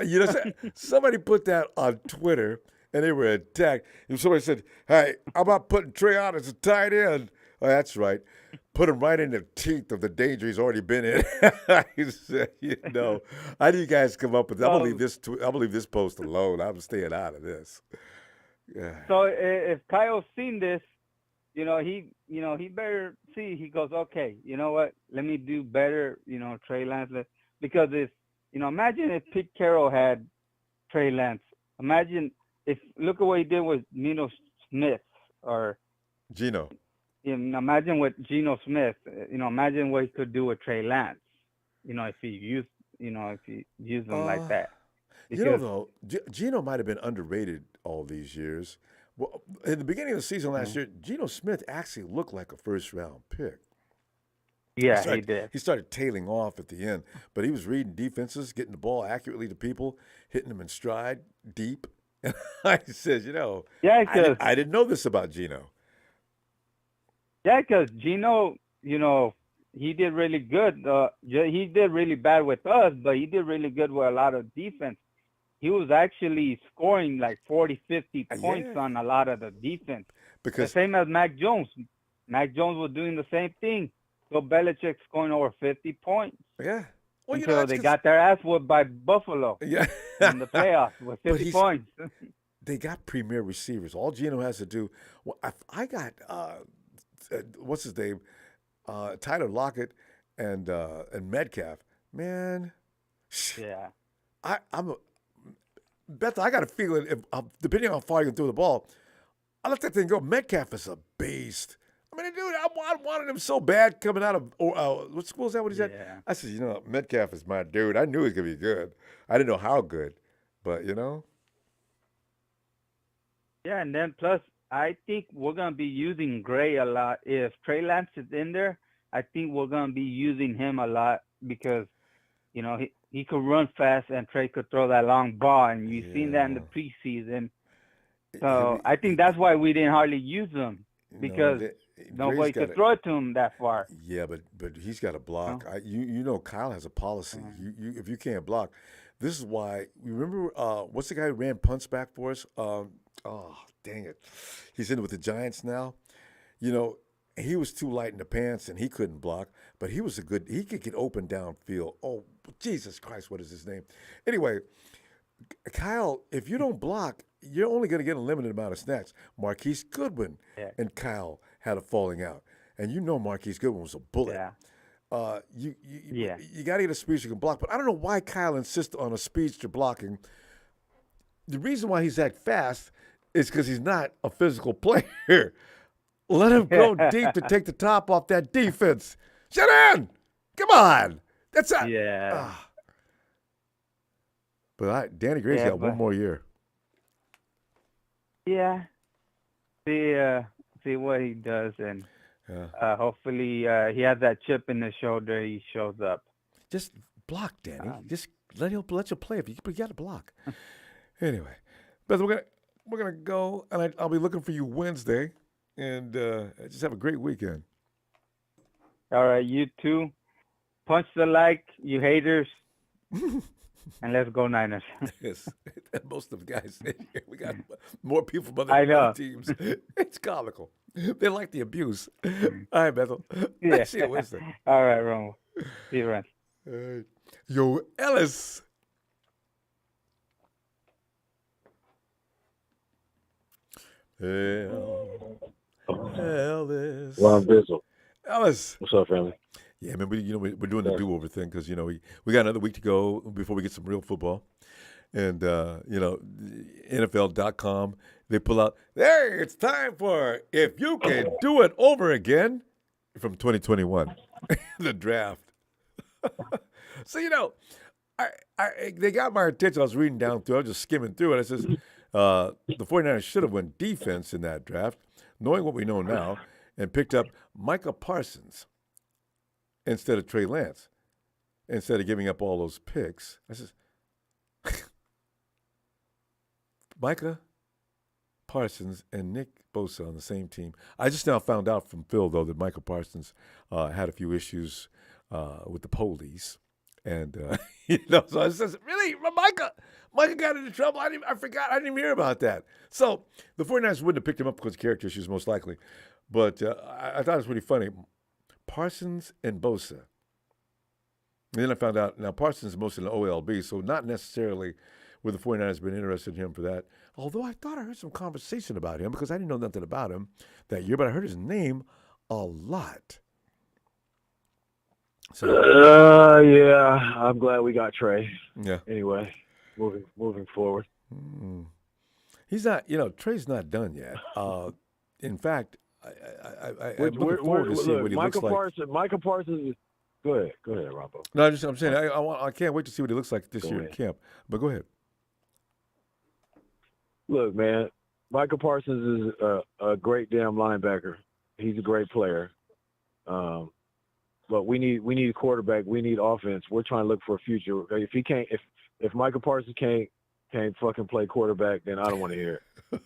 Somebody put that on Twitter and they were attacked. And somebody said, "Hey, how about putting Trey out as a tight end?" Oh, that's right. Put him right in the teeth of the danger he's already been in. He said, how do you guys come up with that? I'm gonna leave this post alone. I'm staying out of this. Yeah. So if Kyle's seen this, he better see. He goes, okay, you know what? Let me do better. Trey Lance, because imagine if Pete Carroll had Trey Lance. Imagine look at what he did with Geno Smith or Geno. Imagine what Geno Smith. Imagine what he could do with Trey Lance. If he used them like that. Because, Geno might have been underrated all these years. Well, in the beginning of the season last year, Geno Smith actually looked like a first-round pick. Yeah, he did. He started tailing off at the end, but he was reading defenses, getting the ball accurately to people, hitting them in stride, deep. And I said, I didn't know this about Geno. Yeah, because Geno, he did really good. He did really bad with us, but he did really good with a lot of defense. He was actually scoring like 40, 50 points on a lot of the defense. The same as Mac Jones. Mac Jones was doing the same thing. So Belichick scoring over 50 points. Yeah. Well, until they got their ass whooped by Buffalo. Yeah. In the playoffs with 50 points. They got premier receivers. All Geno has to do. Well, I got what's his name, Tyler Lockett and Metcalf. Man. Yeah. Beth, I got a feeling if depending on how far you can throw the ball, I let that thing go. Metcalf is a beast. I mean, dude, I wanted him so bad coming out of what school is that? What he's at? I said, Metcalf is my dude. I knew he was gonna be good. I didn't know how good, but Yeah, and then plus, I think we're gonna be using Gray a lot. If Trey Lance is in there, I think we're gonna be using him a lot because, he could run fast and Trey could throw that long ball, and you've seen that in the preseason. So I think that's why we didn't hardly use him because nobody could throw it to him that far. Yeah, but he's got to block. Kyle has a policy. If you can't block, this is why. You remember what's the guy who ran punts back for us? Oh, dang it, he's in with the Giants now. he was too light in the pants and he couldn't block, but he could get open downfield. Oh, Jesus Christ, what is his name? Anyway, Kyle, if you don't block, you're only going to get a limited amount of snaps. Marquise Goodwin and Kyle had a falling out. And you know Marquise Goodwin was a bullet. Yeah. You got to get a speedster who can block. But I don't know why Kyle insists on a speedster blocking. The reason why he's that fast is because he's not a physical player. Let him go deep to take the top off that defense. Shanahan, come on. That's a But Danny Gray's got one more year. Yeah. See what he does, and hopefully he has that chip in his shoulder. He shows up. Just block, Danny. Just let you play. If you got to block. Anyway, Beth, we're gonna go, and I'll be looking for you Wednesday, and just have a great weekend. All right, you too. Punch the like, you haters, and let's go Niners. Yes, most of the guys in here, we got more people from other teams. It's comical. They like the abuse. All right, Bethel. Yeah. See you Wednesday. All right, Ronbo. See you, Ron. Yo, Ellis. Ellis. Ron Bizzle. Ellis. What's up, family? Yeah, man, we're doing the do-over thing because, we got another week to go before we get some real football. And, NFL.com, they pull out, hey, it's time for If You Can Do It Over Again from 2021, the draft. So, they got my attention. I was reading down through, I was just skimming through it. I says, the 49ers should have went defense in that draft, knowing what we know now, and picked up Micah Parsons instead of Trey Lance, instead of giving up all those picks. I says, Micah Parsons and Nick Bosa on the same team. I just now found out from Phil, though, that Micah Parsons had a few issues with the police. And, so I says, really? Micah got into trouble? I forgot. I didn't even hear about that. So the 49ers wouldn't have picked him up because of character issues, most likely. But I thought it was pretty funny. Parsons and Bosa. And then I found out, now Parsons is mostly an OLB, so not necessarily would the 49ers been interested in him for that. Although I thought I heard some conversation about him because I didn't know nothing about him that year, but I heard his name a lot. So, yeah, I'm glad we got Trey. Yeah. Anyway, moving forward. He's not, Trey's not done yet. In fact, I'm looking forward to see what he looks like. Micah Parsons is go ahead, Ronbo. No, I'm saying I can't wait to see what he looks like this year in camp. But go ahead. Look, man, Micah Parsons is a great damn linebacker. He's a great player. But we need a quarterback. We need offense. We're trying to look for a future. If Micah Parsons can't fucking play quarterback, then I don't want to hear it.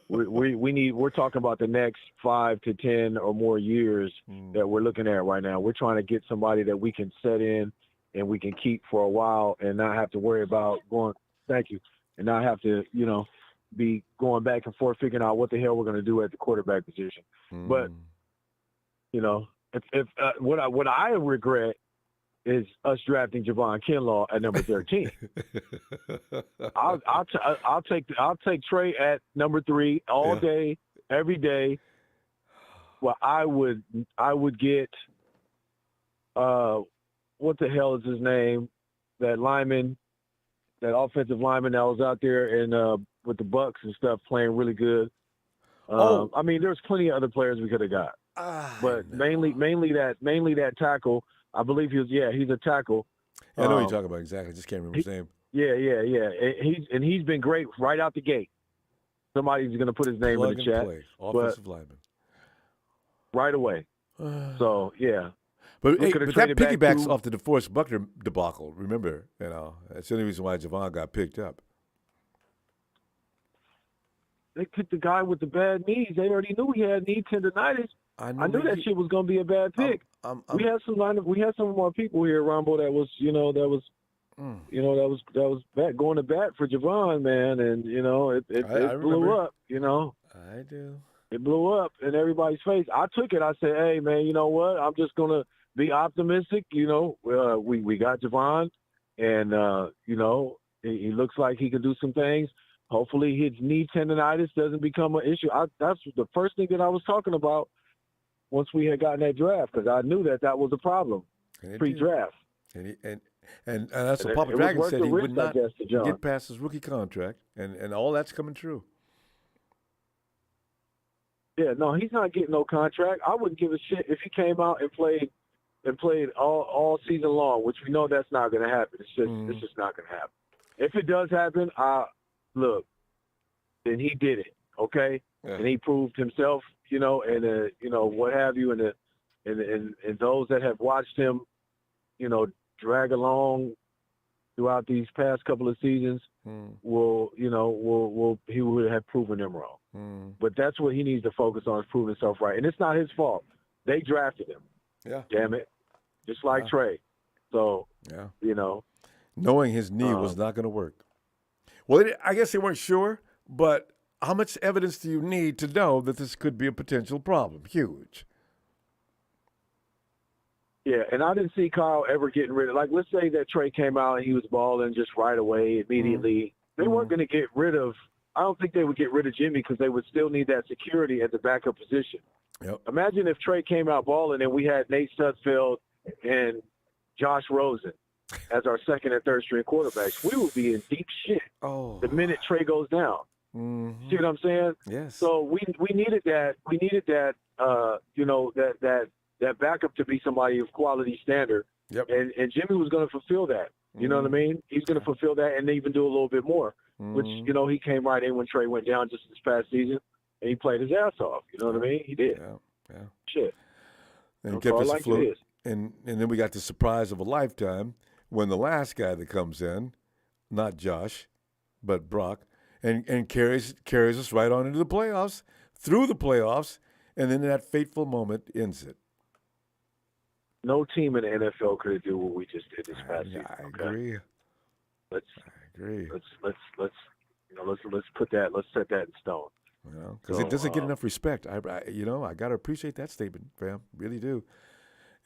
We're talking about the next 5 to 10 or more years that we're looking at right now. We're trying to get somebody that we can set in and we can keep for a while and not have to worry about and not have to, be going back and forth figuring out what the hell we're going to do at the quarterback position. But, if what I regret is us drafting Javon Kinlaw at number 13. I'll take Trey at number 3 all day, every day. Well, I would get what the hell is his name? That lineman, that offensive lineman that was out there and with the Bucks and stuff playing really good. I mean, there's plenty of other players we could have got. But mainly that tackle. I believe he's a tackle. Yeah, I know what you're talking about exactly. Just can't remember his name. Yeah. He's been great right out the gate. Somebody's going to put his name Plug in the chat. Play. Offensive lineman. Right away. So yeah. But that piggybacks off the DeForest Buckner debacle. Remember, that's the only reason why Javon got picked up. They picked the guy with the bad knees. They already knew he had knee tendonitis. I knew that shit was going to be a bad pick. We had some of our people here, Ronbo, that was going to bat for Javon, man, and it blew up. I do. It blew up in everybody's face. I took it. I said, hey, man, you know what? I'm just going to be optimistic. We got Javon, and, he looks like he can do some things. Hopefully his knee tendonitis doesn't become an issue. That's the first thing that I was talking about once we had gotten that draft, because I knew that was a problem pre-draft. And that's what Papa Dragon said. He would not get past his rookie contract, and all that's coming true. Yeah, no, he's not getting no contract. I wouldn't give a shit if he came out and played all season long, which we know that's not going to happen. It's just not going to happen. If it does happen, look, then he did it, okay? Yeah. And he proved himself, and what have you, and those that have watched him, drag along throughout these past couple of seasons he would have proven them wrong. But that's what he needs to focus on, is proving himself right. And it's not his fault. They drafted him. Yeah. Damn it. Just like Trey. So, knowing his knee was not going to work. Well, I guess they weren't sure, but how much evidence do you need to know that this could be a potential problem? Huge. Yeah, and I didn't see Kyle ever getting rid of, like, let's say that Trey came out and he was balling just right away, immediately. They weren't going to get rid of, I don't think they would get rid of Jimmy because they would still need that security at the backup position. Yep. Imagine if Trey came out balling and we had Nate Sudfeld and Josh Rosen as our second and third string quarterbacks. We would be in deep shit the minute Trey goes down. See what I'm saying? Yes. So we needed that. We needed that. That backup to be somebody of quality standard. Yep. And Jimmy was going to fulfill that. You know what I mean? He's going to fulfill that and even do a little bit more. Which he came right in when Trey went down just this past season, and he played his ass off. You know what I mean? He did. Yeah. Shit. And kept us afloat. And then we got the surprise of a lifetime when the last guy that comes in, not Josh, but Brock, and carries us right on into the playoffs, through the playoffs, and then that fateful moment ends it. No team in the NFL could do what we just did this past season. I agree. I agree. Let's put that. Let's set that in stone. Because it doesn't get enough respect. I got to appreciate that statement, fam. Really do.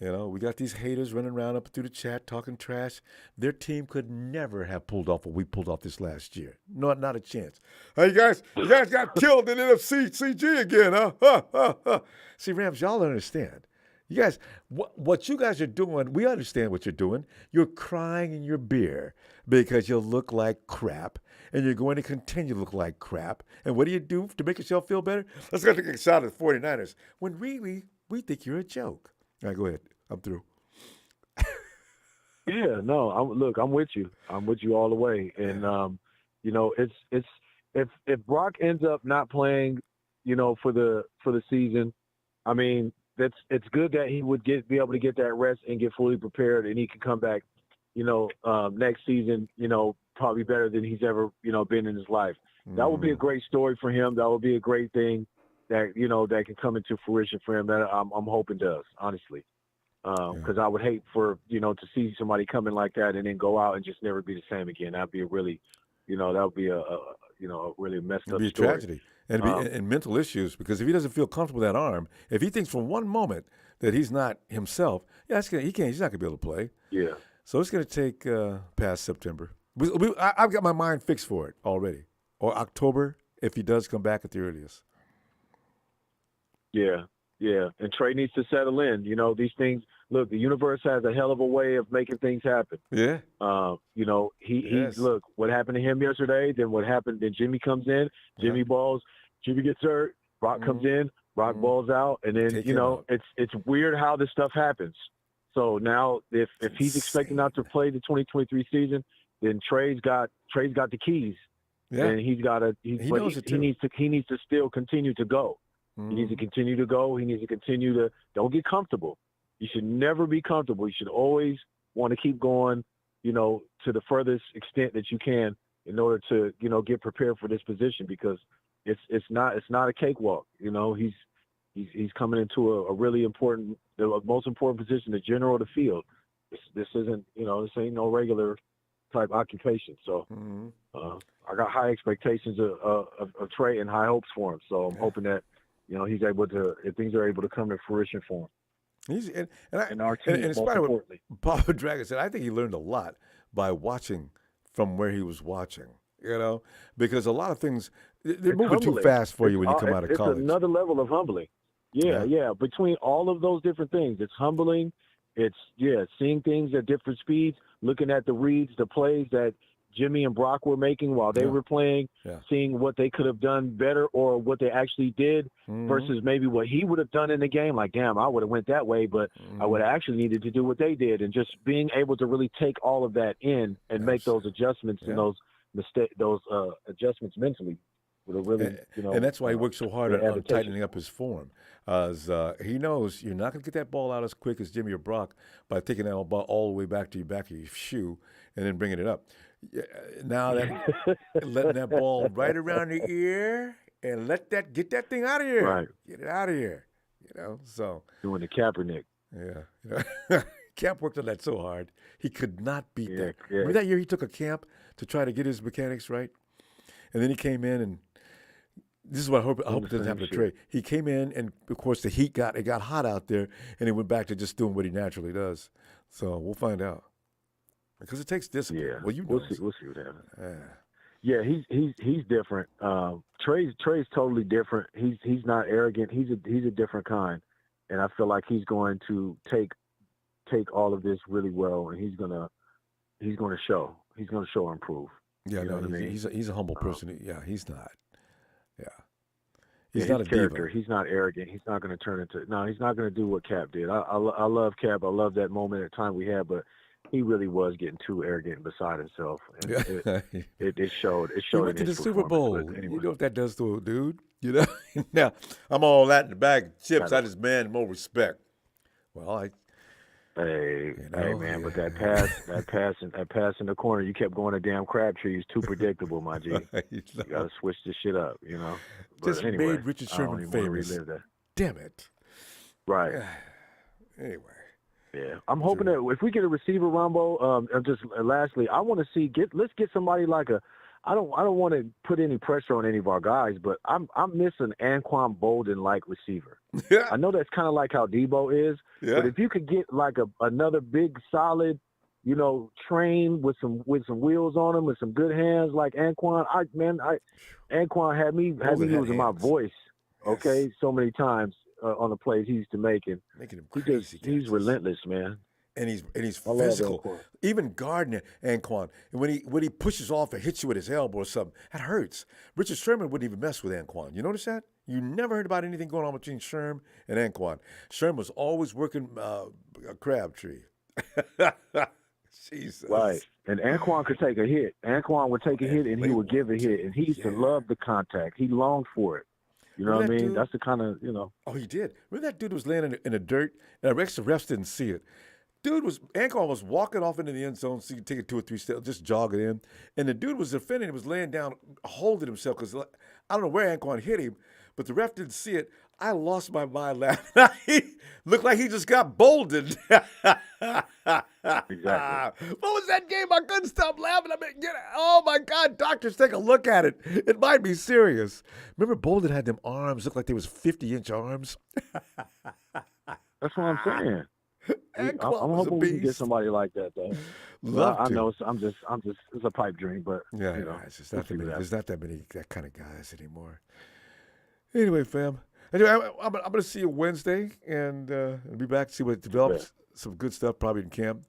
We got these haters running around up through the chat talking trash. Their team could never have pulled off what we pulled off this last year. Not a chance. Hey, you guys got killed in NFC CG again, huh? See, Rams, y'all don't understand. You guys, what you guys are doing, we understand what you're doing. You're crying in your beer because you look like crap, and you're going to continue to look like crap. And what do you do to make yourself feel better? Let's go take a shot at the 49ers, when really we think you're a joke. All right, go ahead. I'm through. Yeah, no, I'm with you. I'm with you all the way. And it's if Brock ends up not playing, for the season, I mean, it's good that he would be able to get that rest and get fully prepared, and he can come back, next season, probably better than he's ever, been in his life. That would be a great story for him. That would be a great thing that, that can come into fruition for him, that I'm hoping does, honestly. Because I would hate for, to see somebody come in like that and then go out and just never be the same again. That'd be a really, that would be a really messed up story. It'd be a tragedy. And and mental issues, because if he doesn't feel comfortable with that arm, if he thinks for one moment that he's not himself, he's not going to be able to play. Yeah. So it's going to take past September. I've got my mind fixed for it already. Or October, if he does come back at the earliest. Yeah. And Trey needs to settle in. These things, look, the universe has a hell of a way of making things happen. Yeah. Look, what happened to him yesterday, then what happened, then Jimmy comes in, Jimmy balls, Jimmy gets hurt, Brock comes in, Brock balls out, and then, it's weird how this stuff happens. So now if he's expecting not to play the 2023 season, then Trey's got the keys. Yeah. And he needs to still continue to go. He needs to continue to go. He needs to continue to – don't get comfortable. You should never be comfortable. You should always want to keep going, to the furthest extent that you can in order to, get prepared for this position, because it's not a cakewalk. He's coming into a really important – the most important position, the general of the field. This isn't – this ain't no regular type occupation. So I got high expectations of Trey and high hopes for him. So I'm hoping that he's able to, if things are able to come to fruition for him. And our team, and most it's probably importantly. what Papa Dragon said. I think he learned a lot by watching from where he was watching, because a lot of things, they're moving too fast for you when you come out of college. It's another level of humbling. Yeah. Between all of those different things, it's humbling. It's, seeing things at different speeds, looking at the reads, the plays that Jimmy and Brock were making while they were playing, seeing what they could have done better or what they actually did versus maybe what he would have done in the game. Like, damn, I would have went that way, but I would have actually needed to do what they did. And just being able to really take all of that in and make those adjustments and those adjustments mentally would have really, And that's why he works so hard on tightening up his form. He knows you're not going to get that ball out as quick as Jimmy or Brock by taking that ball all the way back to your shoe and then bringing it up. Now that letting that ball right around the ear and get that thing out of here. Right. Get it out of here. So doing the Kaepernick. Yeah. Camp worked on that so hard. He could not beat that. Yeah. Remember that year he took a camp to try to get his mechanics right? And then he came in and this is what I hope it doesn't happen to Trey. He came in and of course the heat got hot out there and he went back to just doing what he naturally does. So we'll find out. Because it takes discipline. Yeah. Well, we'll see what happens. Yeah, he's different. Trey's totally different. He's not arrogant. He's a different kind, and I feel like he's going to take all of this really well, and he's gonna show. He's gonna show and prove. Yeah, you know what I mean? He's a humble person. He's not. Yeah, he's not a character. Diva. He's not arrogant. He's not going to turn into. No, he's not going to do what Cap did. I love Cap. I love that moment at time we had, but he really was getting too arrogant and beside himself. And it showed. It showed. He went to the Super Bowl. Anyway. You know what that does to a dude. Now I'm all that in the bag of chips. I just demand more respect. Well, Hey, man, but that pass in the corner, you kept going to damn Crabtree. He's too predictable, my G. You got to switch this shit up, But just anyway, made Richard Sherman famous. Damn it. Right. Anyway. Yeah, I'm hoping that if we get a receiver, Ronbo, just lastly, I want to see let's get somebody like I don't want to put any pressure on any of our guys, but I'm missing Anquan Bolden-like receiver. Yeah. I know that's kind of like how Debo is, but if you could get like another big, solid, train with some wheels on him and some good hands like Anquan. Anquan had me using my voice, so many times on the plays he used to make, and making him crazy. He's relentless, man. And he's physical. Even Gardner, Anquan, and when he pushes off and hits you with his elbow or something, that hurts. Richard Sherman wouldn't even mess with Anquan. You notice that? You never heard about anything going on between Sherm and Anquan. Sherm was always working a Crabtree. Jesus. Right. And Anquan could take a hit. Anquan would take a hit and he would give a hit. And he used to love the contact. He longed for it. You know what I mean? Dude, that's the kind of, Oh, he did. Remember that dude was laying in the dirt and the refs didn't see it. Anquan was walking off into the end zone, so you could take it 2 or 3 steps, just jog it in. And the dude was defending. He was laying down, holding himself, because I don't know where Anquan hit him, but the ref didn't see it. I lost my mind laughing. He looked like he just got bolted. Exactly. What was that game? I couldn't stop laughing. Oh, my God, doctors, take a look at it. It might be serious. Remember Bolden had them arms, looked like they was 50-inch arms? That's what I'm saying. I'm hoping we can get somebody like that, though. I know I'm just it's a pipe dream, but it's just not there's not that many that kind of guys anymore. Anyway, fam. Anyway, I'm gonna see you Wednesday, and I'll be back to see what develops. Some good stuff probably in camp.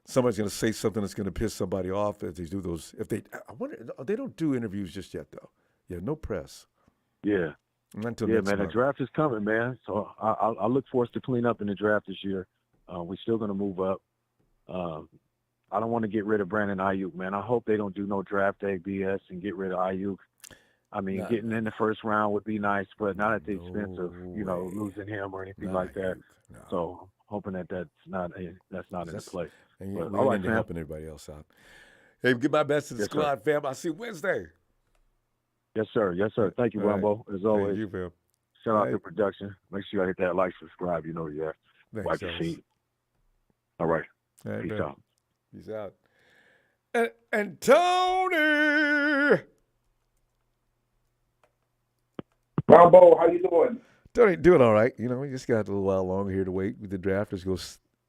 Somebody's gonna say something that's gonna piss somebody off as they do those. I wonder, they don't do interviews just yet, though. Yeah, no press. Yeah. Not until next month. The draft is coming, man. So I look for us to clean up in the draft this year. We're still going to move up. I don't want to get rid of Brandon Ayuk, man. I hope they don't do no draft day BS and get rid of Ayuk. I mean, getting in the first round would be nice, but not at the expense of losing him or anything like that. No. So hoping that's not in the play. And you're helping everybody else out. Hey, give my best to the squad, fam. I'll see you Wednesday. Yes, sir. Yes, sir. Thank you, Ronbo. As always. Thank you, fam. Shout out to production. Make sure you hit that like, subscribe. You know where you're at. Wipe your feet. All right. Peace out. Peace out. And Tony! Ronbo, how you doing? Tony, doing all right. You know, we just got a little while longer here to wait with the draft. Let's go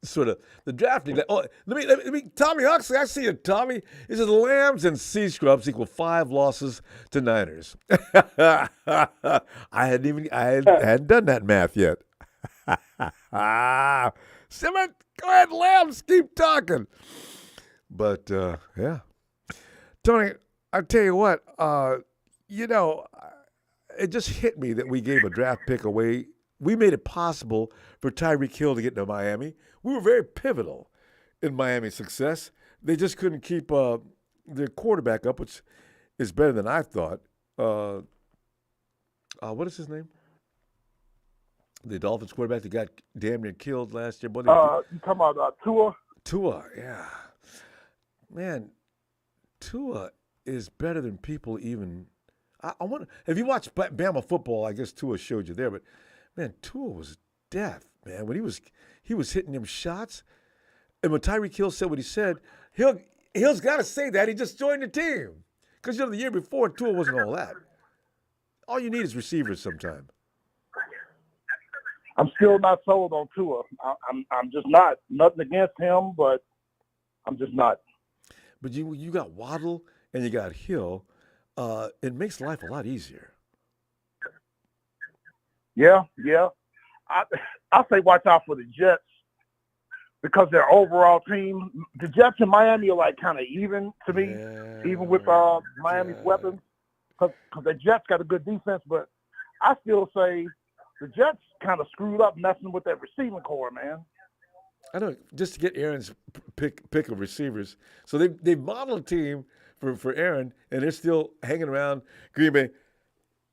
sort of the drafting. Oh, let me. Tommy Huxley, I see it. Tommy, he says Lambs and Sea Scrubs equal 5 losses to Niners. I hadn't done that math yet. Simmons, go ahead, Lambs, keep talking. But yeah, Tony, I tell you what, you know, it just hit me that we gave a draft pick away. We made it possible for Tyreek Hill to get to Miami. We were very pivotal in Miami's success. They just couldn't keep their quarterback up, which is better than I thought. What is his name? The Dolphins quarterback that got damn near killed last year. You talking about Tua? Tua, yeah. Man, Tua is better than people even. I wonder if you watch Bama football. I guess Tua showed you there, but man, Tua was death, man. When he was hitting them shots, and when Tyreek Hill said what he said, Hill's got to say that he just joined the team because the year before Tua wasn't all that. All you need is receivers sometime. I'm still not sold on Tua. I'm just not. Nothing against him, but I'm just not. But you got Waddle and you got Hill. It makes life a lot easier. Yeah. I say watch out for the Jets because their overall team, the Jets and Miami are like kind of even to me, even with Miami's weapons. Because the Jets got a good defense, but I still say the Jets kind of screwed up messing with that receiving core, man. I know, just to get Aaron's pick of receivers. So they modeled a team for Aaron, and they're still hanging around Green Bay.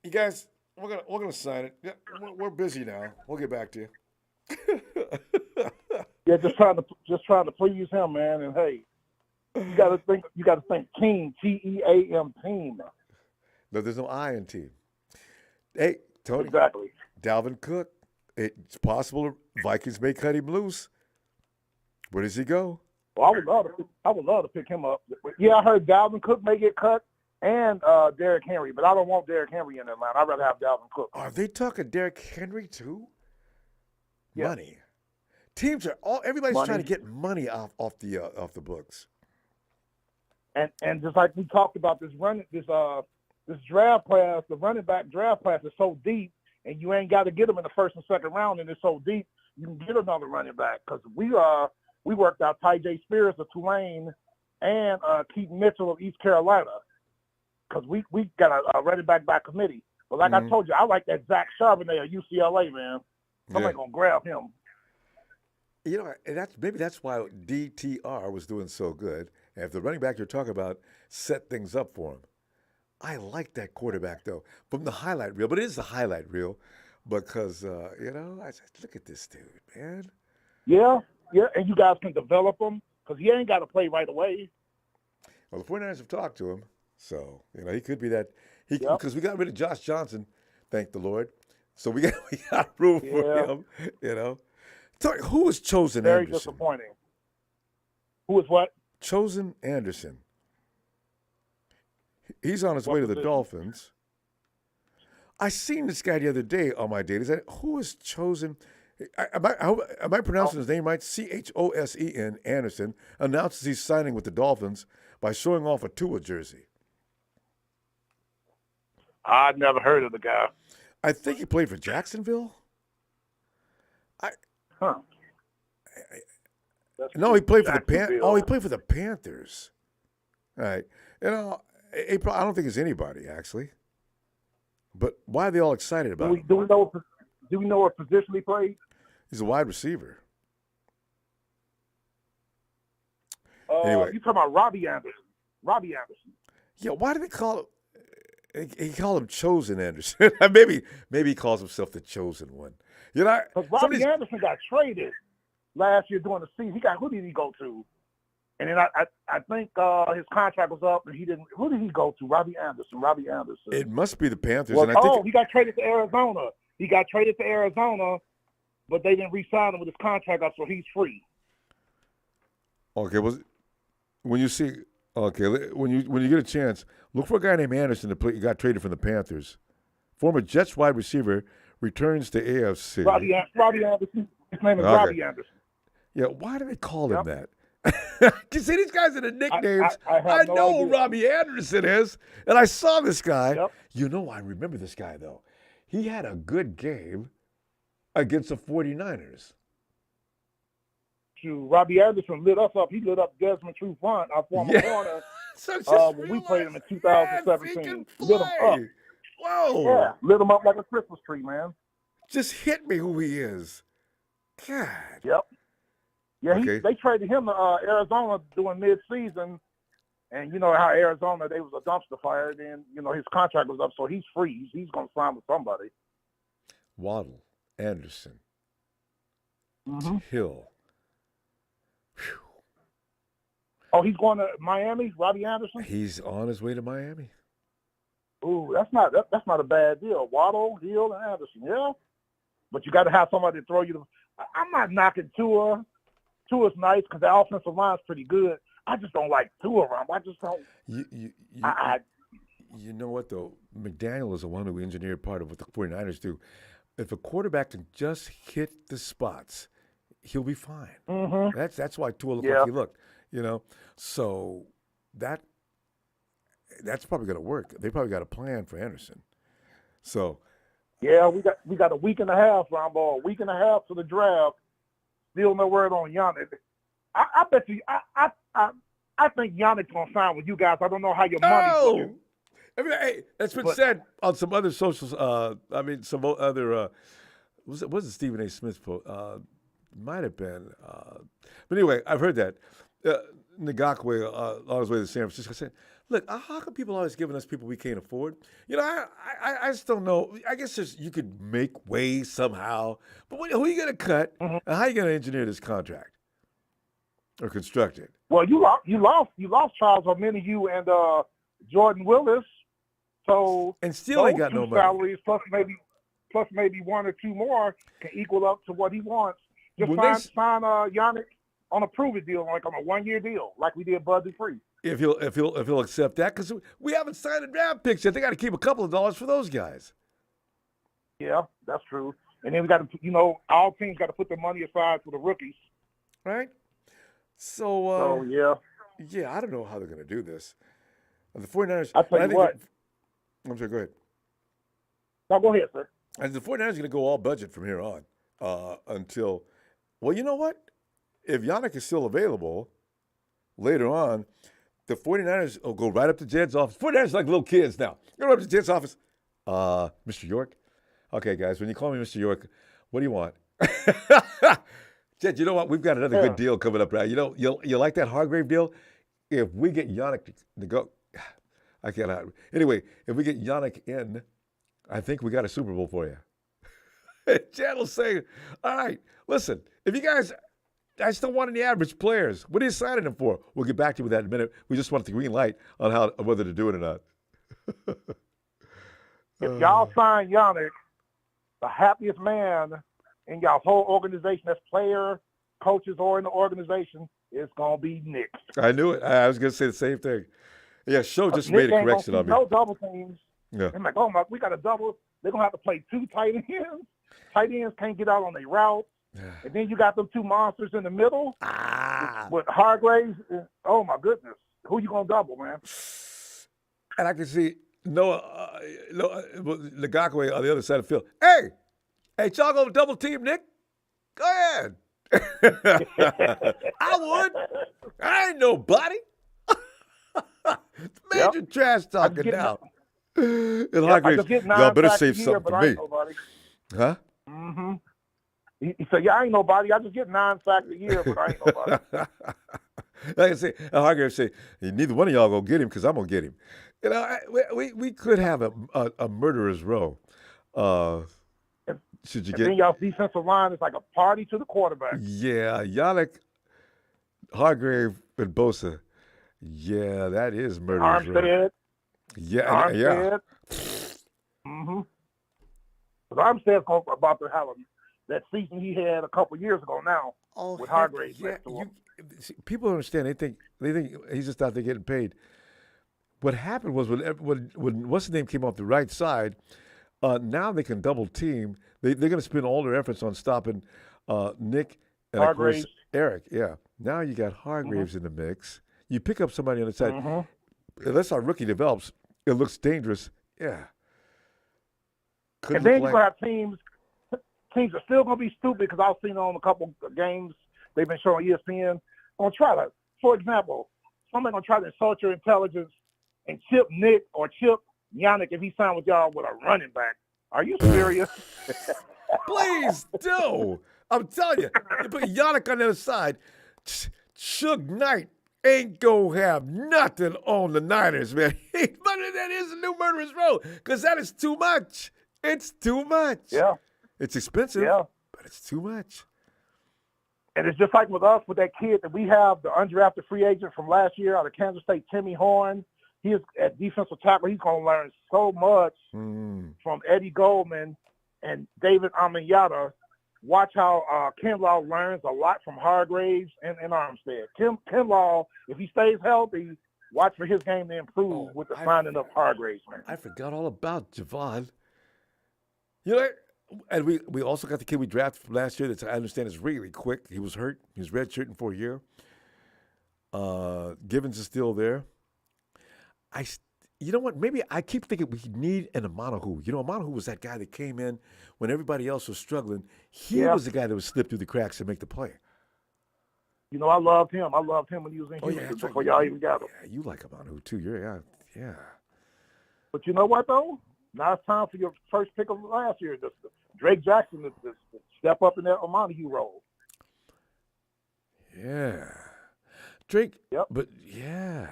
You guys, we're gonna sign it. Yeah, we're busy now. We'll get back to you. Yeah, just trying to please him, man. And hey, you got to think team, T-E-A-M, team. No, there's no I in team. Hey, Tony. Exactly. Dalvin Cook. It's possible Vikings may cut him loose. Where does he go? Well, I would love to pick him up. Yeah, I heard Dalvin Cook may get cut and Derrick Henry, but I don't want Derrick Henry in Atlanta. I'd rather have Dalvin Cook. Are they talking Derrick Henry too? Yeah. Money. Teams are everybody's trying to get money off the books. And just like we talked about this draft class, the running back draft class is so deep, and you ain't got to get them in the first and second round, and it's so deep you can get another running back because we worked out Ty Spears of Tulane and Keaton Mitchell of East Carolina because we got a running back by committee. But like I told you, I like that Zach Charbonnet of UCLA, man. Somebody gonna grab him. You know, and that's why DTR was doing so good. And if the running back you're talking about set things up for him. I like that quarterback, though, from the highlight reel. But it is the highlight reel because, I said, look at this dude, man. Yeah, and you guys can develop him because he ain't got to play right away. Well, the 49ers have talked to him, so, he could be that. Because we got rid of Josh Johnson, thank the Lord. So we got room for him, Tell me, who was Chosen Very Anderson? Very disappointing. Who was what? Chosen Anderson. He's on his way to the Dolphins. I seen this guy the other day on my data. Who is Chosen? Am I pronouncing his name right? Chosen Anderson announces he's signing with the Dolphins by showing off a Tua jersey. I'd never heard of the guy. I think he played for Jacksonville. No, he played for the Panthers. Oh, he played for the Panthers. All right. I don't think it's anybody, actually. But why are they all excited about him? Do we know what position he played? He's a wide receiver. Anyway. You're talking about Robbie Anderson. Yeah, why do they call him? He called him Chosen Anderson. maybe he calls himself the Chosen One. Because Robbie Anderson got traded last year during the season. Who did he go to? And then I think his contract was up, and he didn't. Who did he go to? Robbie Anderson. It must be the Panthers. Well, he got traded to Arizona. But they didn't re-sign him with his contract up, so he's free. Okay, when you get a chance, look for a guy named Anderson that got traded from the Panthers. Former Jets wide receiver returns to AFC. Robbie Anderson. His name is Okay. Robbie Anderson. Yeah, why do they call him Yep. that? You see, these guys are the nicknames. I I have no know who idea. Robbie Anderson is, and I saw this guy. Yep. You know, I remember this guy, though. He had a good game against the 49ers. Shoot, Robbie Anderson lit us up. He lit up Desmond Trufant, our former corner, So just when we played him in realize, 2017. man, he Lit can him up. play. Whoa. Yeah, lit him up like a Christmas tree, man. Just hit me who he is. God. Yep. Yeah, Okay. they traded him to Arizona during mid-season, and you know how Arizona, they was a dumpster fire. Then his contract was up, so he's free. He's going to sign with somebody. Waddle, Anderson, Mm-hmm. Hill. Whew. Oh, he's going to Miami, Robbie Anderson. He's on his way to Miami. Ooh, that's not a bad deal. Waddle, Hill, and Anderson. Yeah, but you got to have somebody to throw you. I'm not knocking Tua. Tua's nice because the offensive line's pretty good. I just don't like Tua around. I just don't. You know what, though? McDaniel is the one who engineered part of what the 49ers do. If a quarterback can just hit the spots, he'll be fine. Mm-hmm. That's why Tua looked like he looked, So that's probably going to work. They probably got a plan for Anderson. So yeah, we got a week and a half, Ronbo. A week and a half to the draft. Still no word on Yannick. I bet you. I think Yannick's gonna sign with you guys. I don't know how your money's looking. I mean, hey, that's been said on some other socials. Some other. Was it Stephen A. Smith post? Might have been. But anyway, I've heard that. Ngakwe on his way to San Francisco said, "Look, how come people always giving us people we can't afford? I just don't know. I guess you could make ways somehow, but who are you going to cut? Mm-hmm. And how are you going to engineer this contract or construct it?" Well, you lost Charles Omenihu and Jordan Willis, so and still ain't got two no money. salaries plus maybe one or two more can equal up to what he wants. Just sign Yannick on a prove-it deal, like on a 1-year deal, like we did Bud Dupree. If he'll accept that, because we haven't signed a draft picks yet. They got to keep a couple of dollars for those guys. Yeah, that's true. And then we got to, all teams got to put their money aside for the rookies. Right? So yeah, I don't know how they're going to do this. The 49ers. I'll tell you what. I'm sorry, go ahead. No, go ahead, sir. And the 49ers are going to go all budget from here on until, well, you know what? If Yannick is still available later on, the 49ers will go right up to Jed's office. 49ers are like little kids now. Go up to Jed's office. Mr. York? Okay, guys, when you call me Mr. York, what do you want? Jed, you know what? We've got another good deal coming up, right? You like that Hargrave deal? If we get Yannick to go, I can't. Anyway, if we get Yannick in, I think we got a Super Bowl for you. Jed will say, all right, listen, if you guys, I still want any average players. What are you signing them for? We'll get back to you with that in a minute. We just want the green light on whether to do it or not. If y'all sign Yannick, the happiest man in y'all's whole organization, as player, coaches, or in the organization, is going to be Nick. I knew it. I was going to say the same thing. Yeah, Show just made a correction on me. No double teams. Yeah. I'm like, oh my, we got a double. They're going to have to play 2 tight ends. Tight ends can't get out on their route. And then you got them 2 monsters in the middle with Hargraves. Oh, my goodness. Who you going to double, man? And I can see Ngakwe on the other side of the field. Hey, y'all going to double team Nick? Go ahead. I would. I ain't nobody. Major trash talking now. And Hargraves, y'all better save something for me. Huh? Mm-hmm. He said, yeah, I ain't nobody. I just get 9 sacks a year, but I ain't nobody. Like I say, Hargraves say, neither one of y'all going to get him because I'm going to get him. We could have a murderer's row. Should you and get? then y'all's defensive line is like a party to the quarterback. Yeah, Yannick, Hargrave, and Bosa. Yeah, that is murderer's row. Armstead. Yeah. Mm-hmm. But Armstead's about to have that season he had a couple years ago now with Hargraves. Yeah, people don't understand. They think he's just out there getting paid. What happened was when what's the name came off the right side, Now they can double team. They're going to spend all their efforts on stopping Nick and, of Hargraves. course, Eric. Yeah. Now you got Hargraves in the mix. You pick up somebody on the side. Unless our rookie develops, it looks dangerous. Yeah. And then you're going to have teams are still going to be stupid because I've seen on a couple of games they've been showing ESPN. Going to try to, for example, somebody's going to try to insult your intelligence and chip Nick or chip Yannick if he signed with y'all with a running back. Are you serious? Please do. I'm telling you, you put Yannick on the other side, Suge Knight ain't going to have nothing on the Niners, man. But that is a new murderous row because that is too much. It's too much. Yeah. It's expensive, but it's too much. And it's just like with us, with that kid that we have, the undrafted free agent from last year out of Kansas State, Timmy Horn. He is at defensive tackle. He's going to learn so much from Eddie Goldman and David Amenyata. Watch how Kinlaw learns a lot from Hargraves and Armstead. Kinlaw, if he stays healthy, watch for his game to improve with the signing of Hargraves, man. I forgot all about Javon. You know, and we also got the kid we drafted from last year that I understand is really quick. He was hurt. He was redshirting for a year. Givens is still there. You know what? Maybe I keep thinking we need an Amanahu. You know, Amanahu was that guy that came in when everybody else was struggling. He was the guy that would slip through the cracks and make the play. You know, I loved him. I loved him when he was in Houston before y'all even got him. Yeah, you like Amanahu too. Yeah. But you know what, though? Now it's time for your first pick of last year. Drake Jackson to step up in that Amanahu role. Yeah. Drake. Yep. But, yeah.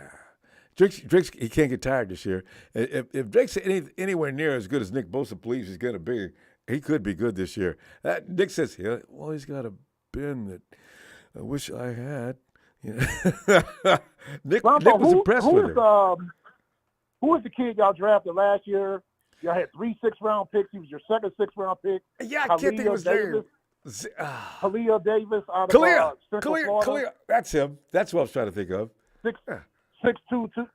Drake's he can't get tired this year. If Drake's anywhere near as good as Nick Bosa believes he's going to be, he could be good this year. Nick says, well, he's got a bend that I wish I had. You know? Nick was impressed with him. Who was the kid y'all drafted last year? Y'all had 3 6th-round picks. He was your second 6th-round pick. Yeah, I can't think of his name. Khalil Davis out of Central Florida. Khalil. That's him. That's what I was trying to think of. 6'2",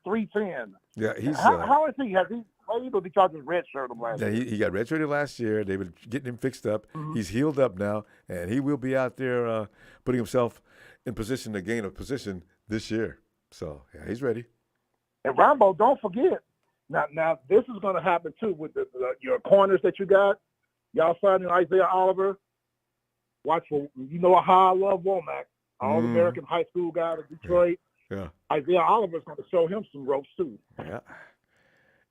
310. Yeah, he's. How is he? Has he played, or did y'all just redshirt him last year? He got redshirted last year. They were getting him fixed up. He's healed up now, and he will be out there putting himself in position to gain a position this year. So, yeah, he's ready. And Ronbo, don't forget. Now this is going to happen too with your corners that you got. Y'all signing Isaiah Oliver. Watch for how I love Womack, All-American high school guy of Detroit. Yeah. Isaiah Oliver's going to show him some ropes too. Yeah.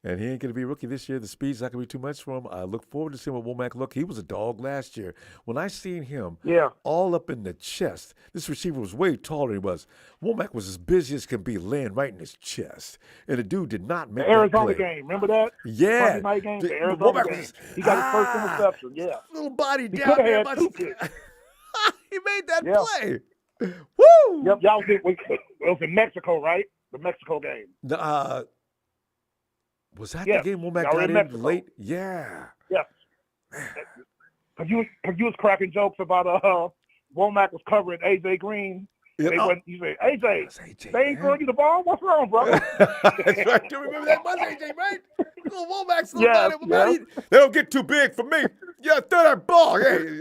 And he ain't going to be a rookie this year. The speed's not going to be too much for him. I look forward to seeing what Womack look. He was a dog last year. When I seen him all up in the chest, this receiver was way taller than he was. Womack was as busy as can be, laying right in his chest. And the dude did not make the Arizona that play. game. Remember that? Yeah. Sunday night game, the Arizona game. He got his first interception, Little body he down there. He made that play. Woo! Yep, y'all did. It was in Mexico, right? The Mexico game. Was that the game Womack got in late? Yeah. Yes. Because you was cracking jokes about Womack was covering A.J. Green. Yeah, you say, AJ, they ain't throwing you the ball? What's wrong, bro? That's right. Do you remember that was AJ, right? Little Womack's little body. They don't get too big for me. Yeah, throw that ball. He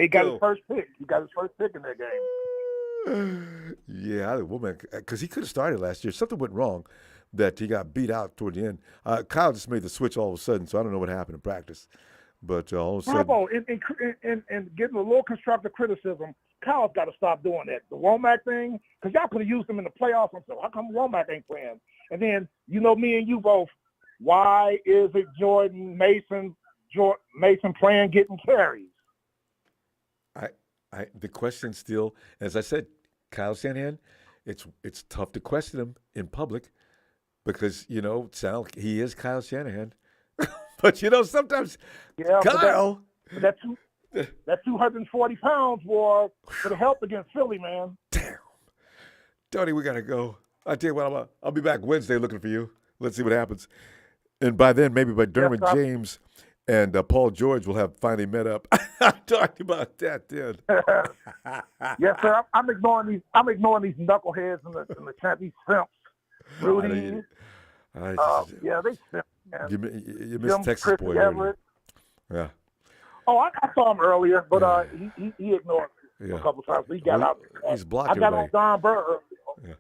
got his first pick. He got his first pick in that game. Yeah, I think Womack, because he could have started last year. Something went wrong that he got beat out toward the end. Kyle just made the switch all of a sudden, so I don't know what happened in practice. But all of a sudden. Bravo, and getting a little constructive criticism, Kyle's got to stop doing that. The Womack thing, because y'all could have used him in the playoffs. And so how come Womack ain't playing? And then, me and you both, why is it Jordan Mason playing, getting carries? The question still, as I said, Kyle Shanahan, it's tough to question him in public because, he is Kyle Shanahan. But, sometimes Kyle. But that 240 pounds was for the help against Philly, man. Damn. Tony, we got to go. I tell you what, I'll be back Wednesday looking for you. Let's see what happens. And by then, maybe by Derwin James and Paul George will have finally met up. I'll talk about that then. Yes, sir. I'm ignoring these knuckleheads in the chat, these simps. Rudy. They simp. And You missed Texas Chris boy earlier. Everett. Yeah. Oh, I saw him earlier, but he ignored me a couple times. He got out. He's blocking I got everybody. on Don Burr earlier. Yeah.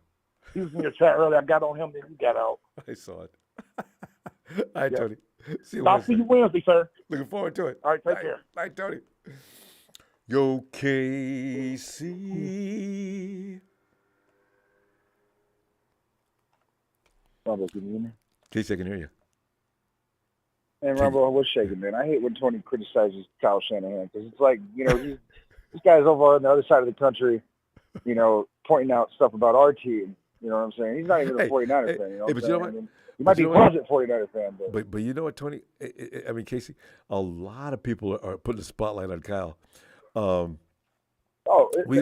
He was in your chat earlier. I got on him, then he got out. I saw it. All right, Yeah. Tony. See you I'll Wednesday. see you Wednesday, sir. Looking forward to it. All right, take Bye. care. Bye, Tony. Yo, KC. Rumble, can you hear me? Casey, I can hear you. Hey, Rumble, what's shaking, man? I hate when Tony criticizes Kyle Shanahan because it's like, this guy's over on the other side of the country, pointing out stuff about our team. You know what I'm saying? He's not even a 49er fan. But you know what? He might be a closet 49er fan. But you know what, Tony? I mean, Casey, a lot of people are putting the spotlight on Kyle. We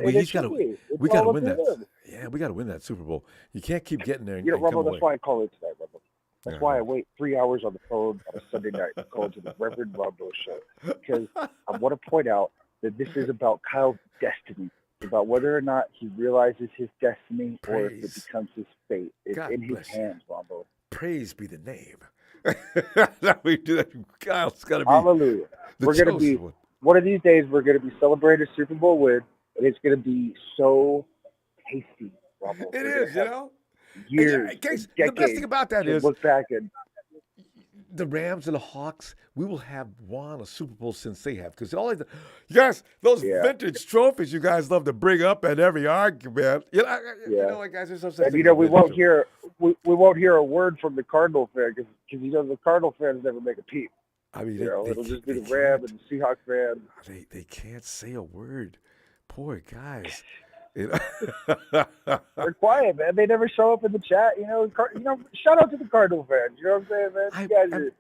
got to win that. Yeah, we got to win that Super Bowl. You can't keep getting there. Rumble, that's why I call it today, Rumble. That's why I wait 3 hours on the phone on a Sunday night to call to the Reverend Ronbo show. Because I want to point out that this is about Kyle's destiny, about whether or not he realizes his destiny or if it becomes his fate. It's in his hands, Ronbo. Praise be the name. We do that. Kyle's got to be. Hallelujah. We're going to be, one of these days, we're going to be celebrating a Super Bowl win, and it's going to be so tasty, Ronbo. It is, Years, Case, the best thing about that is look back and the Rams and the Hawks, we will have won a Super Bowl since they have. Because you guys, those vintage trophies you guys love to bring up at every argument. You know what, guys? There's no such and thing we won't hear we won't hear a word from the Cardinal fan because the Cardinal fans never make a peep. I mean, it'll just be the Ram and the Seahawks fan. They can't say a word. Poor guys. They're quiet, man. They never show up in the chat. Shout out to the Cardinal fans. You know what I'm saying, man? You guys are.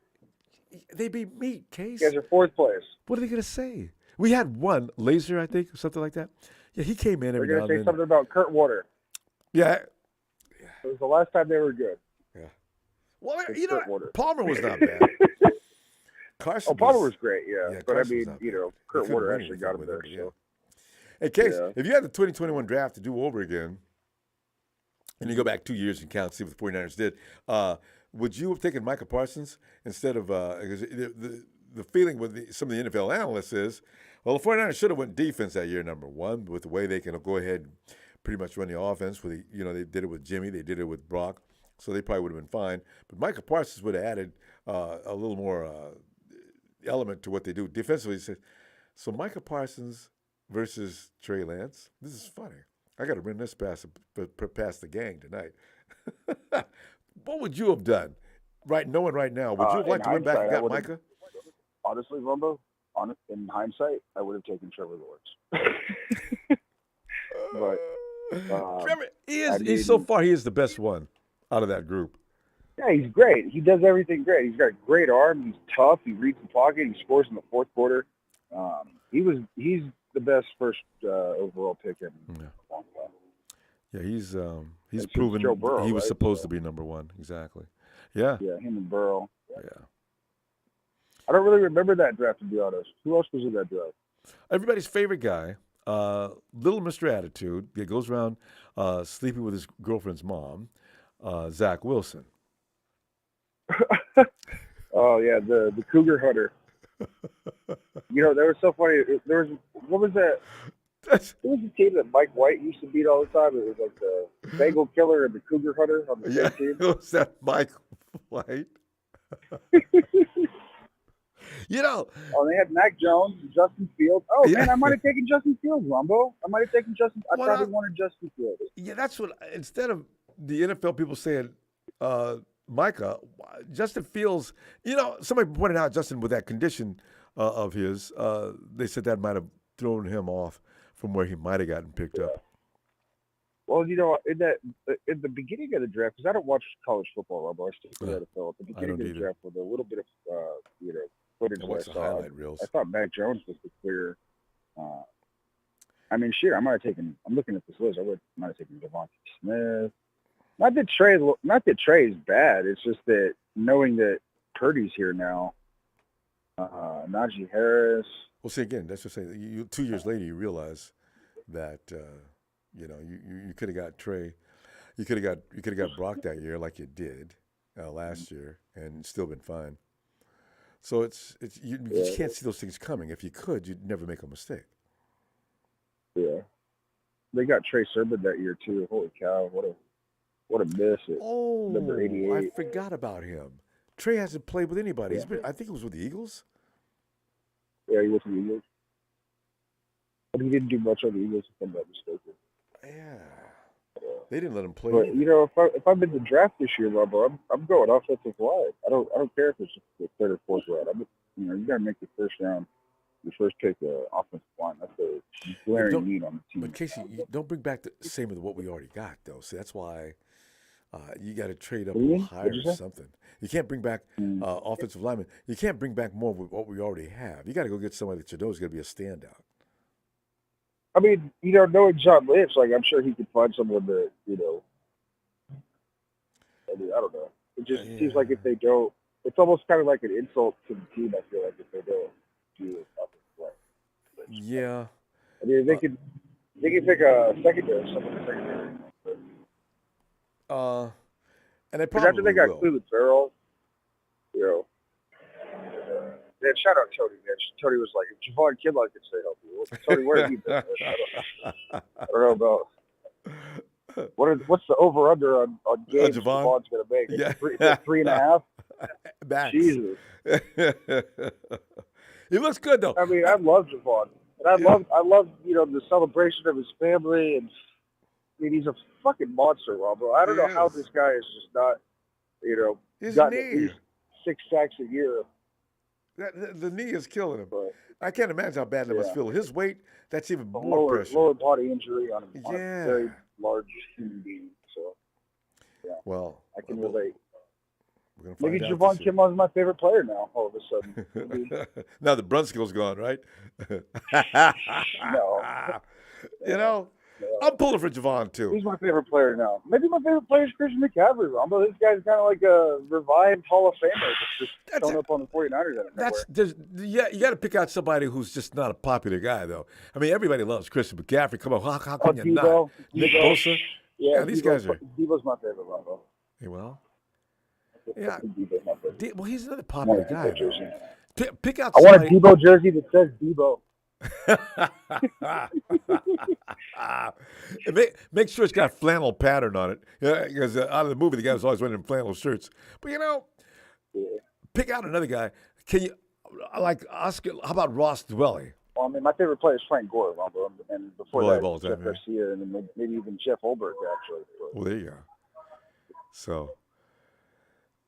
They be meat, Case. You guys are fourth place. What are they gonna say? We had one Laser, I think, or something like that. Yeah, he came in every now and then. They're gonna say something about Kurt Warner. Yeah. It was the last time they were good. Yeah. Well, Warner. Palmer was not bad. Carson. Palmer was great, yeah. But Carson I mean, Kurt Warner actually got him there. So. Hey, Case, if you had the 2021 draft to do over again, and you go back 2 years and count, see what the 49ers did, would you have taken Micah Parsons instead of because the feeling with some of the NFL analysts is, well, the 49ers should have went defense that year, number one, with the way they can go ahead and pretty much run the offense. They did it with Jimmy, they did it with Brock, so they probably would have been fine. But Micah Parsons would have added a little more element to what they do defensively. So Micah Parsons versus Trey Lance. This is funny. I got to run this past the gang tonight. What would you have done? Knowing right now, would you have liked to win back and got Micah? Honestly, Rumbo, in hindsight, I would have taken Trevor Lawrence. But Trevor, he's so far he is the best one out of that group. Yeah, he's great. He does everything great. He's got a great arm. He's tough. He reads the pocket. He scores in the fourth quarter. He's the best first overall pick in a long time. Yeah, he's proven Joe Burrow, he was supposed to be number one. Exactly. Yeah. Yeah, him and Burrow. Yeah. I don't really remember that draft, to be honest. Who else was in that draft? Everybody's favorite guy, little Mr. Attitude. He goes around sleeping with his girlfriend's mom, Zach Wilson. Oh yeah, the Cougar Hunter. That was so funny. What was that? What was the team that Mike White used to beat all the time? It was like the Bengal Killer and the Cougar Hunter on the same team. Was that Mike White? Oh, they had Mac Jones and Justin Fields. Oh man, I might have taken Justin Fields, Rumbo. I might have taken Justin. I probably wanted Justin Fields. Yeah, that's what. Instead of the NFL people saying Micah, Justin Fields. Somebody pointed out Justin with that condition of his. They said that might have thrown him off from where he might have gotten picked up. Well, in the beginning of the draft, because I don't watch college football, Rumbo. I stick with NFL. At the beginning of the draft, with a little bit of footage I saw, I thought Mac Jones was the clear. I might have taken. I'm looking at this list. I might have taken Devontae Smith. Not that Trey is bad. It's just that knowing that Purdy's here now, Najee Harris. Well, see again, that's just saying. You 2 years later, you realize that you could have got Trey, you could have got Brock that year like you did, last year and still been fine. So you just can't see those things coming. If you could, you'd never make a mistake. Yeah. They got Trey Sermon that year too. Holy cow! What a miss at number 88. I forgot about him. Trey hasn't played with anybody. He's been. I think it was with the Eagles. Yeah, he was with the Eagles. But he didn't do much on the Eagles, if I'm not mistaken. Yeah. They didn't let him play. But if I'm in the draft this year, Ronbo, I'm going offensive line. I don't care if it's the third or fourth round. You got to make the first round. The first pick, offensive line. That's a glaring need on the team. But Casey, you don't bring back the same of what we already got, though. So that's why you got to trade up a little higher or something. You can't bring back offensive linemen. You can't bring back more of what we already have. You got to go get somebody that you know is going to be a standout. I mean, knowing John Lynch, I'm sure he could find someone that, I don't know. It just seems like if they don't, it's almost kind of like an insult to the team, I feel like, if they don't do it. Yeah. I mean, they can pick a secondary, someone in secondary. And they probably after they got Cleveland Farrell, man, shout out Tony, man. Tony was like, if Javon Kinlaw could stay healthy. Well, Tony, where have you been? I don't know about what's the over under on games Javon's going to make? Yeah. 3.5. Max. Jesus. He looks good though. I mean, I love Javon, and I love the celebration of his family, and I mean, he's a fucking monster, Ronbo. I don't know how this guy is just not, gotten at least 6 sacks a year. The knee is killing him. I can't imagine how bad that must feel. His weight, that's even more pressure. Lower body injury on a very large human being. So, yeah. Well, I can relate. We're gonna find Maybe out Javon Kinlaw is my favorite player now, all of a sudden. Now the Brunskill's gone, right? No. I'm pulling for Javon, too. He's my favorite player now. Maybe my favorite player is Christian McCaffrey, Ronbo. This guy's kind of like a revived Hall of Famer that's showing up on the 49ers. You got to pick out somebody who's just not a popular guy, though. I mean, everybody loves Christian McCaffrey. Come on, how can you not? Nick Bosa? Yeah, these guys are. Debo's my favorite, Ronbo. Hey, well. Yeah. Well, he's another popular guy. Pick out somebody. I want a Debo jersey that says Debo. Make sure it's got flannel pattern on it. Because out of the movie, the guy was always wearing flannel shirts. But pick out another guy. Can you like Oscar? How about Ross Dwelly? Well, I mean, my favorite player is Frank Gore, Ronbo, and before that, Jeff Garcia, and then maybe even Jeff Olberg, actually. Well, there you go. So.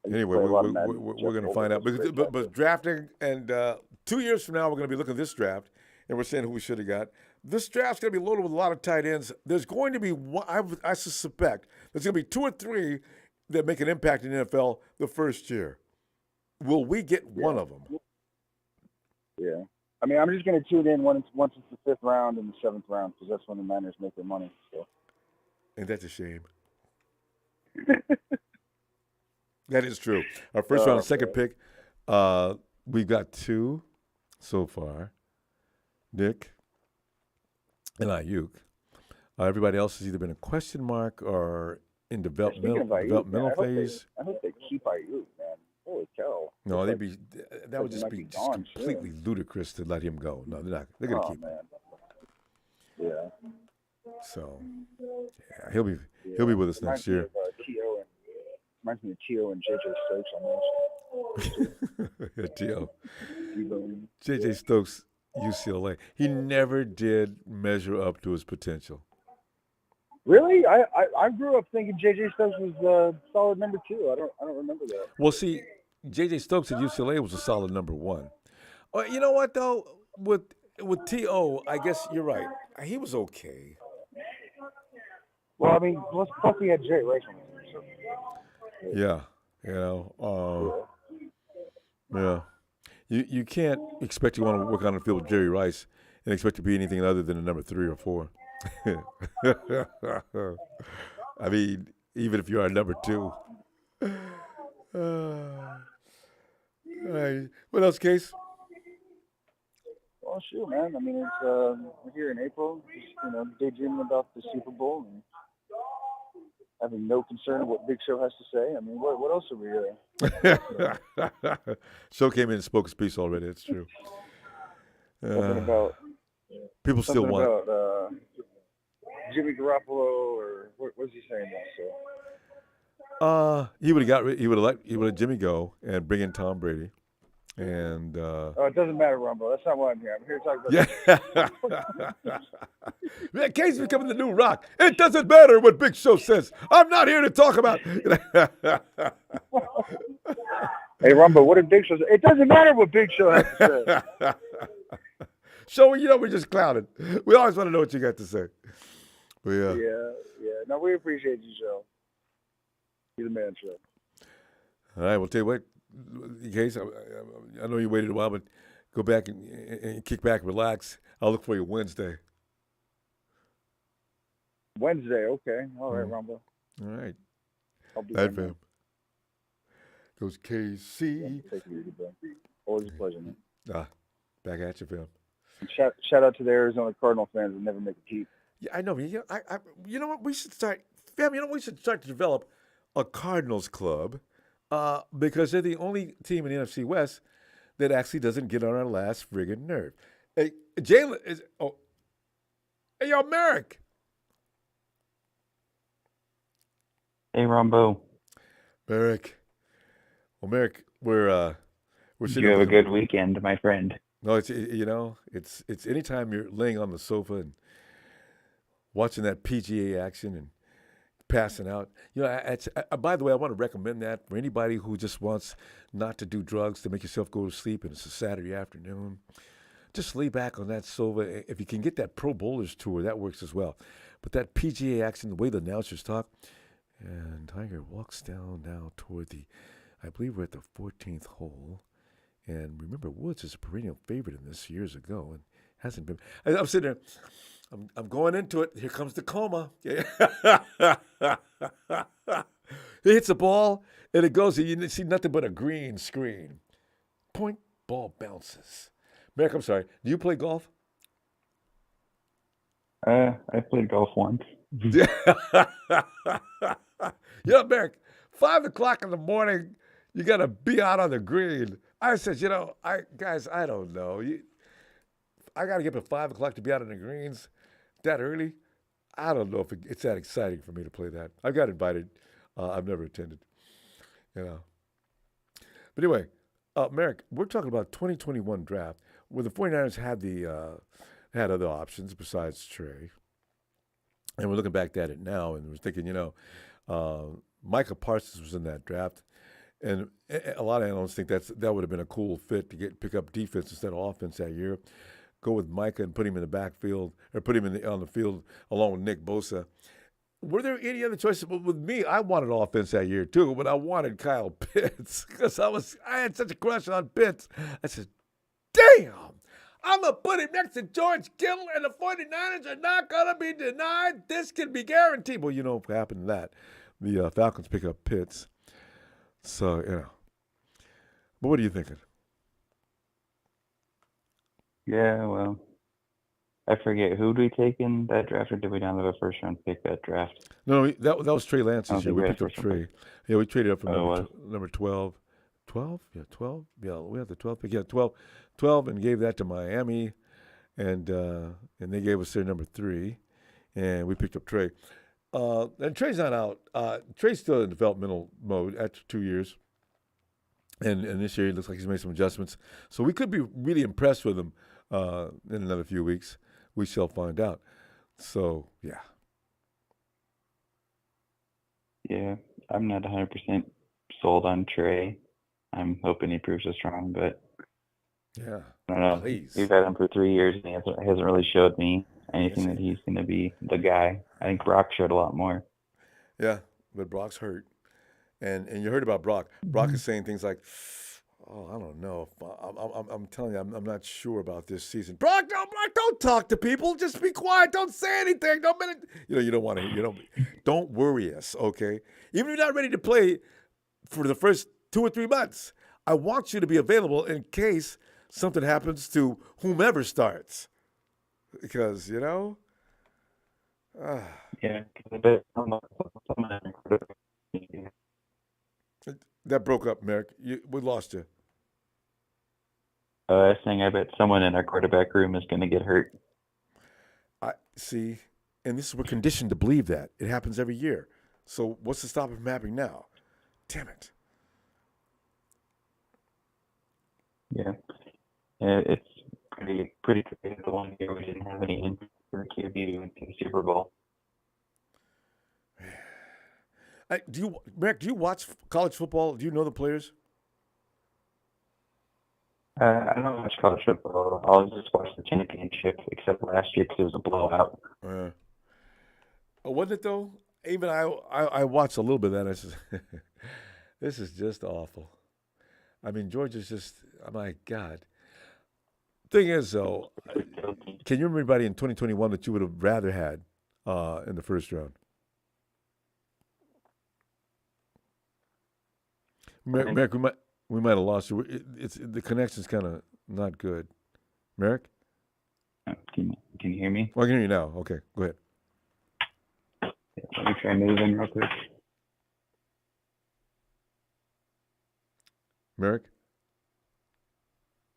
Anyway, we're going to find out. But drafting, and 2 years from now, we're going to be looking at this draft, and we're saying who we should have got. This draft's going to be loaded with a lot of tight ends. There's going to be, I suspect, there's going to be 2 or 3 that make an impact in the NFL the first year. Will we get one of them? Yeah. I mean, I'm just going to tune in once it's the 5th round and the 7th round, because that's when the Niners make their money. So. And that's a shame. That is true. Our first round, second pick, we've got 2 so far. Nick and Ayuk. Everybody else has either been a question mark or in developmental phase. I hope they keep Ayuk, man. Holy cow. No, that would just be completely ludicrous to let him go. No, they're not. They're going to keep him. Yeah. So, yeah, he'll be with us next year. Reminds me of Tio and J.J. Stokes almost. Tio. J.J. Stokes, UCLA. He never did measure up to his potential. Really? I grew up thinking J.J. Stokes was a solid number 2. I don't remember that. Well, see, J.J. Stokes at UCLA was a solid number 1. You know what, though? With T.O., I guess you're right. He was okay. Well, I mean, plus he had Jerry Rice on him. So. Yeah, yeah. You can't expect you want to work on the field with Jerry Rice and expect to be anything other than a number 3 or 4. I mean, even if you are a number 2. All right. What else, Case? Well, sure, man. I mean, it's we're here in April, just daydreaming about the Super Bowl, and having no concern of what Big Show has to say. I mean, what else are we? Show came in and spoke his piece already. It's true. Something about people still want about Jimmy Garoppolo, or what's he saying now? So he would have let Jimmy go and bring in Tom Brady, and it doesn't matter, Ronbo. That's not why I'm here. I'm here to talk about. Yeah, K's becoming the new Rock. It doesn't matter what Big Show says. I'm not here to talk about. Hey, Ronbo, what did Big Show say? It doesn't matter what Big Show has to say. So we're just clowning. We always want to know what you got to say. But yeah. No, we appreciate you, Joe. You're the man, Joe. All right, well, tell you what, in case I know you waited a while, but go back and kick back and relax. I'll look for you Wednesday. Wednesday, okay. All right, Ronbo. All right. I'll be Night, there. fam. Goes KC. Take it easy, bro. Always a pleasure, man. Back at you, fam. And shout out to the Arizona Cardinal fans that never make a keep. Yeah, I know. You know what? We should start, fam. You know, we should start to develop a Cardinals club because they're the only team in the NFC West that actually doesn't get on our last friggin' nerve. Hey, Jalen is. Oh, hey, yo, Merrick. Hey, Ronbo. Merrick. Well, Merrick, we're sitting. You have a good weekend, my friend. No, it's anytime you're laying on the sofa and watching that PGA action and passing out. You know, by the way, I want to recommend that for anybody who just wants not to do drugs to make yourself go to sleep and it's a Saturday afternoon. Just lay back on that sofa. If you can get that Pro Bowlers Tour, that works as well. But that PGA action, the way the announcers talk, and Tiger walks down now toward I believe we're at the 14th hole. And remember, Woods is a perennial favorite in this years ago and hasn't been. I'm sitting there. I'm going into it. Here comes the coma. He hits a ball, and it goes. You see nothing but a green screen. Point, ball bounces. Merrick, I'm sorry. Do you play golf? I played golf once. Yeah, Merrick, 5 o'clock in the morning, you got to be out on the green. I said, guys, I don't know. I got to get up at 5 o'clock to be out on the greens that early. I don't know if it's that exciting for me to play that. I got invited. I've never attended. But anyway, Merrick, we're talking about 2021 draft where the 49ers had other options besides Trey. And we're looking back at it now and we're thinking, Micah Parsons was in that draft. And a lot of analysts think that would have been a cool fit to pick up defense instead of offense that year. Go with Micah and put him in the backfield or put him on the field along with Nick Bosa. Were there any other choices? But with me, I wanted offense that year too, but I wanted Kyle Pitts because I had such a crush on Pitts. I said, damn, I'm going to put him next to George Kittle and the 49ers are not going to be denied. This can be guaranteed. Well, you know what happened to that. The Falcons pick up Pitts. So, But what are you thinking? Yeah, well, I forget. Who did we take in that draft, or did we not have a first-round pick that draft? No, that was Trey Lance this year. We picked up Trey. Yeah, we traded up from number 12. 12? Yeah, 12. Yeah, we had the 12th pick. Yeah, 12 and gave that to Miami, and they gave us their number 3, and we picked up Trey. And Trey's not out. Trey's still in developmental mode after 2 years. And this year, it looks like he's made some adjustments. So we could be really impressed with him in another few weeks. We shall find out. So, yeah. Yeah, I'm not 100% sold on Trey. I'm hoping he proves us wrong, but yeah, I don't know. Please. We've had him for 3 years, and he hasn't really showed me anything that he's going to be the guy. I think Brock showed a lot more. Yeah, but Brock's hurt. And you heard about Brock. Brock is saying things like, I don't know. I'm telling you, I'm not sure about this season. Brock, don't talk to people. Just be quiet. Don't say anything. You don't want to. Don't worry us, okay? Even if you're not ready to play for the first 2 or 3 months, I want you to be available in case something happens to whomever starts. Because, Yeah, I bet That broke up, Merrick. We lost you. I was saying I bet someone in our quarterback room is going to get hurt. I see, and this is we're conditioned to believe that it happens every year. So what's to stop it from happening now? Damn it! Yeah, it's pretty crazy. The one year we didn't have any injuries for QB went to the Super Bowl. Merrick, do you watch college football? Do you know the players? I don't watch college football. I'll just watch the championship, except last year because it was a blowout. Wasn't it though? Even I watched a little bit of that. I said, this is just awful. I mean, Georgia's just, oh my God. Thing is, though, can you remember anybody in 2021 that you would have rather had in the first round? Merrick, we might have lost you. It's the connection's kind of not good. Merrick? Can you hear me? Well, I can hear you now. Okay, go ahead. Let me try moving real quick. Merrick?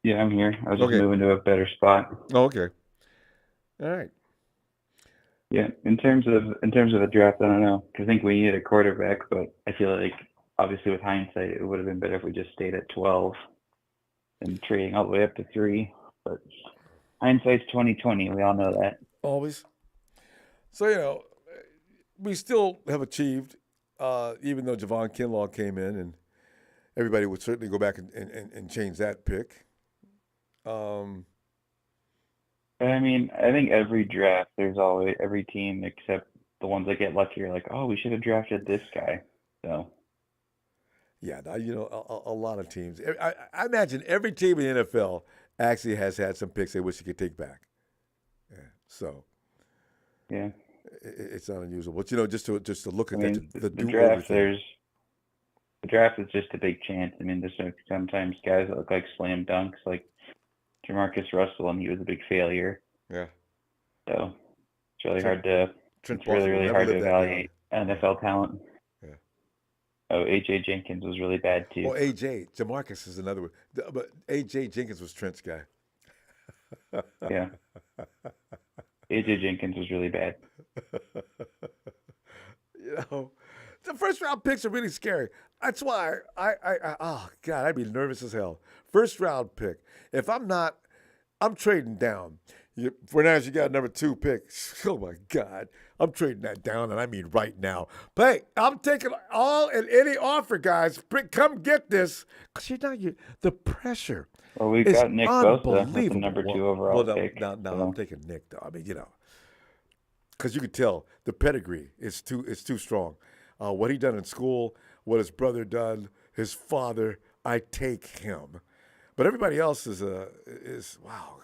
Yeah, I'm here. I was just moving to a better spot. Oh, okay. All right. Yeah, in terms of the draft, I don't know. I think we needed a quarterback, but I feel like obviously with hindsight, it would have been better if we just stayed at 12 and trading all the way up to 3. But hindsight's 2020. We all know that. Always. So we still have achieved, even though Javon Kinlaw came in, and everybody would certainly go back and change that pick. I mean, I think every draft, there's always every team except the ones that get lucky are like, oh, we should have drafted this guy. So. Yeah, a lot of teams. I imagine every team in the NFL actually has had some picks they wish they could take back. Yeah, so. Yeah. It's not unusual, but just to look at the draft. The draft is just a big chance. I mean, there's sometimes guys that look like slam dunks, like Jamarcus Russell, and he was a big failure. Yeah. So it's really hard to. It's really hard to evaluate NFL talent. Yeah. Oh, A.J. Jenkins was really bad too. Oh, A.J. Jamarcus is another one, but A.J. Jenkins was Trent's guy. Yeah. A.J. Jenkins was really bad. The first round picks are really scary. That's why oh God, I'd be nervous as hell. First round pick. If I'm not, I'm trading down. For now, you got number 2 pick. Oh my God, I'm trading that down, and I mean right now. But hey, I'm taking all and any offer, guys. Come get this, because the pressure. Well, we got Nick Bosa, the number 2 overall pick. Now I'm taking Nick though. I mean, because you could tell the pedigree is too strong. What he done in school, what his brother done, his father, I take him. But everybody else is wow.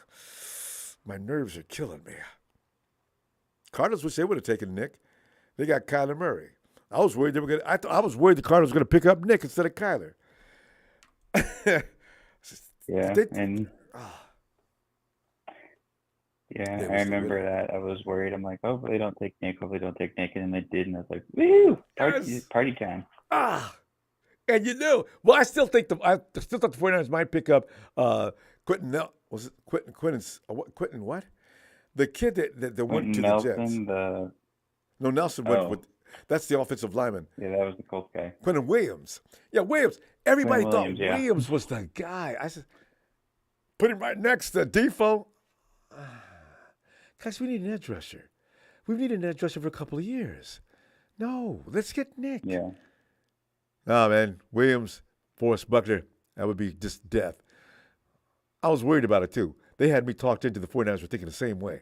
My nerves are killing me. Cardinals wish they would have taken Nick. They got Kyler Murray. I was worried I was worried the Cardinals were going to pick up Nick instead of Kyler. Yeah, I remember that. I was worried. I'm like, hopefully they don't take Nick. Hopefully they don't take Nick. And then they did, and I was like, woo! Party time. And well, I still thought the 49ers might pick up Quentin. Was it Quentin what? The kid that went to Nelson, the Jets. No, Nelson went with. That's the offensive lineman. Yeah, that was the Colts guy. Quentin Williams. Yeah, Williams. Everybody thought Williams was the guy. I said, put him right next to Defoe. Guys, we need an edge rusher. We've needed an edge rusher for a couple of years. No, let's get Nick. Yeah. Oh, man. Williams, Forrest Buckner, that would be just death. I was worried about it, too. They had me talked into the 49ers were thinking the same way.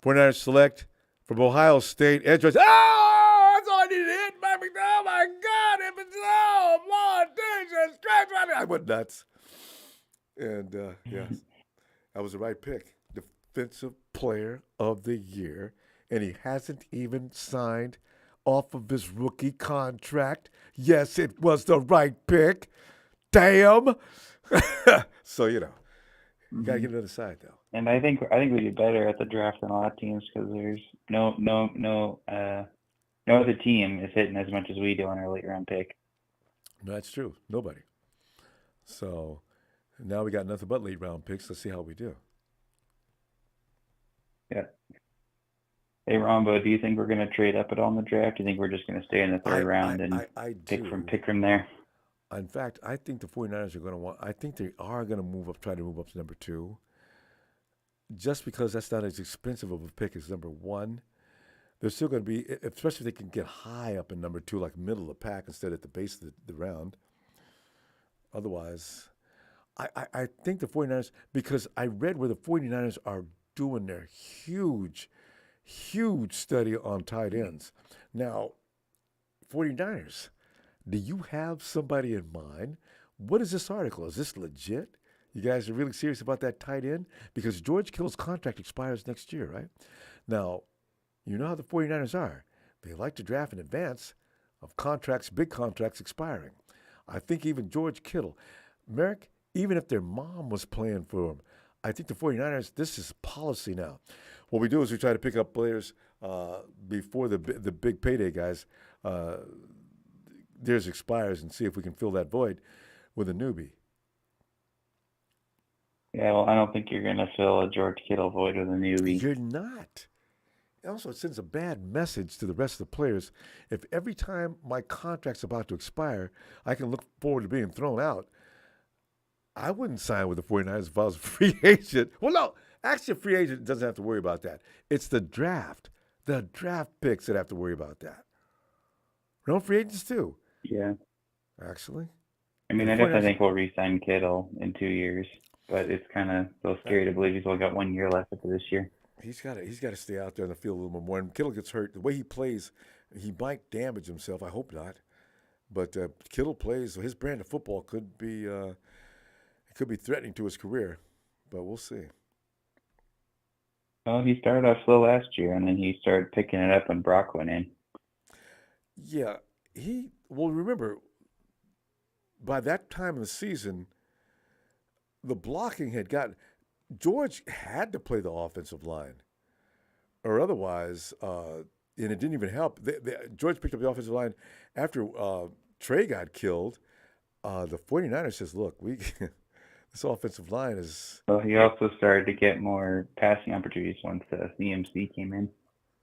49ers select from Ohio State, edge rusher. Oh, that's all I needed to hit, baby. Oh, my God. If it's I went nuts. And, that was the right pick. Defensive Player of the Year, and he hasn't even signed off of his rookie contract. Yes, it was the right pick. Damn. So, you got to get another side, though. And I think we do better at the draft than a lot of teams because there's no other team is hitting as much as we do on our late round pick. No, that's true. Nobody. So now we got nothing but late round picks. Let's see how we do. Yeah. Hey, Ronbo, do you think we're going to trade up at all in the draft? Do you think we're just going to stay in the third round and pick from there? In fact, I think the 49ers are going to I think they are going to try to move up to number 2. Just because that's not as expensive of a pick as number 1. They're still going to be, especially if they can get high up in number 2, like middle of the pack instead at the base of the round. Otherwise, I think the 49ers, because I read where the 49ers are doing their huge study on tight ends. Now, 49ers, do you have somebody in mind? What is this article? Is this legit? You guys are really serious about that tight end? Because George Kittle's contract expires next year, right? Now, you know how the 49ers are. They like to draft in advance of contracts, big contracts expiring. I think even George Kittle, Merrick, even if their mom was playing for him, I think the 49ers, this is policy now. What we do is we try to pick up players before the big payday guys, theirs expires, and see if we can fill that void with a newbie. Yeah, well, I don't think you're going to fill a George Kittle void with a newbie. You're not. Also, it sends a bad message to the rest of the players. If every time my contract's about to expire, I can look forward to being thrown out, I wouldn't sign with the 49ers if I was a free agent. Well, no, actually, a free agent doesn't have to worry about that. It's the draft picks that have to worry about that. No, free agents too. Yeah. Actually. I mean, I definitely think we'll re-sign Kittle in 2 years, but it's kind of so scary to believe he's only got 1 year left after this year. He's got to stay out there on the field a little more. And Kittle gets hurt. The way he plays, he might damage himself. I hope not. But Kittle plays, so his brand of football could be threatening to his career. But we'll see. Well, he started off slow last year, and then he started picking it up when Brock went in. Yeah, remember, by that time of the season, the blocking had gotten. George had to play the offensive line, or otherwise, and it didn't even help. George picked up the offensive line after Trey got killed. The 49ers says, look, this offensive line is... Well, he also started to get more passing opportunities once CMC came in.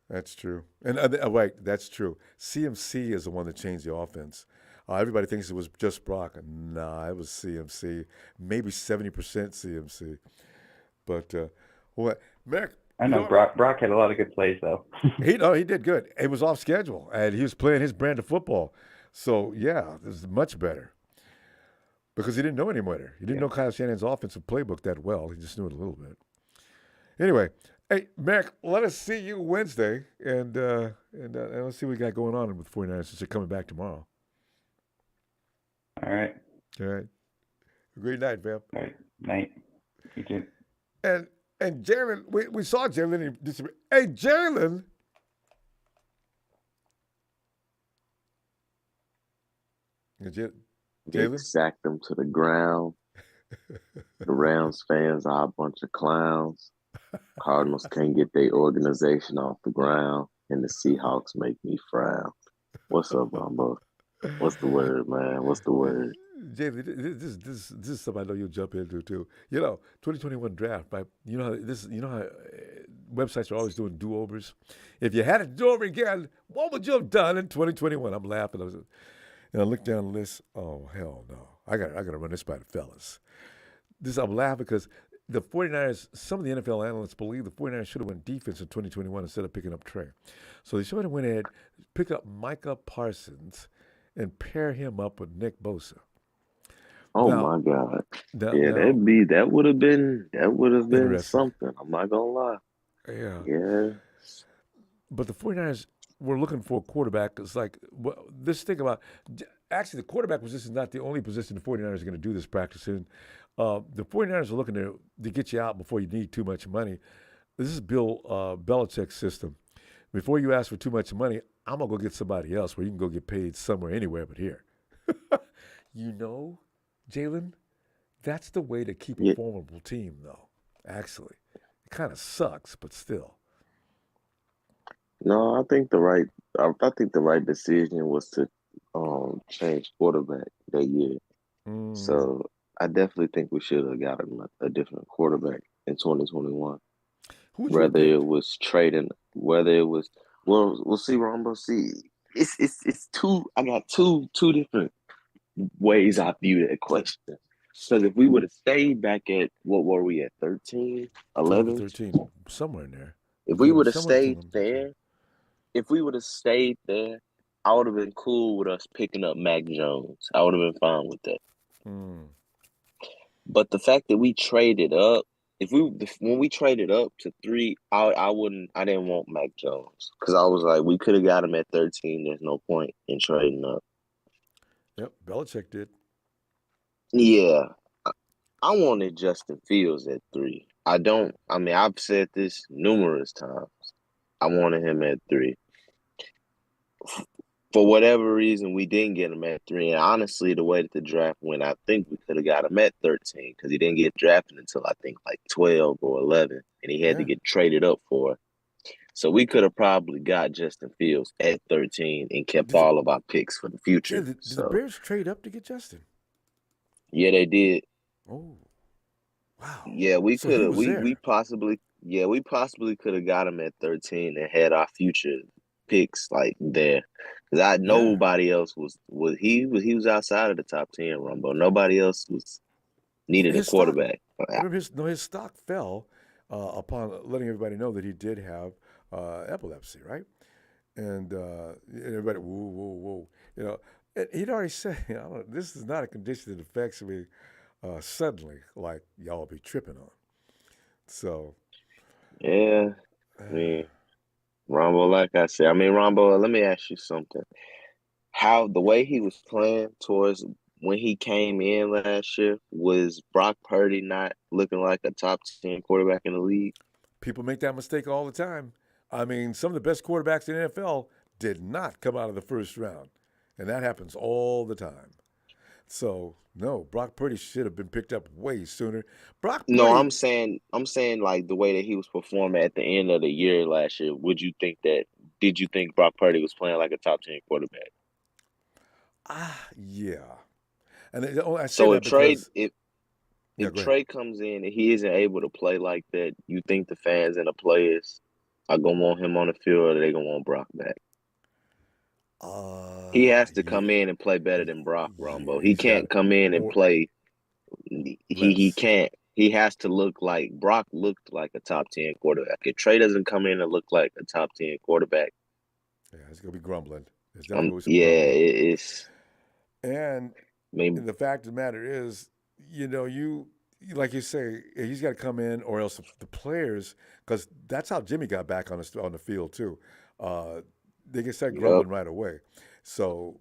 That's true. And right, that's true. CMC is the one that changed the offense. Everybody thinks it was just Brock. Nah, it was CMC. Maybe 70% CMC. But, Merrick... I know Brock had a lot of good plays, though. He did good. It was off schedule, and he was playing his brand of football. So, yeah, it was much better. Because he didn't know any better. He didn't know Kyle Shanahan's offensive playbook that well. He just knew it a little bit. Anyway, hey, Merrick, let us see you Wednesday, and let's see what we got going on with 49ers since they're coming back tomorrow. All right. Great night, fam. All right. Night. You too. And Jalen, we saw Jalen. Hey, Jalen. They sacked him to the ground. The Rams fans are a bunch of clowns. Cardinals can't get their organization off the ground, and the Seahawks make me frown. What's up, Ronbo? What's the word, man? What's the word? Jamie, this is something I know you'll jump into too. 2021 draft, right? You know how websites are always doing do-overs. If you had to do over again, what would you have done in 2021? I'm laughing. And I look down the list. Oh, hell no. I got to run this by the fellas. I'm laughing because the 49ers, some of the NFL analysts believe the 49ers should have went defense in 2021 instead of picking up Trey. So they should have went ahead, pick up Micah Parsons, and pair him up with Nick Bosa. Oh my God! That would have been something. I'm not gonna lie. Yeah. But the 49ers were looking for a quarterback. It's like this thing about actually the quarterback position is not the only position the 49ers are going to do this practice in. The 49ers are looking to get you out before you need too much money. This is Bill Belichick's system. Before you ask for too much money, I'm gonna go get somebody else where you can go get paid somewhere, anywhere but here. Jalen, that's the way to keep a formidable team, though, actually. It kind of sucks, but still. No, I think the right decision was to change quarterback that year. So I definitely think we should have got a different quarterback in 2021. Whether it was trading, whether it was we'll see, Ronbo. See, it's two. I got two different ways I view that question. Because if we would have stayed back at, what were we at, 13, 11? 12 or 13, somewhere in there. If we would have stayed there, I would have been cool with us picking up Mac Jones. I would have been fine with that. But the fact that we traded up, when we traded up to 3, I didn't want Mac Jones because I was like, we could have got him at 13. There's no point in trading up. Yep, Belichick did. Yeah, I wanted Justin Fields at 3. I've said this numerous times. I wanted him at 3. For whatever reason, we didn't get him at 3. And honestly, the way that the draft went, I think we could have got him at 13 because he didn't get drafted until I think like 12 or 11, and he had to get traded up for it. So we could have probably got Justin Fields at 13 and kept all of our picks for the future. Did the Bears trade up to get Justin? Yeah, they did. Oh, wow. Yeah, we could have. We possibly could have got him at 13 and had our future picks like there. Because nobody else was he was outside of the top 10, Ronbo. Nobody else needed a quarterback. His stock fell upon letting everybody know that he did have epilepsy, right? And everybody, whoa. And he'd already said, this is not a condition that affects me suddenly, like y'all be tripping on. So. Yeah, Ronbo, like I said, Ronbo, let me ask you something. How the way he was playing towards when he came in last year, was Brock Purdy not looking like a top 10 quarterback in the league? People make that mistake all the time. Some of the best quarterbacks in the NFL did not come out of the first round, and that happens all the time. So no, Brock Purdy should have been picked up way sooner. No, I'm saying like the way that he was performing at the end of the year last year. Did you think Brock Purdy was playing like a top 10 quarterback? Yeah. And I say so that because if Trey comes in and he isn't able to play like that, you think the fans and the players are gonna want him on the field, or are they gonna want Brock back? He has to come in and play better than Brock, Ronbo. He can't come in and play. He can't. He has to look like Brock looked like a top 10 quarterback. If Trey doesn't come in and look like a top 10 quarterback, it's gonna be grumbling. It's definitely grumbling. It's. And the fact of the matter is, you like you say, he's got to come in, or else the players, because that's how Jimmy got back on the field too. They can start grumbling right away. So,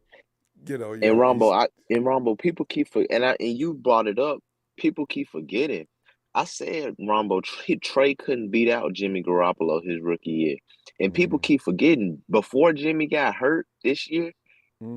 And Ronbo, people keep and you brought it up. People keep forgetting. I said, Ronbo, Trey couldn't beat out Jimmy Garoppolo his rookie year, and people keep forgetting. Before Jimmy got hurt this year,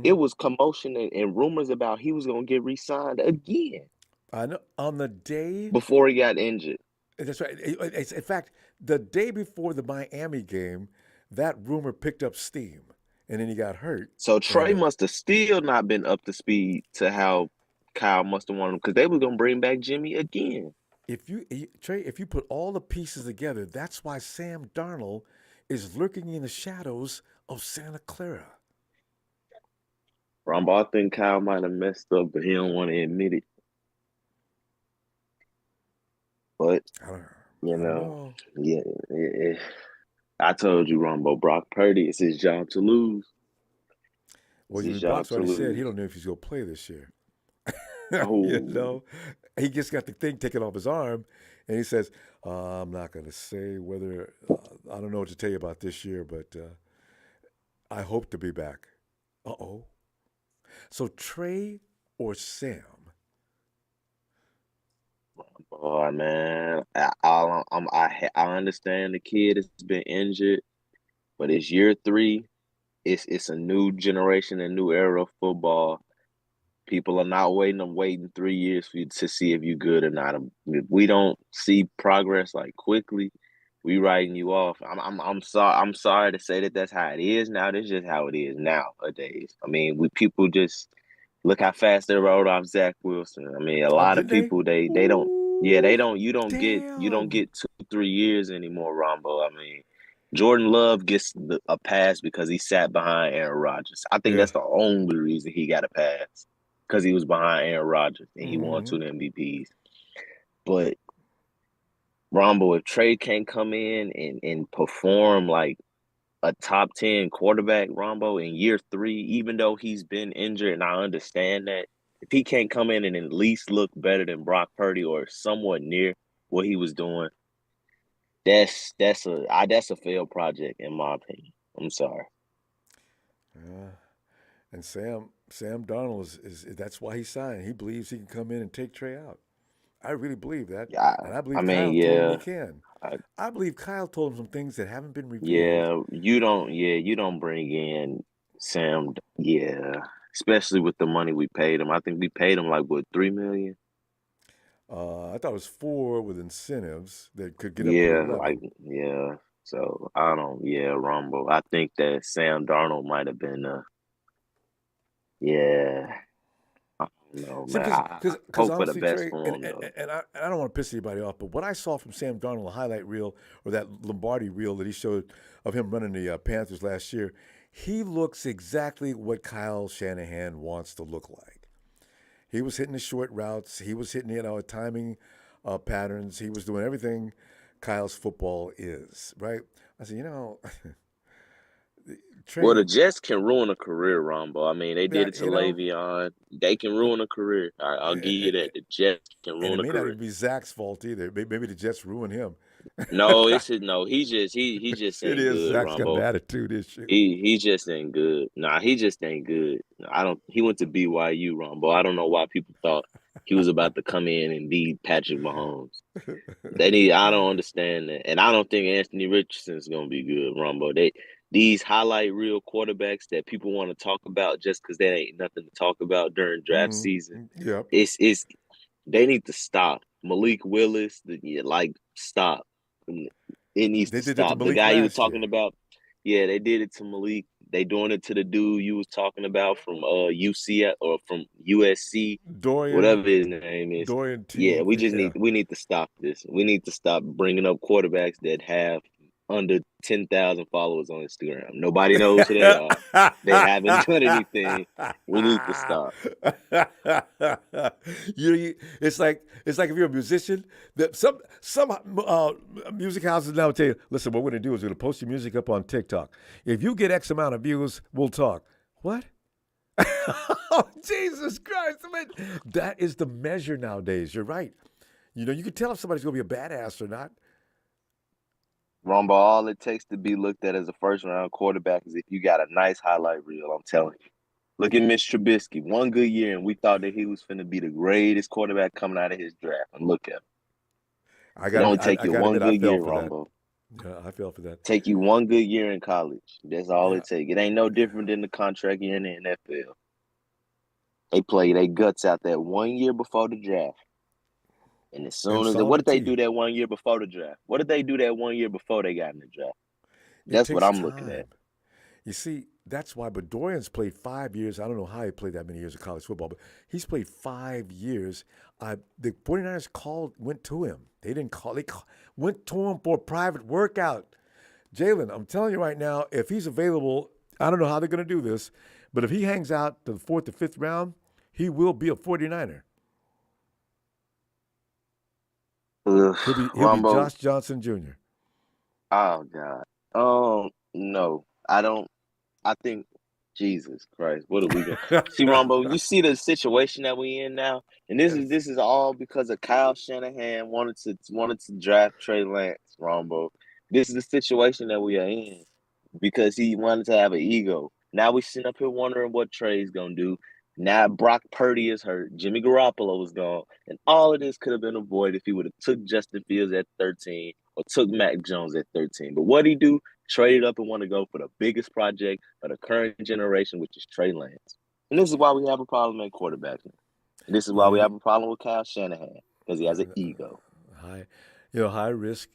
it was commotion and rumors about he was going to get re-signed again. I know, on the day before he got injured. That's right. In fact, the day before the Miami game, that rumor picked up steam, and then he got hurt. So Trey must have still not been up to speed to how Kyle must have wanted him, because they were going to bring back Jimmy again. If you put all the pieces together, that's why Sam Darnold is lurking in the shadows of Santa Clara. Ronbo, I think Kyle might have messed up, but he don't want to admit it. But, yeah. I told you, Ronbo, Brock Purdy, it's his job to lose. Well, Brock's already said he don't know if he's going to play this year. He just got the thing taken off his arm, and he says, I'm not going to say whether, I don't know what to tell you about this year, but I hope to be back. Uh-oh. So Trey or Sam? Boy, man, I understand the kid has been injured, but it's year 3. It's a new generation, a new era of football. People are not waiting. I'm waiting 3 years for you to see if you're good or not. If we don't see progress like quickly, we writing you off. I'm sorry. I'm sorry to say that that's how it is now. That's just how it is nowadays. I mean, people just look how fast they rolled off Zach Wilson. I mean, a lot of people they don't. Yeah, they don't. You don't get 2-3 years anymore, Rombo. I mean, Jordan Love gets a pass because he sat behind Aaron Rodgers. I think that's the only reason he got a pass, because he was behind Aaron Rodgers and he won 2 MVPs. But Rombo, if Trey can't come in and perform like a top 10 quarterback, Rombo, in year 3, even though he's been injured, and I understand that, if he can't come in and at least look better than Brock Purdy or somewhat near what he was doing, that's a failed project in my opinion. I'm sorry. And Sam Darnold is that's why he signed. He believes he can come in and take Trey out. I really believe that. Yeah, and I believe I mean, Kyle told him yeah. he can. I believe Kyle told him some things that haven't been revealed. Yeah, you don't bring in Sam, especially with the money we paid him. I think we paid him like what, $3 million? I thought it was 4 with incentives that could get up to 11. So I don't. Yeah, Rumble. I think that Sam Darnold might have been. I don't know, man. I hope for the best Trey, for him, though. And I don't want to piss anybody off, but what I saw from Sam Darnold, the highlight reel or that Lombardi reel that he showed of him running the Panthers last year, he looks exactly what Kyle Shanahan wants to look like. He was hitting the short routes. He was hitting, timing patterns. He was doing everything Kyle's football is, right? I said, Trey, well, the Jets can ruin a career, Rombo. I mean, they did it to Le'Veon. They can ruin a career. I'll give you that. The Jets can ruin a career. And it may not even be Zach's fault either. Maybe the Jets ruin him. No, he just ain't it is. good, Zach's Rombo. got an attitude issue. He just ain't good. Nah, he just ain't good. He went to BYU, Rombo. I don't know why people thought he was about to come in and be Patrick Mahomes. I don't understand that. And I don't think Anthony Richardson's gonna be good, Rombo. These highlight reel quarterbacks that people want to talk about just because there ain't nothing to talk about during draft season. Yep. It's they need to stop. Malik Willis, stop. It needs to stop. The guy you were talking about, they did it to Malik. They doing it to the dude you was talking about from UCF or from USC, Dorian, whatever his name is. Dorian T. Yeah, we need to stop this. We need to stop bringing up quarterbacks that have under 10,000 followers on Instagram. Nobody knows who they are. They haven't done anything. We need to stop. It's like if you're a musician, that some music houses now tell you, listen, what we're gonna do is we're gonna post your music up on TikTok. If you get X amount of views, we'll talk. What? Oh, Jesus Christ! I mean, that is the measure nowadays. You're right. You can tell if somebody's gonna be a badass or not. Rumba, all it takes to be looked at as a first-round quarterback is if you got a nice highlight reel, I'm telling you. Look at Mitch Trubisky. One good year, and we thought that he was going to be the greatest quarterback coming out of his draft. And look at him. It only take you one good year, Rumba. Yeah, I fell for that. Take you one good year in college. That's all it takes. It ain't no different than the contract year in the NFL. They play their guts out that 1 year before the draft. And as soon as what did they do that 1 year before the draft? What did they do that 1 year before they got in the draft? That's what I'm looking at. You see, that's why. But Dorian's played 5 years. I don't know how he played that many years of college football, but he's played 5 years. The 49ers went to him. They didn't call. They went to him for a private workout. Jalen, I'm telling you right now, if he's available, I don't know how they're going to do this, but if he hangs out to the 4th or 5th round, he will be a 49er. He'll be Josh Johnson Jr. Oh, God. No, I don't. I think, Jesus Christ, what are we doing? See, Ronbo, you see the situation that we in now, and this is all because of Kyle Shanahan wanted to draft Trey Lance, Ronbo. This is the situation that we are in because he wanted to have an ego. Now we sitting up here wondering what Trey's gonna do. Now Brock Purdy is hurt. Jimmy Garoppolo is gone. And all of this could have been avoided if he would have took Justin Fields at 13 or took Mac Jones at 13. But what'd he do? Traded up and want to go for the biggest project of the current generation, which is Trey Lance. And this is why we have a problem at quarterback. And this is why we have a problem with Kyle Shanahan, because he has an ego. High risk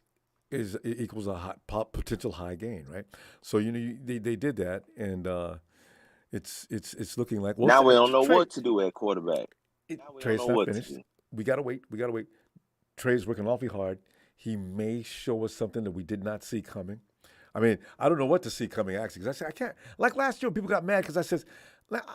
equals a potential high gain, right? So they did that, and it's looking like now we don't know what to do at quarterback. Trey's not finished. We gotta wait. Trey's working awfully hard. He may show us something that we did not see coming. I mean, I don't know what to see coming, actually, because I said I can't. Like last year, people got mad because I said,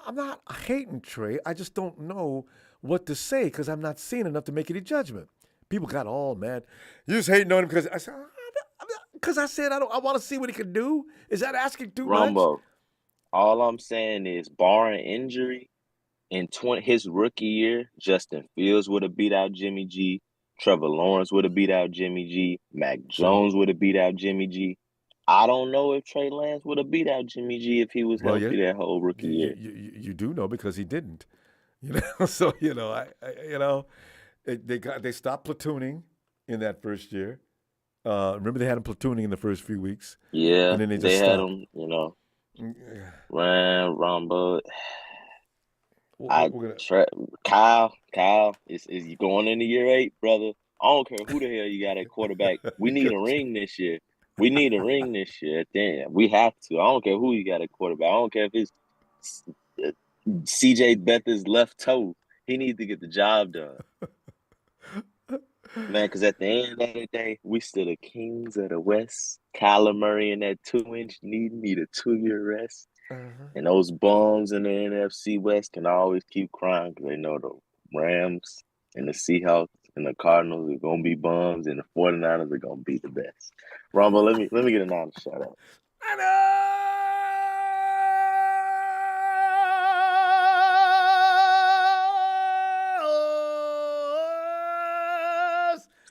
I'm not hating Trey. I just don't know what to say because I'm not seeing enough to make any judgment. People got all mad. You just hating on him because I said, I want to see what he can do. Is that asking too much? Ronbo, all I'm saying is, barring injury, in his rookie year, Justin Fields would have beat out Jimmy G. Trevor Lawrence would have beat out Jimmy G. Mac Jones would have beat out Jimmy G. I don't know if Trey Lance would have beat out Jimmy G if he was healthy that whole rookie year. You do know because he didn't. So they stopped platooning in that first year. Remember they had him platooning in the first few weeks. Yeah, and then they had him. Ronbo. Kyle is going into year 8, brother. I don't care who the hell you got at quarterback. We need a ring this year. Damn, we have to. I don't care who you got at quarterback. I don't care if it's CJ Beathard's left toe. He needs to get the job done. Man, because at the end of the day, we still the kings of the West. Kyler Murray in that 2-inch need a 2-year rest. And those bums in the NFC West can always keep crying because they know the Rams and the Seahawks and the Cardinals are going to be bums and the 49ers are going to be the best. Ronbo, let me get a Niners shout out.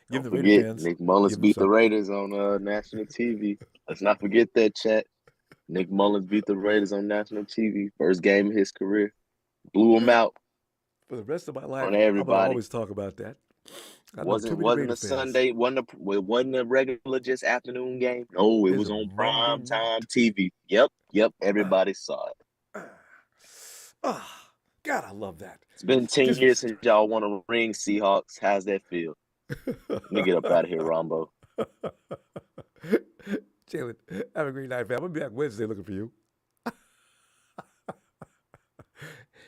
Give the Raiders fans. Nick Mullins beat the Raiders on national TV. Let's not forget that, chat. Nick Mullins beat the Raiders on national TV. First game of his career. Blew them out. For the rest of my life, on everybody. I'm going to always talk about that. Wasn't a Sunday, wasn't a regular just afternoon game. No, it was on prime time TV. Yep, everybody saw it. God, I love that. It's been 10 years since y'all won a ring, Seahawks. How's that feel? Let me get up out of here, Ronbo. Jalen, have a great night, fam. I'm going to be back Wednesday looking for you.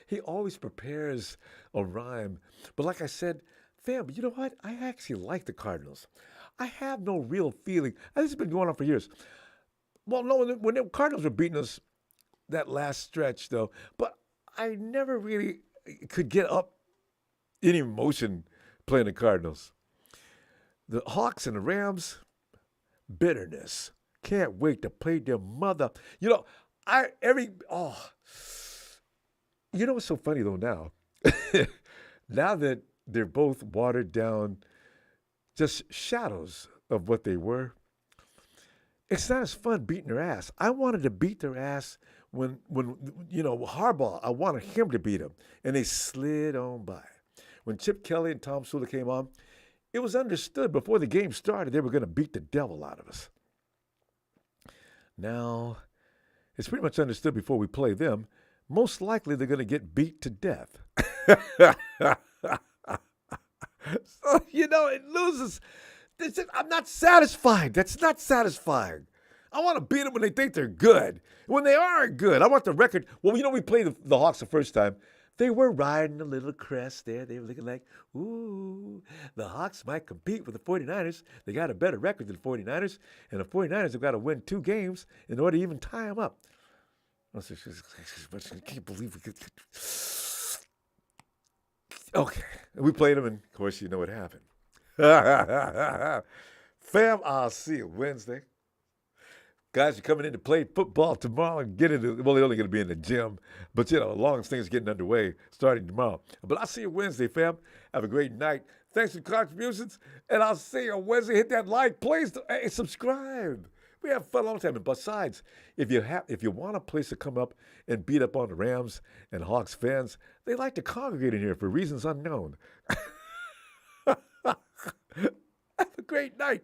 He always prepares a rhyme. But like I said, fam, you know what? I actually like the Cardinals. I have no real feeling. This has been going on for years. Well, no, when the Cardinals were beating us that last stretch, though, but I never really could get up any emotion playing the Cardinals. The Hawks and the Rams, bitterness. Can't wait to play their mother. You know what's so funny, though, now? Now that they're both watered down, just shadows of what they were, it's not as fun beating their ass. I wanted to beat their ass when Harbaugh, I wanted him to beat him, and they slid on by. When Chip Kelly and Tom Sula came on, it was understood before the game started they were going to beat the devil out of us. Now, it's pretty much understood before we play them. Most likely they're going to get beat to death. So, it loses. I'm not satisfied. That's not satisfying. I want to beat them when they think they're good. When they are good, I want the record. Well, we played the Hawks the first time. They were riding a little crest there. They were looking like, ooh, the Hawks might compete with the 49ers. They got a better record than the 49ers, and the 49ers have got to win 2 games in order to even tie them up. I can't believe we could. Okay, we played them, and of course, you know what happened. Fam, I'll see you Wednesday. Guys, you're coming in to play football tomorrow and get into, well, they're only going to be in the gym, but, as long as things are getting underway, starting tomorrow. But I'll see you Wednesday, fam. Have a great night. Thanks for the contributions, and I'll see you on Wednesday. Hit that like, please, hey, subscribe. We have fun all the time. And besides, if you want a place to come up and beat up on the Rams and Hawks fans, they like to congregate in here for reasons unknown. Have a great night.